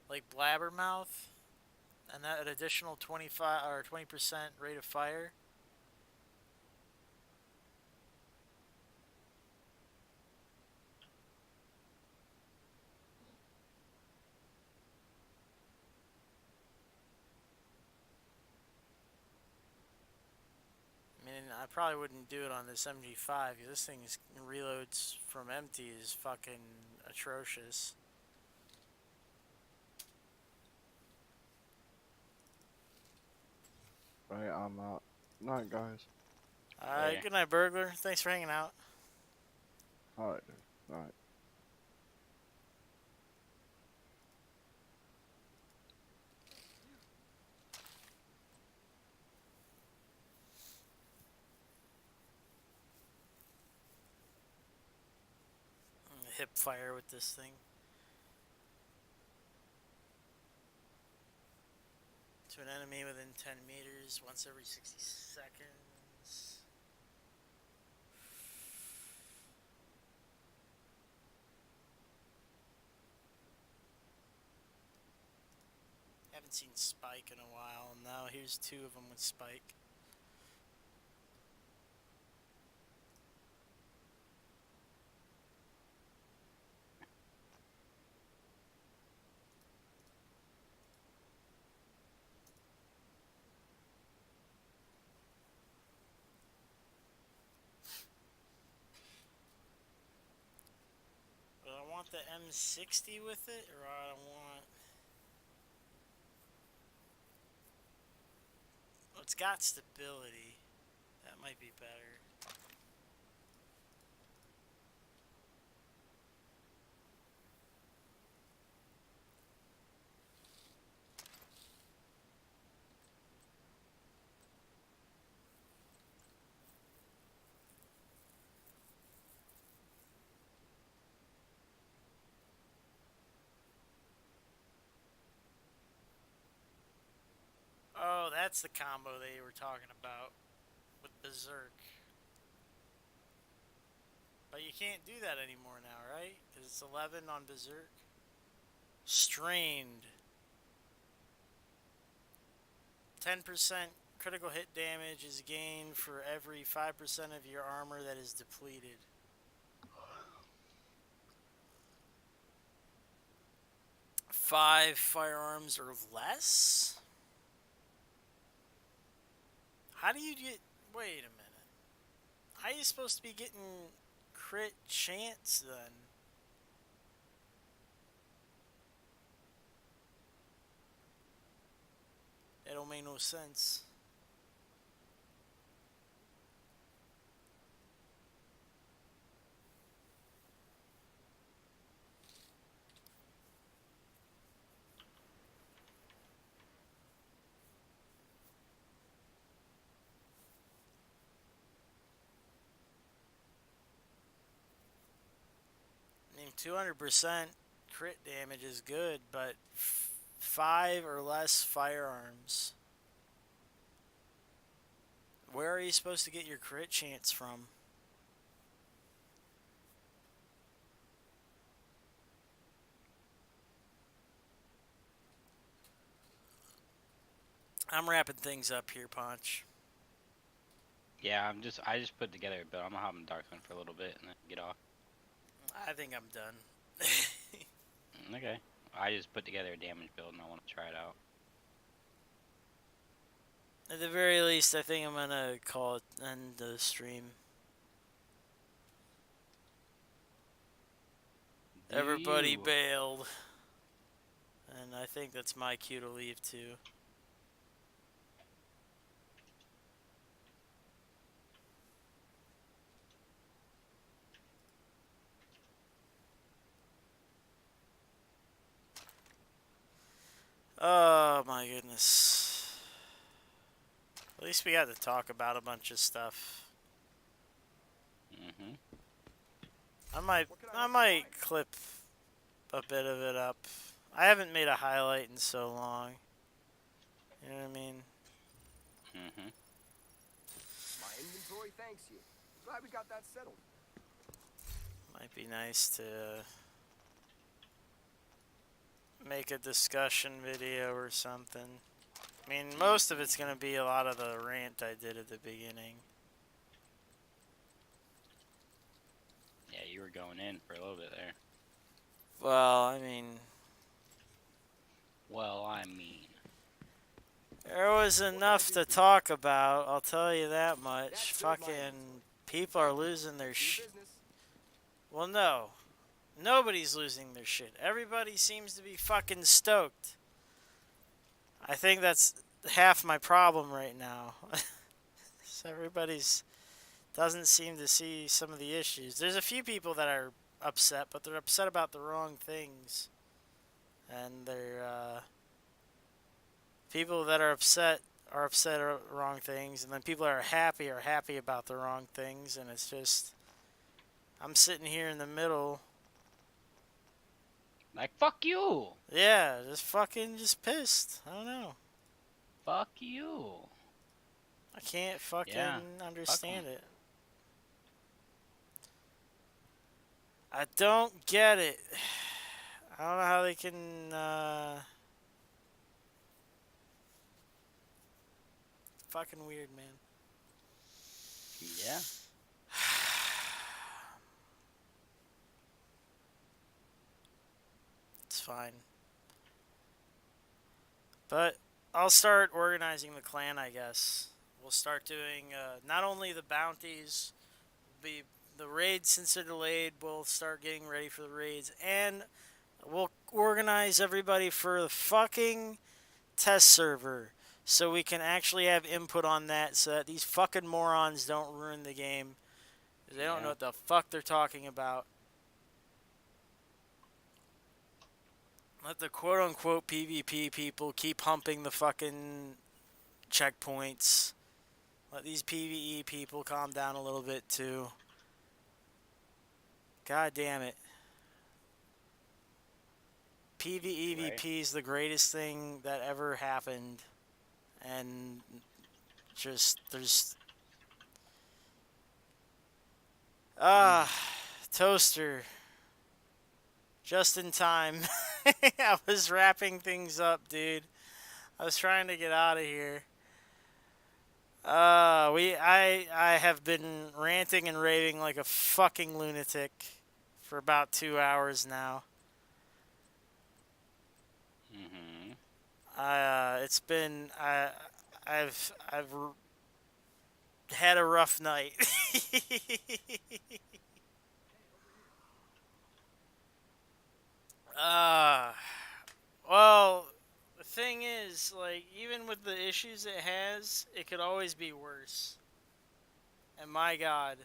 Like Blabbermouth, and that additional 25 or 20% rate of fire. I mean, I probably wouldn't do it on this MG5. This thing reloads from empty is fucking atrocious. Right, I'm out. Night, guys. Alright, Yeah. good night, Burglar. Thanks for hanging out. Alright, dude. Night. Hip fire with this thing. To an enemy within 10 meters once every 60 seconds. Haven't seen Spike in a while. Now here's 2 of them with Spike. want the M60 with it, or I want... Well, it's got stability. That might be better. Oh, that's the combo they were talking about with Berserk. But you can't do that anymore now, right? Because it's 11 on Berserk. Strained. 10% critical hit damage is gained for every 5% of your armor that is depleted. Five firearms or less? How do you get... Wait a minute. How are you supposed to be getting crit chance then? That don't make no sense. I mean, 200% crit damage is good, but 5 or less firearms. Where are you supposed to get your crit chance from? I'm wrapping things up here, Punch. Yeah, I just put together a build. I'm gonna hop in Darkland for a little bit and then get off. I think I'm done. Okay. I just put together a damage build and I want to try it out. At the very least, I think I'm gonna call it end the stream. Everybody bailed. And I think that's my cue to leave too. Oh my goodness. At least we got to talk about a bunch of stuff. Mm-hmm. I might clip a bit of it up. I haven't made a highlight in so long. You know what I mean? Mm-hmm. My inventory thanks you. Glad we got that settled. Might be nice to make a discussion video or something. I mean, most of it's going to be a lot of the rant I did at the beginning. Yeah, you were going in for a little bit there. Well, I mean... There was enough to talk about, I'll tell you that much. Fucking people are losing their shit. Well, no. Nobody's losing their shit. Everybody seems to be fucking stoked. I think that's half my problem right now. So everybody's doesn't seem to see some of the issues. There's a few people that are upset, but they're upset about the wrong things. And they're people that are upset at wrong things, and then people that are happy about the wrong things, and it's just I'm sitting here in the middle. Like, fuck you! Yeah, just pissed. I don't know. Fuck you. I can't fucking understand it. I don't get it. I don't know how they can, fucking weird, man. Yeah. It's fine. But I'll start organizing the clan, I guess. We'll start doing, not only the bounties, be the raids, since they're delayed, we'll start getting ready for the raids, and we'll organize everybody for the fucking test server so we can actually have input on that so that these fucking morons don't ruin the game. They don't know what the fuck they're talking about. Let the quote-unquote PvP people keep humping the fucking checkpoints. Let these PvE people calm down a little bit too. God damn it. PvEVP is the greatest thing that ever happened. And just, there's... Toaster. Just in time. I was wrapping things up, dude. I was trying to get out of here. I have been ranting and raving like a fucking lunatic for about 2 hours now. It's been I've had a rough night. Well, the thing is, like, even with the issues it has, it could always be worse. And my God.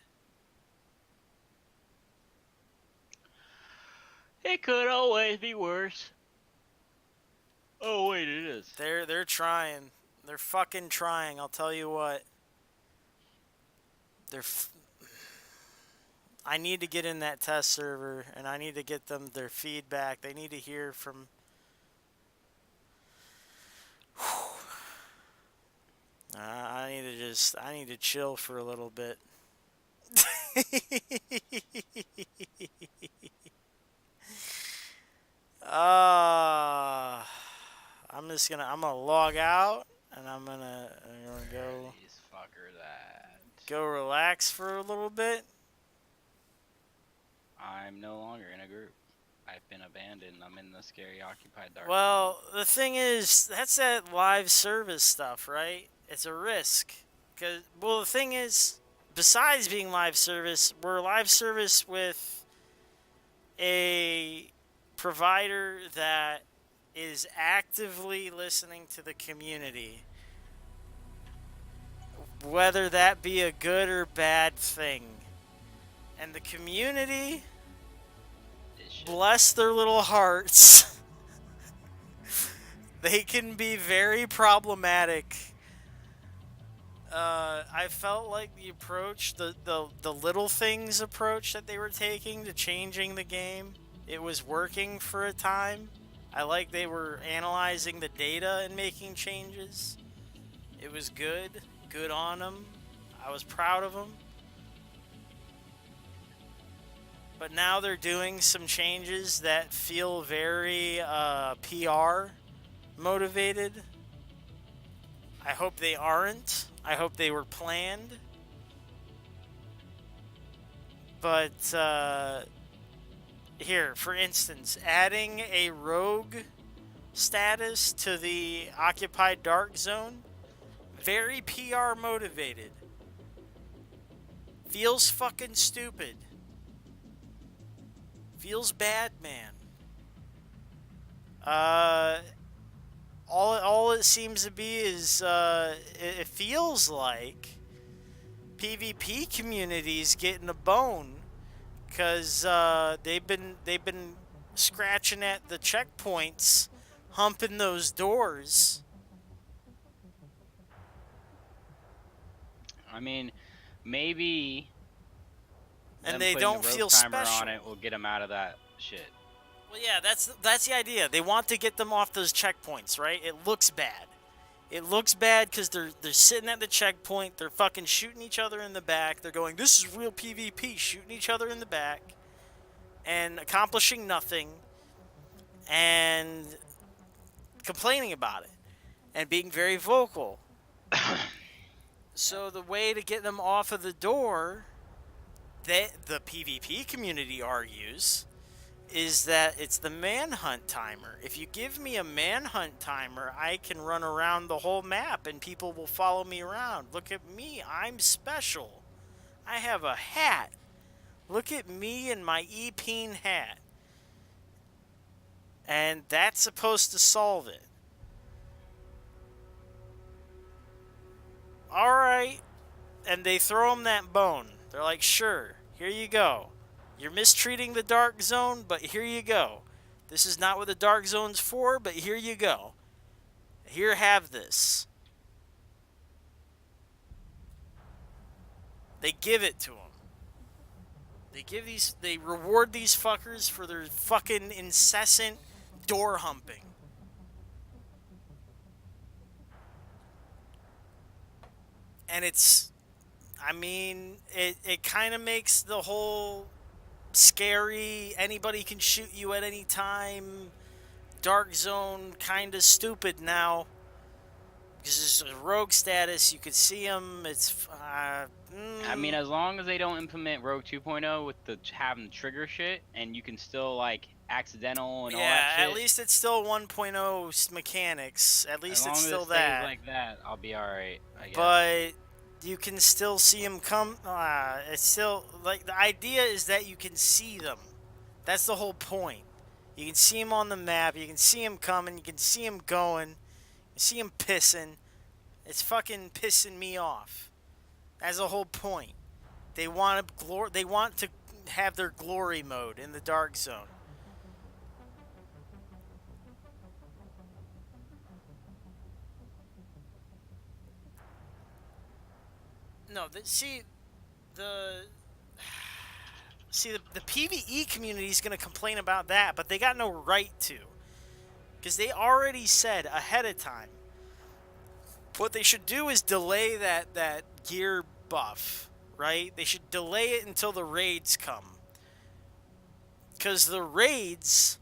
It could always be worse. Oh wait, it is. They're trying. They're fucking trying, I'll tell you what. I need to get in that test server, and I need to get them their feedback. They need to hear from... I need to chill for a little bit. I'm gonna log out, and I'm gonna go... These fuckers at. Go relax for a little bit. I'm no longer in a group. I've been abandoned. I'm in the scary occupied dark. Well, the thing is, that's that live service stuff, right? It's a risk. Well, the thing is, besides being live service, we're live service with a provider that is actively listening to the community. Whether that be a good or bad thing. And the community, bless their little hearts, they can be very problematic. I felt like the approach, the little things approach that they were taking to changing the game, it was working for a time. I like they were analyzing the data and making changes. It was good. Good on them. I was proud of them. But now they're doing some changes that feel very PR motivated. I hope they aren't. I hope they were planned. But here, for instance, adding a rogue status to the occupied dark zone, very PR motivated. Feels fucking stupid. Feels bad, man. All it seems to be is it feels like PvP community's getting a bone because they've been scratching at the checkpoints, humping those doors. I mean, maybe. And them they putting don't the rogue feel timer special. on it will get them out of that shit. Well, yeah, that's the idea. They want to get them off those checkpoints, right? It looks bad. It looks bad because they're sitting at the checkpoint. They're fucking shooting each other in the back. They're going, this is real PvP, shooting each other in the back and accomplishing nothing and complaining about it and being very vocal. So the way to get them off of the door, that the PvP community argues, is that it's the manhunt timer. If you give me a manhunt timer, I can run around the whole map and people will follow me around. Look at me, I'm special. I have a hat. look at me and my E-Peen hat. And that's supposed to solve it. Alright. And they throw him that bone. They're like, sure, here you go. You're mistreating the Dark Zone, but here you go. This is not what the Dark Zone's for, but here you go. Here, have this. They give it to them. They reward these fuckers for their fucking incessant door humping. And it's, I mean, it kind of makes the whole scary, anybody can shoot you at any time, Dark Zone kind of stupid now. Because it's a rogue status, you could see them, it's, I mean, as long as they don't implement Rogue 2.0 with the having trigger shit, and you can still, like, accidental and all that shit. Yeah, at least it's still 1.0 mechanics. At least it's still as long as it that. stays like that, I'll be alright, I guess. But you can still see them come. It's still, like, the idea is that you can see them. That's the whole point. You can see them on the map, you can see them coming, you can see them going, you see them pissing. It's fucking pissing me off. That's the whole point. They want to have their glory mode in the Dark Zone. No, the PvE community is going to complain about that, but they got no right to. Because they already said ahead of time, what they should do is delay that gear buff, right? They should delay it until the raids come. Because the raids,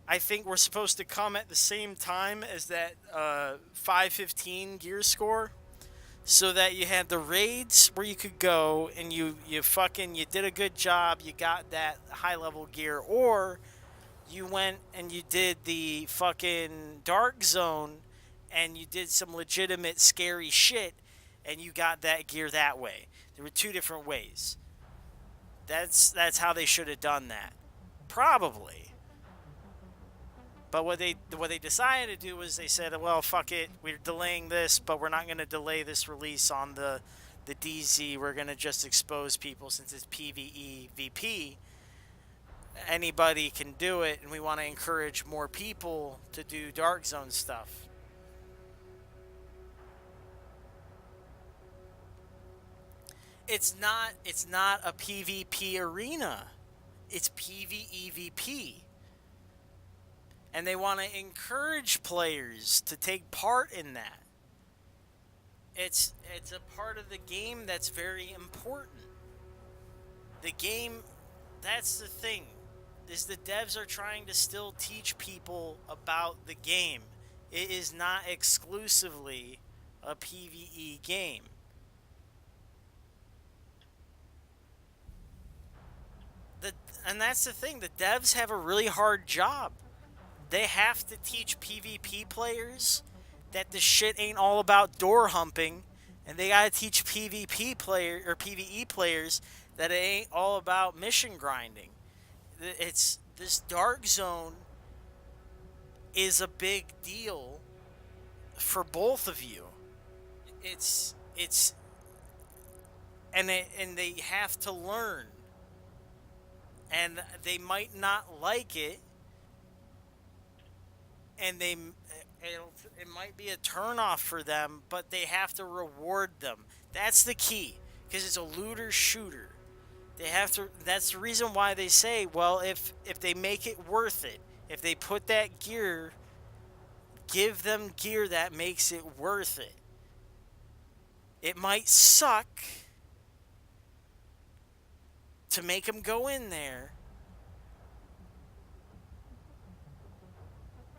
I think, were supposed to come at the same time as that 515 gear score. So that you had the raids where you could go and you did a good job, you got that high level gear, or you went and you did the fucking Dark Zone and you did some legitimate scary shit and you got that gear that way. There were two different ways. That's how they should have done that. Probably. But what they decided to do was they said, well, fuck it, we're delaying this, but we're not going to delay this release on the DZ. We're going to just expose people since it's PvE VP. Anybody can do it, and we want to encourage more people to do Dark Zone stuff. It's not a PvP arena. It's PvE VP. And they want to encourage players to take part in that. It's a part of the game that's very important. The game, that's the thing, is the devs are trying to still teach people about the game. It is not exclusively a PvE game. And that's the thing, the devs have a really hard job. They have to teach PvP players that the shit ain't all about door humping, and they gotta teach PvP PvE players that it ain't all about mission grinding. It's this Dark Zone is a big deal for both of you. And they have to learn, and they might not like it. And it might be a turnoff for them, but they have to reward them. That's the key, because it's a looter shooter. They have to. That's the reason why they say, well, if they make it worth it, if they put that gear, give them gear that makes it worth it. It might suck to make them go in there,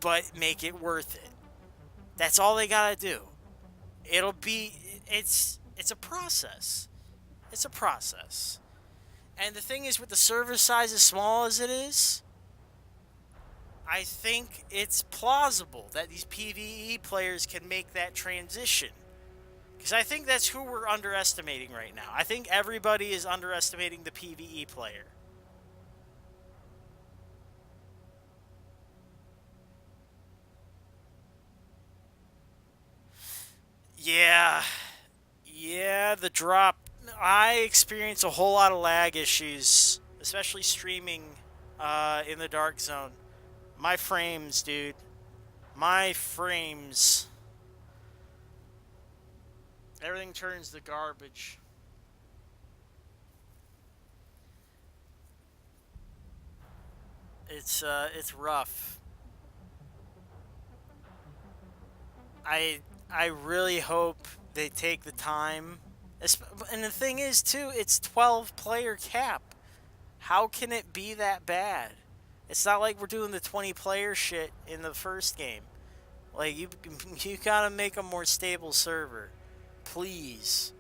but make it worth it. That's all they gotta do. It's a process. It's a process. And the thing is, with the server size as small as it is, I think it's plausible that these PvE players can make that transition. Because I think that's who we're underestimating right now. I think everybody is underestimating the PvE player. Yeah. Yeah, the drop. I experience a whole lot of lag issues, especially streaming in the dark zone. My frames, dude. My frames. Everything turns to garbage. It's rough. I really hope they take the time. And the thing is, too, it's 12 player cap. How can it be that bad? It's not like we're doing the 20 player shit in the first game. Like, you gotta make a more stable server. Please.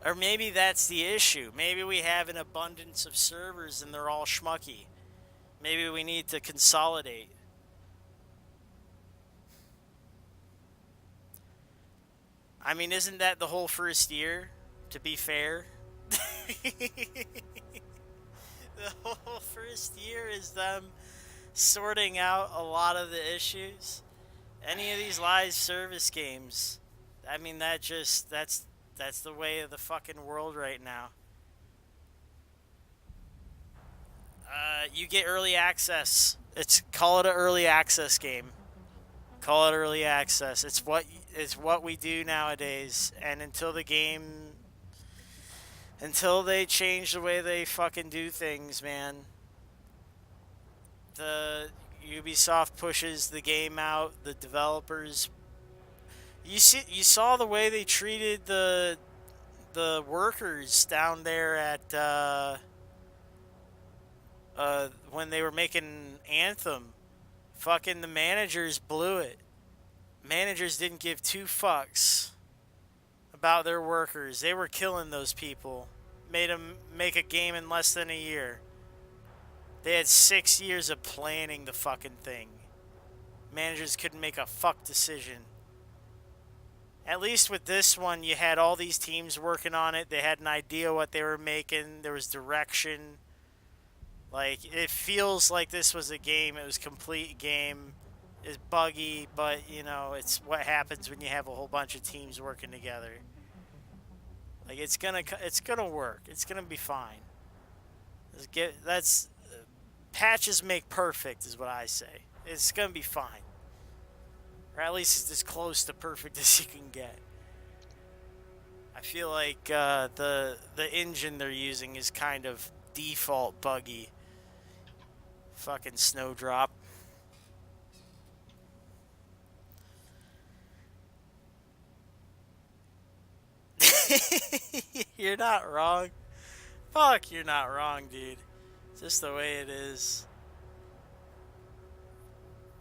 Or maybe that's the issue. Maybe we have an abundance of servers and they're all schmucky. Maybe we need to consolidate. I mean, isn't that the whole first year, to be fair? The whole first year is them sorting out a lot of the issues. Any of these live service games, I mean, that's the way of the fucking world right now. You get early access. Call it an early access game. Call it early access. It's what we do nowadays. And until they change the way they fucking do things, man. The Ubisoft pushes the game out. The developers. You saw the way they treated the workers down there at when they were making Anthem. Fucking the managers blew it. Managers didn't give two fucks about their workers. They were killing those people. Made them make a game in less than a year. They had 6 years of planning the fucking thing. Managers couldn't make a fuck decision. At least with this one, you had all these teams working on it. They had an idea what they were making. There was direction. Like, it feels like this was a game. It was a complete game. It's buggy, but, you know, it's what happens when you have a whole bunch of teams working together. Like, it's gonna work. It's gonna be fine. Patches make perfect, is what I say. It's gonna be fine. Or at least it's as close to perfect as you can get. I feel like the engine they're using is kind of default buggy. Fucking Snowdrop. You're not wrong. Fuck, you're not wrong, dude. It's just the way it is.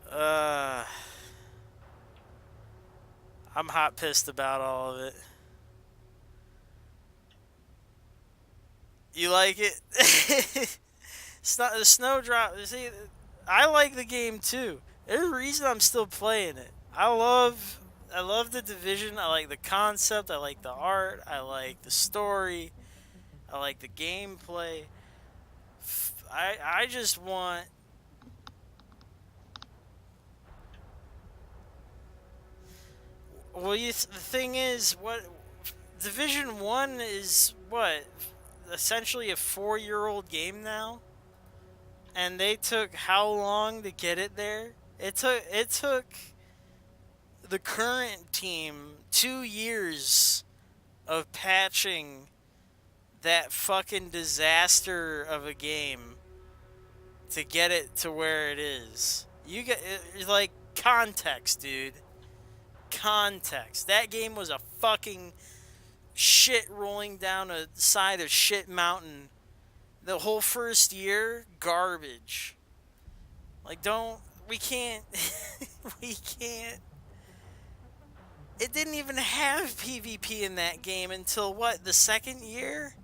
I'm hot pissed about all of it. You like it? It's not the Snowdrop. See, I like the game too. There's a reason I'm still playing it. I love the Division. I like the concept. I like the art. I like the story. I like the gameplay. I just want. Well, the thing is, what Division 1 is what? Essentially a 4-year-old game now? And they took how long to get it there? It took the current team 2 years of patching that fucking disaster of a game to get it to where it is. You get like context, dude. Context. That game was a fucking shit rolling down a side of shit mountain. The whole first year, garbage. Like, we can't. It didn't even have PvP in that game until what, the second year?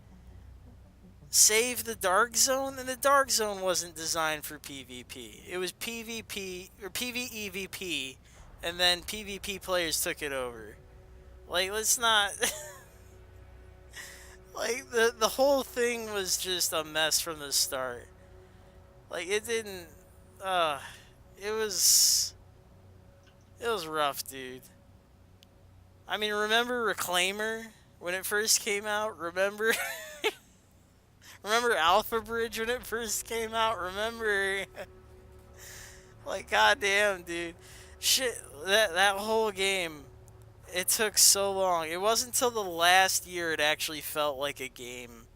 Save the Dark Zone? And the Dark Zone wasn't designed for PvP. It was PvP, or PvEVP, and then PvP players took it over. Like, let's not. Like, the whole thing was just a mess from the start. Like, it didn't. It was. It was rough, dude. I mean, remember Reclaimer when it first came out? Remember? Remember Alpha Bridge when it first came out? Remember? Like, goddamn, dude. Shit, that whole game, it took so long. It wasn't until the last year it actually felt like a game.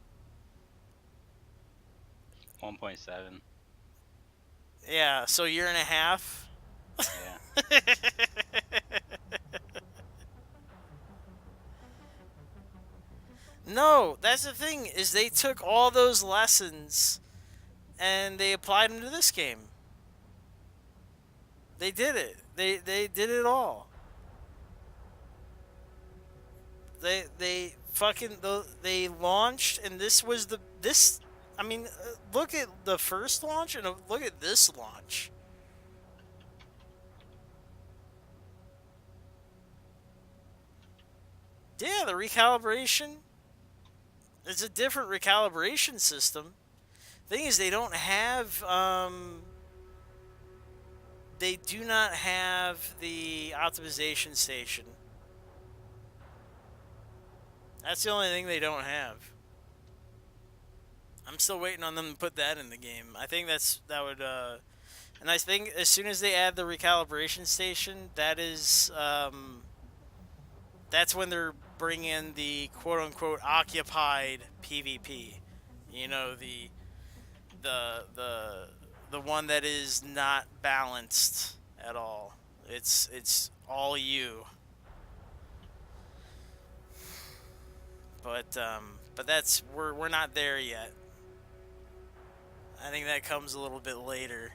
1.7. Yeah, so a year and a half. Yeah. No, that's the thing, is they took all those lessons and they applied them to this game. They did it. They did it all. They fucking they launched, and this was this. I mean, look at the first launch and look at this launch. Yeah, the recalibration. It's a different recalibration system. Thing is, they don't have. They do not have the optimization station. That's the only thing they don't have. I'm still waiting on them to put that in the game. I think that would. And I think as soon as they add the recalibration station, that is. That's when they're bringing the quote-unquote occupied PvP. You know, the one that is not balanced at all. It's all you. But that's we're not there yet. I think that comes a little bit later.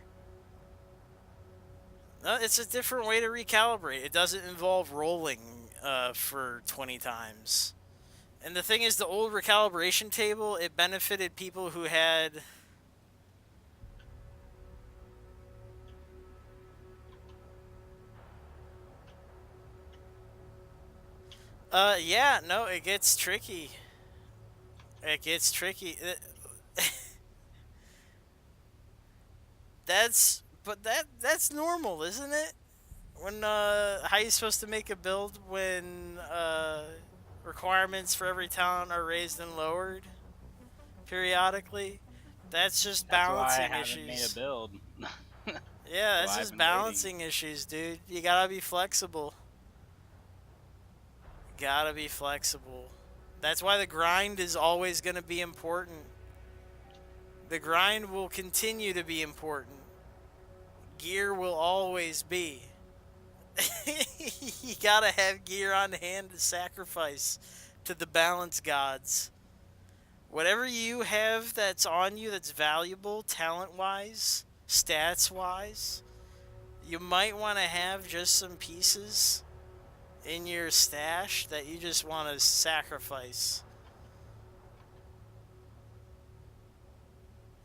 No, it's a different way to recalibrate. It doesn't involve rolling for 20 times. And the thing is, the old recalibration table, it benefited people who had... yeah, no, it gets tricky. It gets tricky. That's normal, isn't it? When how you supposed to make a build when requirements for every talent are raised and lowered periodically? That's just balancing That's why I issues. haven't made a build. Yeah, that's I've just been balancing issues, dude. You gotta be flexible. Gotta be flexible. That's why the grind is always gonna be important. The grind will continue to be important. Gear will always be. You gotta have gear on hand to sacrifice to the balance gods. Whatever you have that's on you that's valuable, talent-wise, stats-wise, you might want to have just some pieces in your stash that you just want to sacrifice.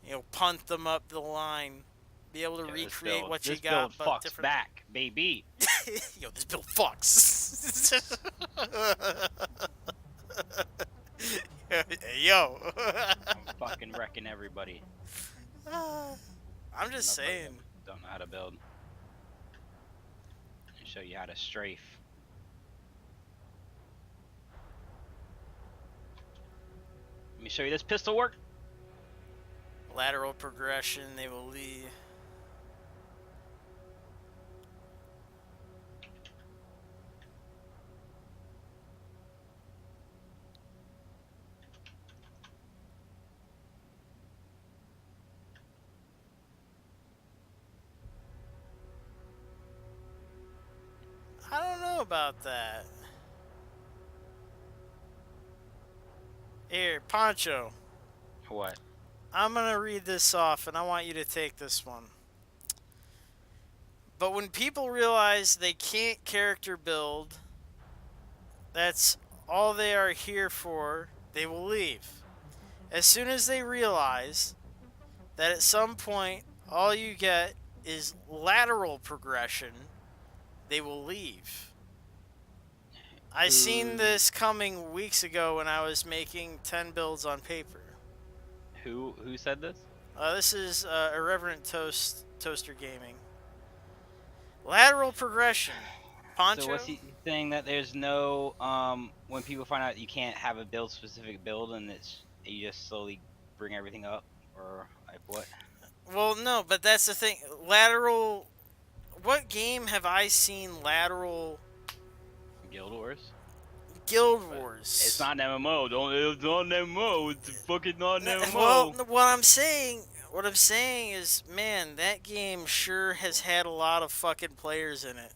You know, punt them up the line. Be able to recreate what you got, but fucks different. back, baby. Yo, this build fucks. Hey, yo. I'm fucking wrecking everybody. I'm just saying. Don't know how to build. I'll show you how to strafe. Let me show you this pistol work. Lateral progression, they will leave. I don't know about that. Here, Poncho. What? I'm gonna read this off and I want you to take this one. But when people realize they can't character build, that's all they are here for, they will leave. As soon as they realize that at some point all you get is lateral progression, they will leave. I seen this coming weeks ago when I was making 10 builds on paper. Who said this? This is Irreverent Toaster Gaming. Lateral progression. Poncho? So what's he saying, that there's no when people find out you can't have a build specific build and it's you just slowly bring everything up, or like what? Well, no, but that's the thing. Lateral. What game have I seen lateral Guild Wars? Guild But Wars? It's not an MMO. It's not an MMO. It's fucking not an MMO. Well, what I'm saying is, man, that game sure has had a lot of fucking players in it.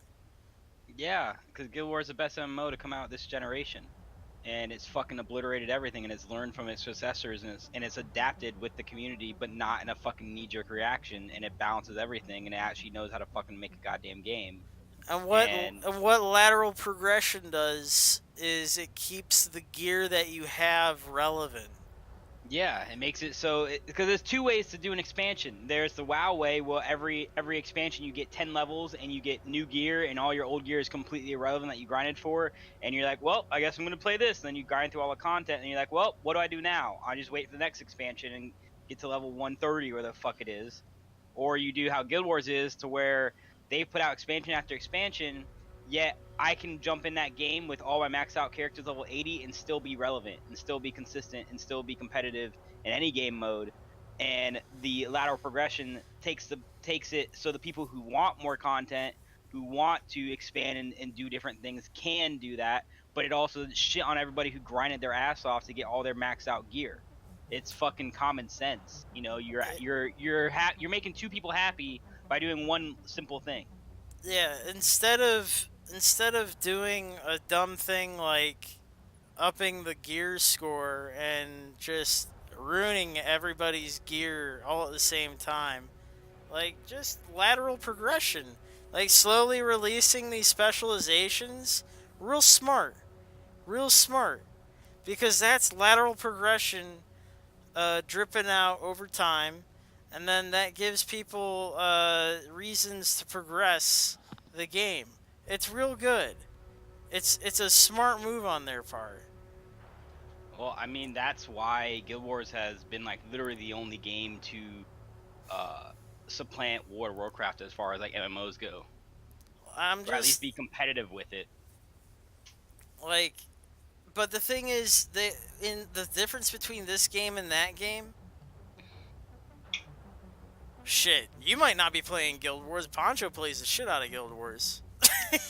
Yeah, because Guild Wars is the best MMO to come out this generation, and it's fucking obliterated everything, and it's learned from its successors, and it's adapted with the community, but not in a fucking knee-jerk reaction, and it balances everything, and it actually knows how to fucking make a goddamn game. And what lateral progression does is it keeps the gear that you have relevant. Yeah, it makes it so, because there's two ways to do an expansion. There's the WoW way, where every expansion you get 10 levels and you get new gear, and all your old gear is completely irrelevant that you grinded for, and you're like, well, I guess I'm going to play this. And then you grind through all the content, and you're like, well, what do I do now? I just wait for the next expansion and get to level 130 or the fuck it is. Or you do how Guild Wars is, to where they put out expansion after expansion, yet I can jump in that game with all my maxed out characters level 80 and still be relevant and still be consistent and still be competitive in any game mode. And the lateral progression takes it so the people who want more content, who want to expand and do different things, can do that. But it also shit on everybody who grinded their ass off to get all their maxed out gear. It's fucking common sense. You know, you're making two people happy by doing one simple thing. Yeah, instead of doing a dumb thing like upping the gear score and just ruining everybody's gear all at the same time, like just lateral progression, like slowly releasing these specializations, real smart, because that's lateral progression dripping out over time, and then that gives people reasons to progress the game. It's real good. It's a smart move on their part. Well, I mean, that's why Guild Wars has been like literally the only game to supplant World of Warcraft as far as like MMOs go, or at least be competitive with it. Like, but the thing is, in the difference between this game and that game. Shit, you might not be playing Guild Wars. Poncho plays the shit out of Guild Wars.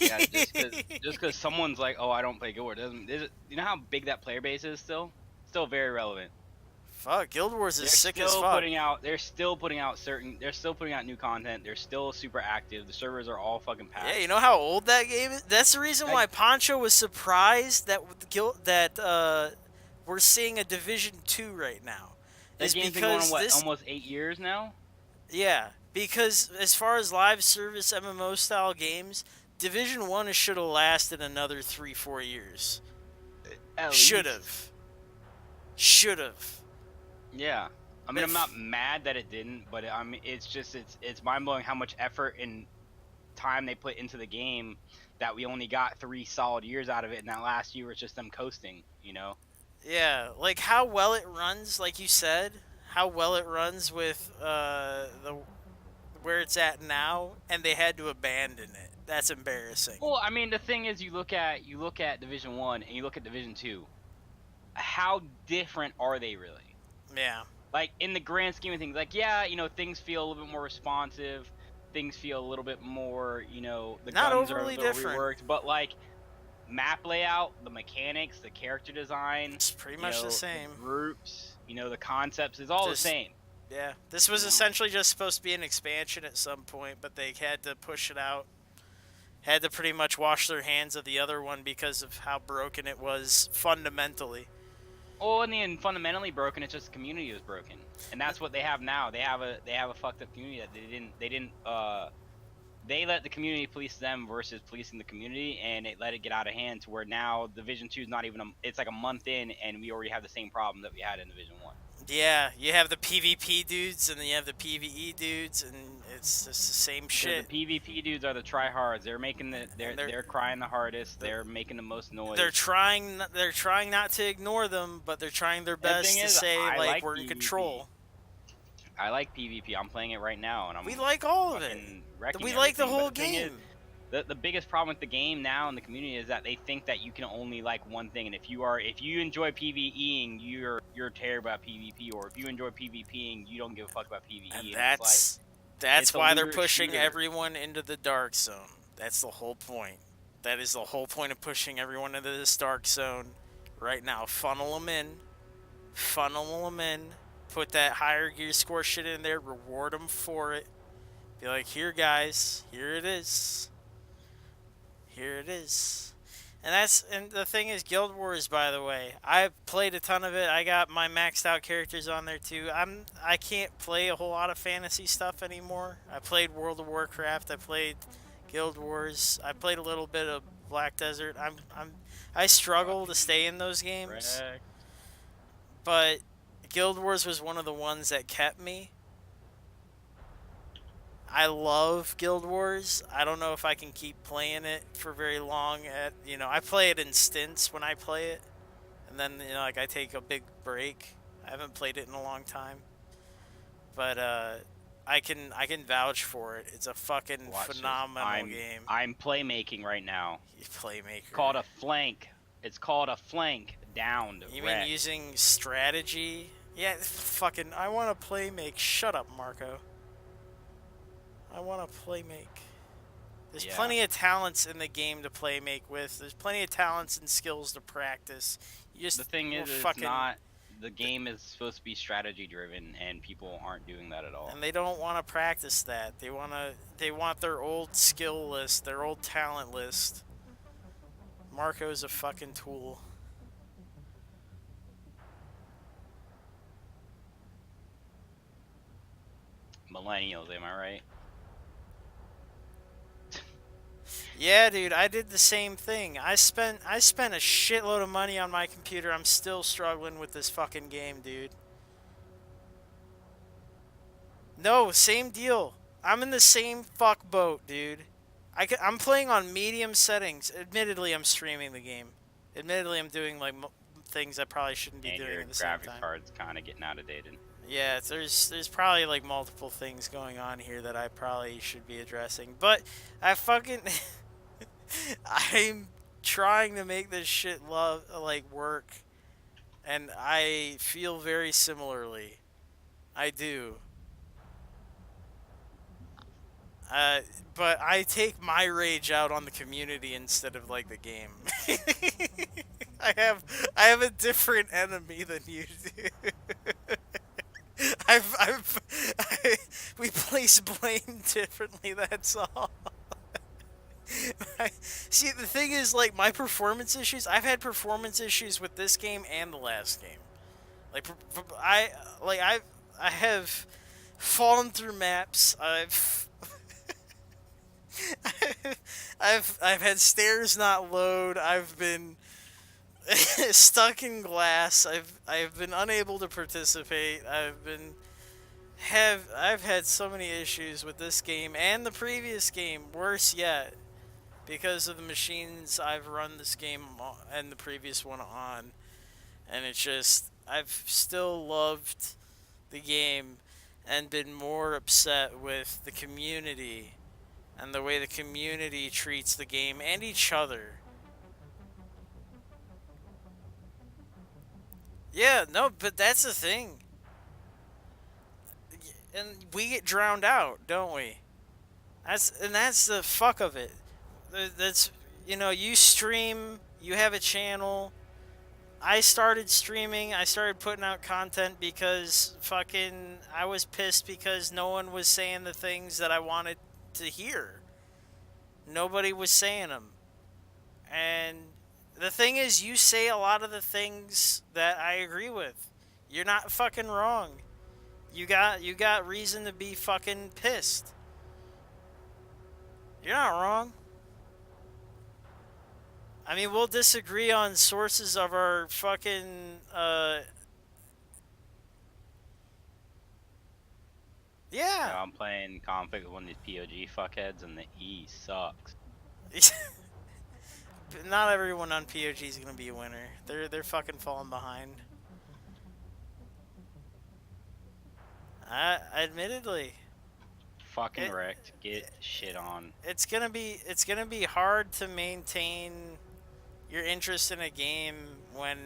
Yeah, just because someone's like, oh, I don't play Guild Wars, you know how big that player base is still very relevant. Fuck, Guild Wars is sick as fuck. They're still putting out new content. They're still super active. The servers are all fucking packed. Yeah, you know how old that game is? That's the reason why Poncho was surprised that we're seeing a Division 2 right now. That game's been going on, almost 8 years now? Yeah, because as far as live service MMO style games, Division 1 should have lasted another 3-4 years. Should have. Yeah. I mean, I'm not mad that it didn't, but I mean, it's mind-blowing how much effort and time they put into the game that we only got 3 solid years out of it, and that last year was just them coasting, you know? Yeah, like how well it runs, like you said, how well it runs with where it's at now, and they had to abandon it. That's embarrassing. Well, I mean, the thing is, you look at Division 1 and you look at Division 2. How different are they really? Yeah. Like, in the grand scheme of things, like, yeah, you know, things feel a little bit more responsive. Things feel a little bit more, you know, the not guns overly are different. Reworked, but like map layout, the mechanics, the character design, it's pretty much the same. The groups, you know, the concepts is all the same. Yeah, this was essentially just supposed to be an expansion at some point, but they had to push it out. Had to pretty much wash their hands of the other one because of how broken it was fundamentally. Oh, and then fundamentally broken, it's just the community was broken, and that's what they have now. They have a fucked up community that they didn't they let the community police them versus policing the community, and it let it get out of hand to where now Division 2 is not even it's like a month in, and we already have the same problem that we had in Division 1. Yeah, you have the PvP dudes and then you have the PvE dudes, and it's just the same shit. The PvP dudes are the tryhards. They're making they're crying the hardest. They're making the most noise. They're trying not to ignore them, but they're trying their best to say like we're in PvP. control. I like PvP. I'm playing it right now, and we like all of it. We like the whole game. The biggest problem with the game now in the community is that they think that you can only like one thing, and if you enjoy PvEing, you're terrible at PvP, or if you enjoy PvPing, you don't give a fuck about PvE. And that's why they're pushing everyone into the dark zone. That's the whole point. That is the whole point of pushing everyone into this dark zone right now. Funnel them in. Put that higher gear score shit in there. Reward them for it. Be like, here, guys. Here it is. Here it is. And the thing is, Guild Wars, by the way, I've played a ton of it. I got my maxed out characters on there too. I can't play a whole lot of fantasy stuff anymore. I played World of Warcraft. I played Guild Wars. I played a little bit of Black Desert. I struggle to stay in those games. But Guild Wars was one of the ones that kept me. I love Guild Wars. I don't know if I can keep playing it for very long. I play it in stints when I play it, and then like I take a big break. I haven't played it in a long time, but I can vouch for it. It's a fucking phenomenal game. I'm playmaking right now. You playmaker. It's called a flank. It's called a flank downed. You mean using strategy? Yeah, fucking. I want to playmake. Shut up, Marco. I want to playmake. There's plenty of talents in the game to playmake with. There's plenty of talents and skills to practice. The thing is, it's not. The game is supposed to be strategy driven, and people aren't doing that at all. And they don't want to practice that. They want their old skill list, their old talent list. Marco's a fucking tool. Millennials, am I right? Yeah, dude, I did the same thing. I spent a shitload of money on my computer. I'm still struggling with this fucking game, dude. No, same deal. I'm in the same fuck boat, dude. I'm playing on medium settings. Admittedly, I'm streaming the game. Admittedly, I'm doing like things I probably shouldn't be doing at the same time. Graphics card's kind of getting outdated. Yeah, there's probably like multiple things going on here that I probably should be addressing. But I fucking I'm trying to make this shit work, and I feel very similarly. I do. But I take my rage out on the community instead of like the game. I have a different enemy than you do. We place blame differently. That's all. See, the thing is, like, my performance issues. I've had performance issues with this game and the last game. Like, I have fallen through maps. I've had stairs not load. I've been stuck in glass. I've been unable to participate. I've had so many issues with this game and the previous game. Worse yet, because of the machines I've run this game and the previous one on, and it's just I've still loved the game and been more upset with the community and the way the community treats the game and each other. Yeah, no, but that's the thing. And we get drowned out, don't we? That's the fuck of it. That's, you stream, you have a channel. I started streaming, I started putting out content because fucking I was pissed because no one was saying the things that I wanted to hear. Nobody was saying them. And the thing is, you say a lot of the things that I agree with. You're not fucking wrong. You got reason to be fucking pissed. You're not wrong. I mean, we'll disagree on sources of our fucking, yeah. I'm playing conflict with one of these POG fuckheads, and the E sucks. Not everyone on POG is gonna be a winner. They're fucking falling behind. Admittedly, Fucking It- wrecked. Get shit on. it's gonna be hard to maintain your interest in a game when,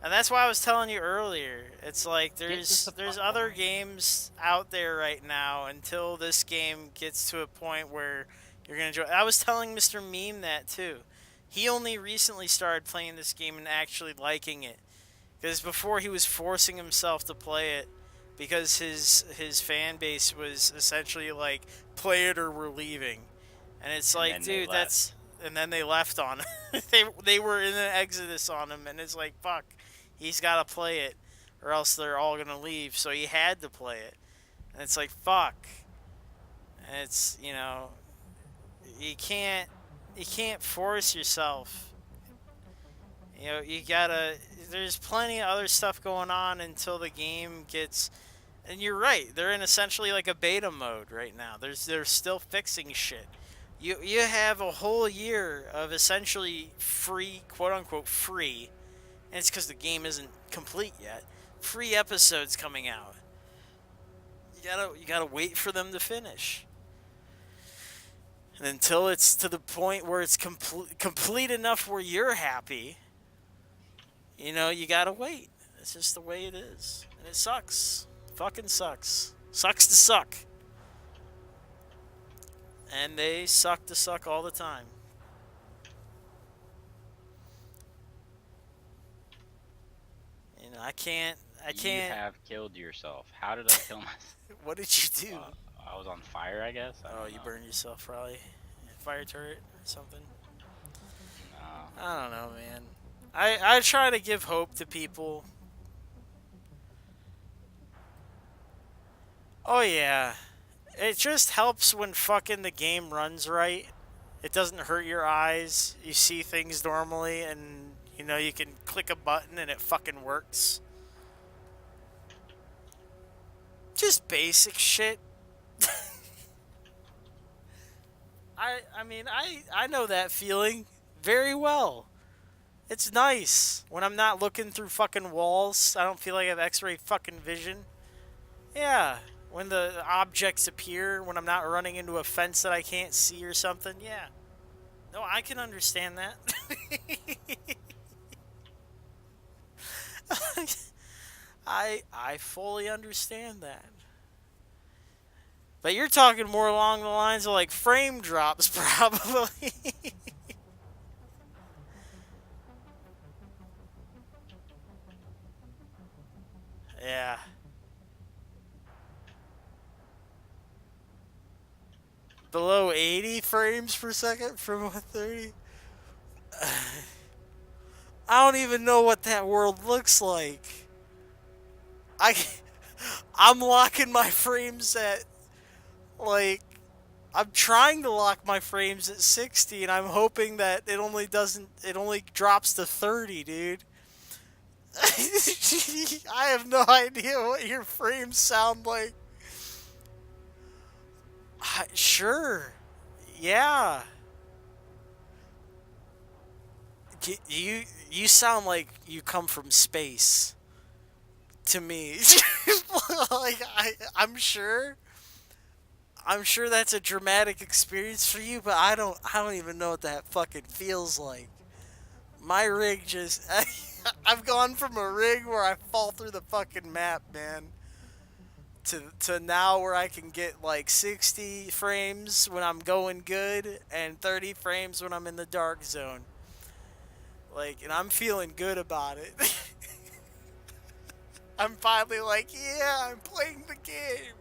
and that's why I was telling you earlier. It's like there's other games out there right now until this game gets to a point where you're gonna enjoy. I was telling Mr. Meme that too. He only recently started playing this game and actually liking it. Because before he was forcing himself to play it because his fan base was essentially like, play it or we're leaving. And it's And like, then they dude, left. that's, and then they left on him. They were in an exodus on him, and it's like, fuck, he's got to play it or else they're all going to leave. So he had to play it. And it's like, fuck. And it's, you can't force yourself. You gotta. There's plenty of other stuff going on until the game gets. And you're right. They're in essentially like a beta mode right now. They're still fixing shit. You have a whole year of essentially free, quote unquote free, and it's because the game isn't complete yet. Free episodes coming out. You gotta wait for them to finish. And until it's to the point where it's complete enough where you're happy. You gotta wait. It's just the way it is. And it sucks. Fucking sucks. Sucks to suck. And they suck to suck all the time. I can't. You have killed yourself. How did I kill myself? What did you do? I was on fire, I guess. I Oh, don't you know. burned yourself probably. Fire turret or something. No. I don't know, man. I try to give hope to people. Oh yeah. It just helps when fucking the game runs right. It doesn't hurt your eyes. You see things normally and you can click a button and it fucking works. Just basic shit. I know that feeling very well. It's nice when I'm not looking through fucking walls. I don't feel like I have x-ray fucking vision. Yeah, when the objects appear, when I'm not running into a fence that I can't see or something. Yeah. No, I can understand that. I fully understand that. But you're talking more along the lines of like frame drops, probably. Yeah. Below 80 frames per second from 130? I don't even know what that world looks like. I'm locking my frames at, like, I'm trying to lock my frames at 60, and I'm hoping that it only drops to 30, dude. I have no idea what your frames sound like. Sure. Yeah. You sound like you come from space to me. Like I'm sure that's a dramatic experience for you, but I don't even know what that fucking feels like. My rig just I've gone from a rig where I fall through the fucking map, man, to now where I can get like 60 frames when I'm going good and 30 frames when I'm in the dark zone. Like, and I'm feeling good about it. I'm finally like, yeah, I'm playing the game.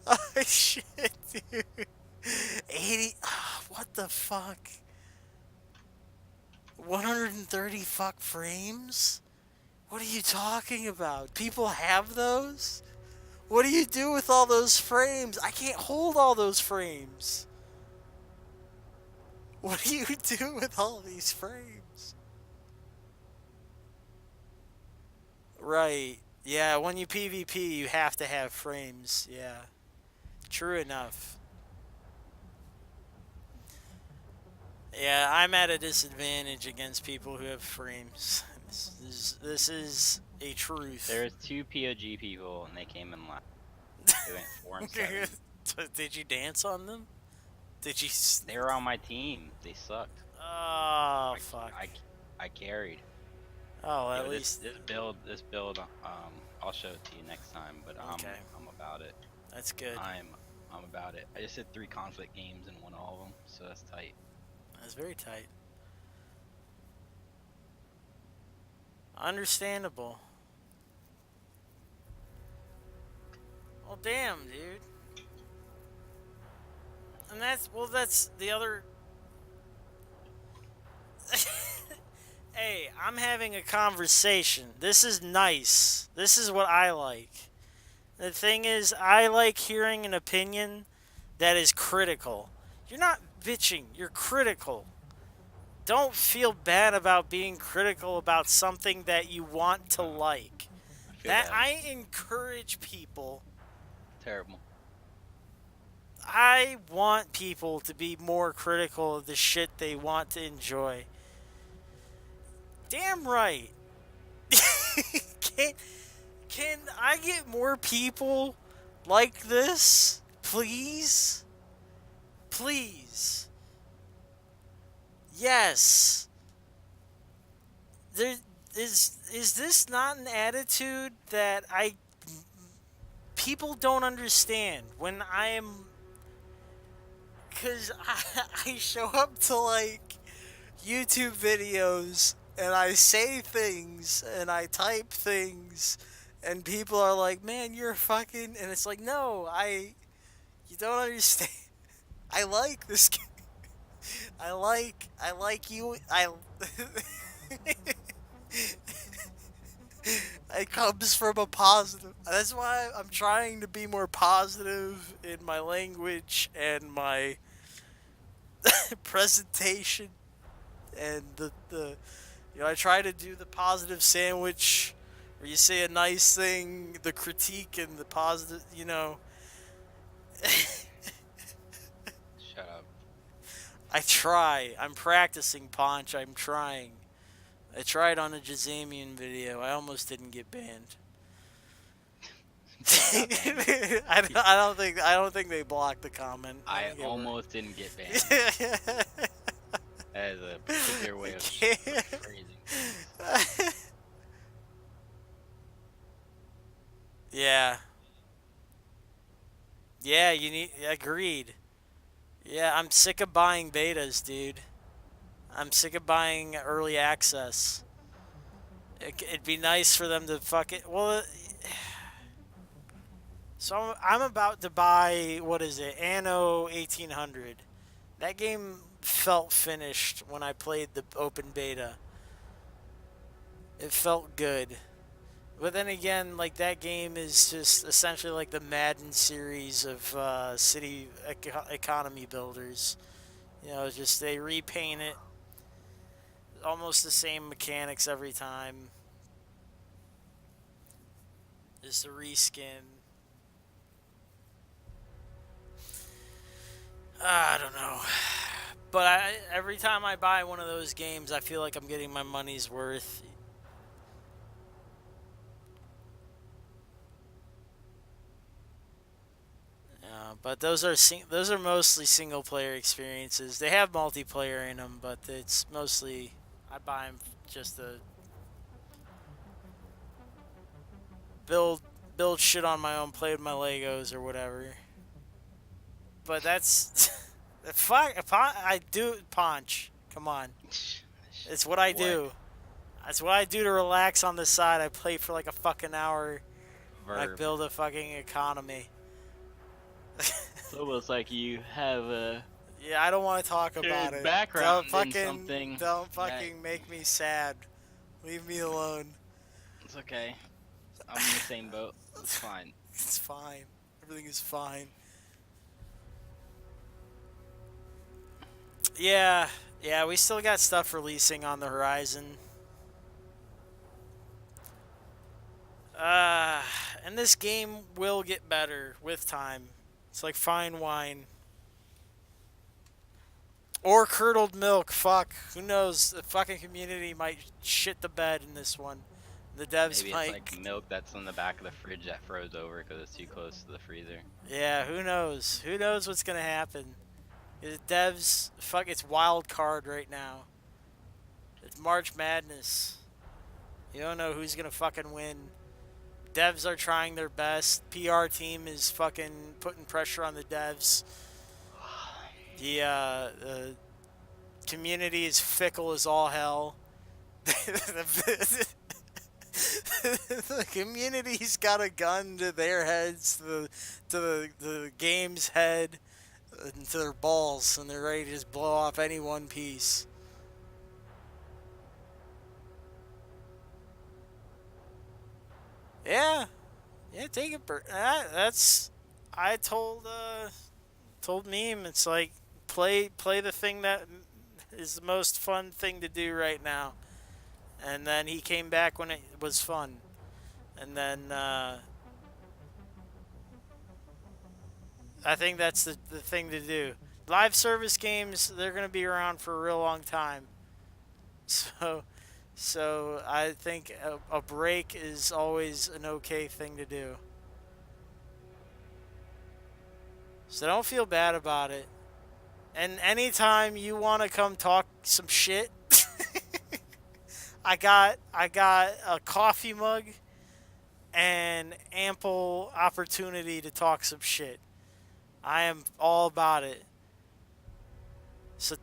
Oh shit, dude. 80, what the fuck? 130 fuck frames? What are you talking about? People have those? What do you do with all those frames? I can't hold all those frames. What do you do with all these frames? Right. Yeah, when you PvP, you have to have frames. Yeah. True enough. Yeah, I'm at a disadvantage against people who have frames. This is a truth. There's 2 POG people, and they came in last. They went 4 and 7. Did you dance on them? Did you? They were on my team. They sucked. Oh, fuck. I carried. Oh, at Yo, least. this build, I'll show it to you next time. But Okay. I'm about it. That's good. I'm about it. I just did 3 conflict games and won all of them, so that's tight. That's very tight. Understandable. Well, damn, dude. And that's the other. Hey, I'm having a conversation. This is nice. This is what I like. The thing is, I like hearing an opinion that is critical. You're not bitching, you're critical. Don't feel bad about being critical about something that you want to like. Bad. I encourage people. Terrible. I want people to be more critical of the shit they want to enjoy. Damn right. Can I get more people like this? Please? Please. Yes. Is this not an attitude that people don't understand when I am, because I show up to like YouTube videos and I say things and I type things and people are like, man, you're fucking, and it's like, no, you don't understand. I like this game. I like you. It comes from a positive. That's why I'm trying to be more positive in my language and my presentation, and I try to do the positive sandwich where you say a nice thing, the critique, and the positive. Shut up. I try. I'm practicing, Ponch. I'm trying. I tried on a Jazamian video. I almost didn't get banned. I don't think they blocked the comment. I think it almost didn't get banned. worked. That is a particular way of phrasing things. Yeah. Yeah, agreed. Yeah, I'm sick of buying betas, dude. I'm sick of buying early access. It'd be nice for them to well, so I'm about to buy, what is it, Anno 1800. That game felt finished when I played the open beta. It felt good. But then again, like, that game is just essentially like the Madden series of city economy builders. Just they repaint it. Almost the same mechanics every time. Just a reskin. I don't know. But every time I buy one of those games, I feel like I'm getting my money's worth. But those are mostly single player experiences. They have multiplayer in them, but it's mostly, I buy them just to build shit on my own, play with my Legos or whatever. But that's fuck. I do Ponch. Come on, it's what I do. That's what I do to relax on the side. I play for like a fucking hour. And I build a fucking economy. It's almost like you have a Yeah, I don't want to talk about it. background Don't in fucking something. don't fucking make me sad. Leave me alone. It's okay. I'm in the same boat. It's fine. It's fine. Everything is fine. Yeah, we still got stuff releasing on the horizon. And this game will get better with time. It's like fine wine. Or curdled milk. Fuck. Who knows? The fucking community might shit the bed in this one. The devs Maybe might. it's like milk that's in the back of the fridge that froze over because it's too close to the freezer. Yeah, who knows? Who knows what's gonna happen? The devs, fuck, it's wild card right now. It's March Madness. You don't know who's gonna fucking win. Devs are trying their best. PR team is fucking putting pressure on the devs. The community is fickle as all hell. The community's got a gun to their heads, to the game's head, and to their balls, and they're ready to just blow off any one piece. Yeah, take it. That's I told Meme. It's like play the thing that is the most fun thing to do right now. And then he came back when it was fun. And then I think that's the thing to do. Live service games, they're going to be around for a real long time. So I think a break is always an okay thing to do. So don't feel bad about it. And anytime you want to come talk some shit, I got a coffee mug and ample opportunity to talk some shit. I am all about it. So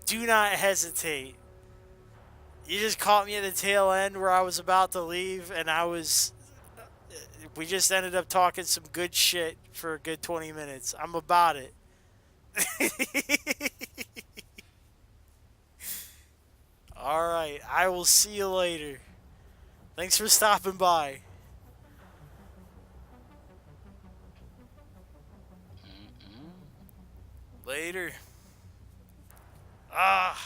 do not hesitate. You just caught me at the tail end where I was about to leave, and we just ended up talking some good shit for a good 20 minutes. I'm about it. Alright, I will see you later. Thanks for stopping by. Later. Wrap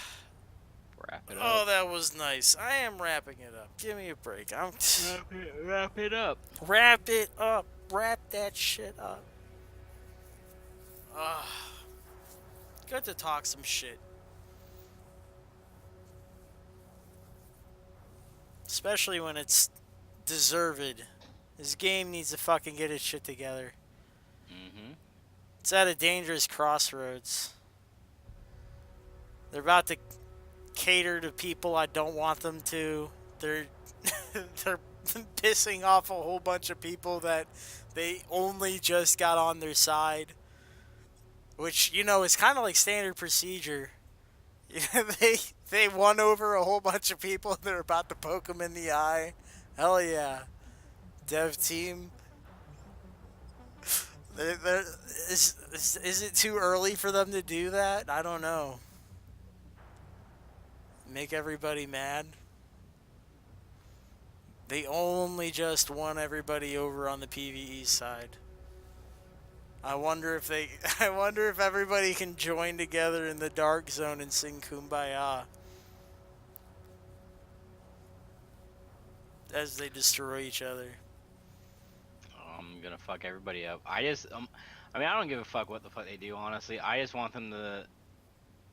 it up. Oh, that was nice. I am wrapping it up. Give me a break. Wrap it up. Wrap it up. Wrap that shit up. Good to talk some shit. Especially when it's deserved. This game needs to fucking get its shit together. It's at a dangerous crossroads. They're about to cater to people I don't want them to. They're pissing off a whole bunch of people that they only just got on their side. Which, is kind of like standard procedure. They won over a whole bunch of people and they're about to poke them in the eye. Hell yeah. Dev team. Is it too early for them to do that? I don't know. Make everybody mad. They only just won everybody over on the PvE side. I wonder if everybody can join together in the dark zone and sing Kumbaya as they destroy each other. I'm gonna fuck everybody up. I don't give a fuck what the fuck they do, honestly. I just want them to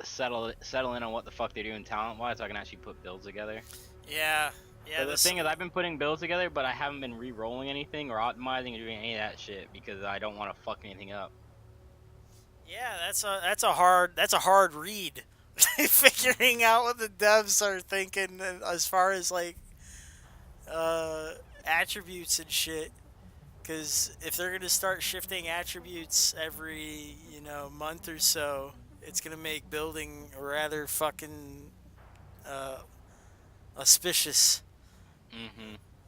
settle in on what the fuck they're doing talent-wise so I can actually put builds together. Yeah. So the thing is, I've been putting builds together, but I haven't been re-rolling anything or optimizing or doing any of that shit because I don't want to fuck anything up. Yeah, that's a hard read. Figuring out what the devs are thinking as far as like attributes and shit. Because if they're gonna start shifting attributes every month or so, it's gonna make building rather fucking auspicious.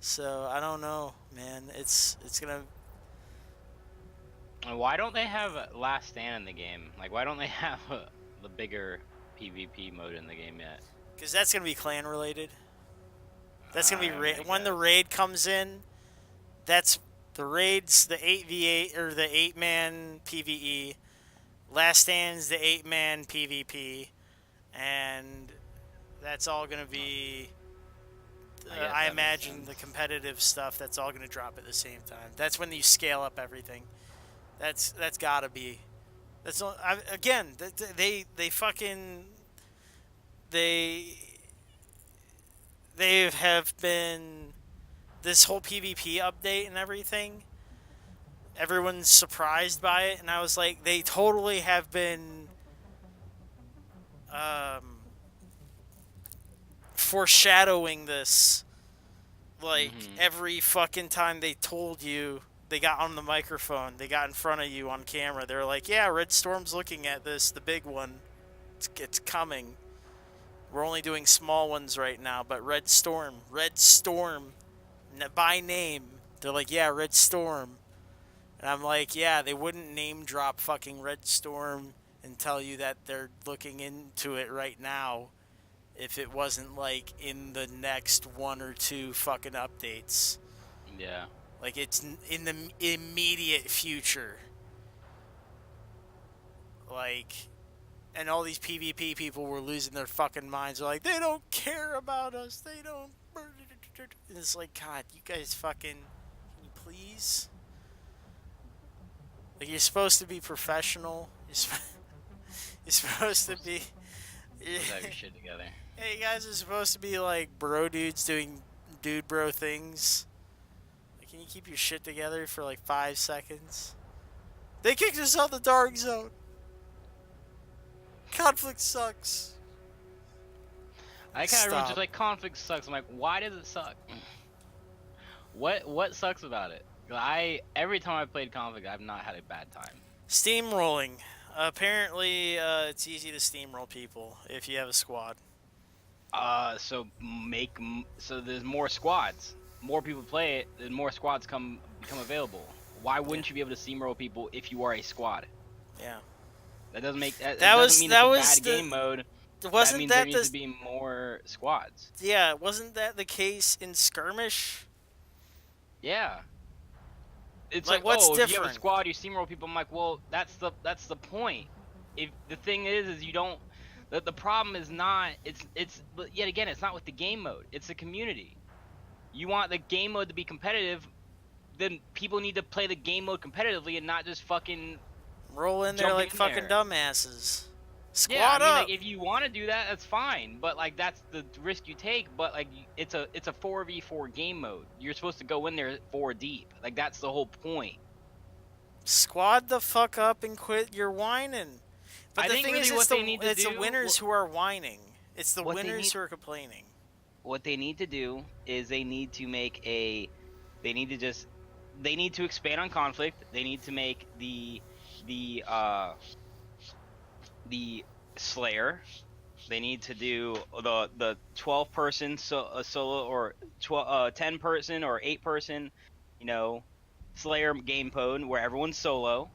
So I don't know, man. It's gonna. Why don't they have Last Stand in the game? Like, why don't they have the bigger PvP mode in the game yet? Because that's gonna be clan related. That's gonna be I when the raid comes in. That's The raids, the 8v8 or the 8-man PvE. Last Stand's the 8-man PvP, and that's all gonna be. I guess I that makes imagine the sense. competitive stuff. That's all gonna drop at the same time. That's when you scale up everything. That's gotta be. That's all, again. They fucking they they have been this whole PvP update and everything. Everyone's surprised by it, and I was like, they totally have been foreshadowing this. Like, every fucking time they told you, they got on the microphone, they got in front of you on camera, they were like, yeah, Red Storm's looking at this, the big one. It's coming. We're only doing small ones right now, but Red Storm, by name. They're like, yeah, Red Storm. And I'm like, yeah, they wouldn't name drop fucking Red Storm and tell you that they're looking into it right now if it wasn't like in the next 1 or 2 fucking updates. Yeah. Like, it's in the immediate future. Like, and all these PvP people were losing their fucking minds. They're like, they don't care about us. They don't. And it's like, God, you guys fucking. Can you please? Like, you're supposed to be professional. You're supposed to be. Let's have your shit together. Hey, you guys are supposed to be like bro dudes doing dude bro things. Like, can you keep your shit together for like 5 seconds? They kicked us out the dark zone. Conflict sucks. I kind of Stop. everyone's just like, conflict sucks. I'm like, why does it suck? What sucks about it? Every time I played conflict, I've not had a bad time. Steamrolling. Apparently, it's easy to steamroll people if you have a squad. So there's more squads. More people play it, then more squads become available. Why wouldn't you be able to steamroll people if you are a squad? Yeah. That doesn't make that was- doesn't mean that it's was a bad the- game mode. Wasn't that means that there needs the to be more squads. Yeah, wasn't that the case in Skirmish? Yeah. It's Like, like, what's oh, if you have different? a squad, you steamroll people. I'm like, well, that's the point. If the thing is you don't. The problem is not. But yet again, it's not with the game mode. It's the community. You want the game mode to be competitive, then people need to play the game mode competitively and not just fucking Roll in there jump like in fucking there. dumbasses. Squad Yeah, I mean, up. like, if you want to do that, that's fine. But like, that's the risk you take. But like, it's a 4v4 game mode. You're supposed to go in there 4 deep. Like, that's the whole point. Squad the fuck up and quit your whining. But I the think thing really is, what they need to it's the do- winners who are whining. It's the what they winners need- who are complaining. What they need to do is they need to expand on conflict. They need to make the Slayer. They need to do the 12 person solo or 10 person or 8 person, Slayer game mode where everyone's solo.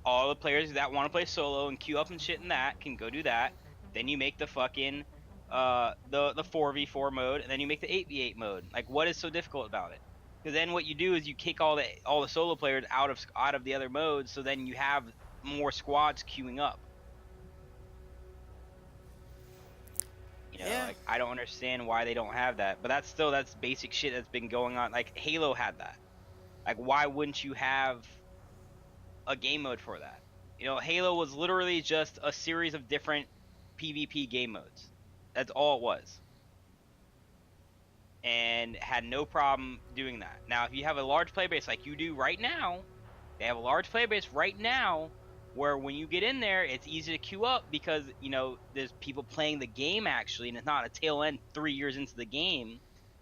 All the players that want to play solo and queue up and shit in that can go do that. Then you make the fucking the 4v4 mode, and then you make the 8v8 mode. Like, what is so difficult about it? Because then what you do is you kick all the solo players out of the other modes, so then you have more squads queuing up. Yeah. Like, I don't understand why they don't have that, but that's basic shit that's been going on. Like, Halo had that. Like, why wouldn't you have a game mode for that? Halo was literally just a series of different PvP game modes. That's all it was. And had no problem doing that. Now, if you have a large player base like you do right now, they have a large player base right now where when you get in there, it's easy to queue up because, there's people playing the game actually, and it's not a tail end 3 years into the game.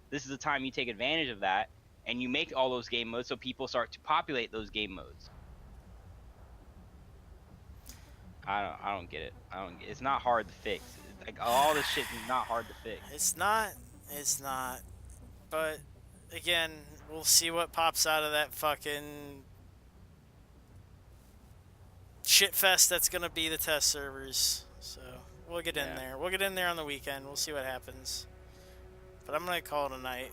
This is the time you take advantage of that, and you make all those game modes so people start to populate those game modes. I don't get it. It's not hard to fix. Like, all this shit is not hard to fix. It's not. But again, we'll see what pops out of that fucking shit fest that's gonna be the test servers. So we'll get in there. We'll get in there on the weekend. We'll see what happens. But I'm gonna call it a night.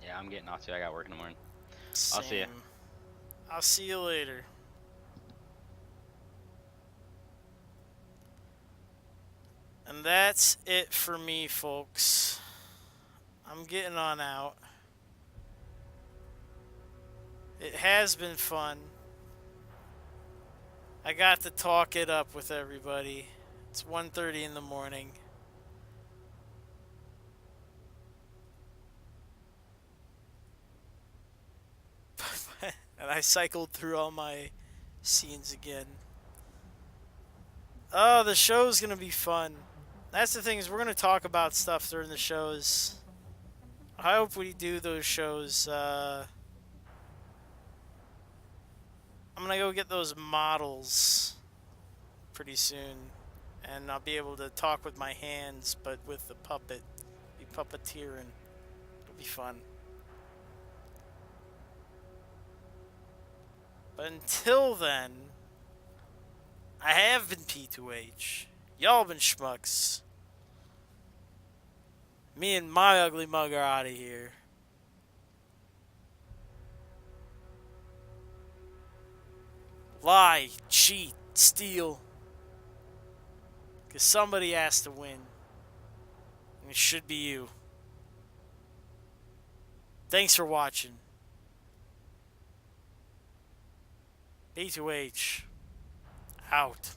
Yeah, I'm getting off too. I got work in the morning. I'll see ya. Same. I'll see you later. And that's it for me, folks. I'm getting on out. It has been fun. I got to talk it up with everybody. It's 1:30 in the morning. And I cycled through all my scenes again. Oh, the show's gonna be fun. That's the thing, is we're gonna talk about stuff during the shows. I hope we do those shows. I'm gonna go get those models pretty soon, and I'll be able to talk with my hands, but with the puppet. Be puppeteering. It'll be fun. But until then, I have been P2H. Y'all been schmucks. Me and my ugly mug are out of here. Lie, cheat, steal. Because somebody has to win. And it should be you. Thanks for watching. P2H. Out.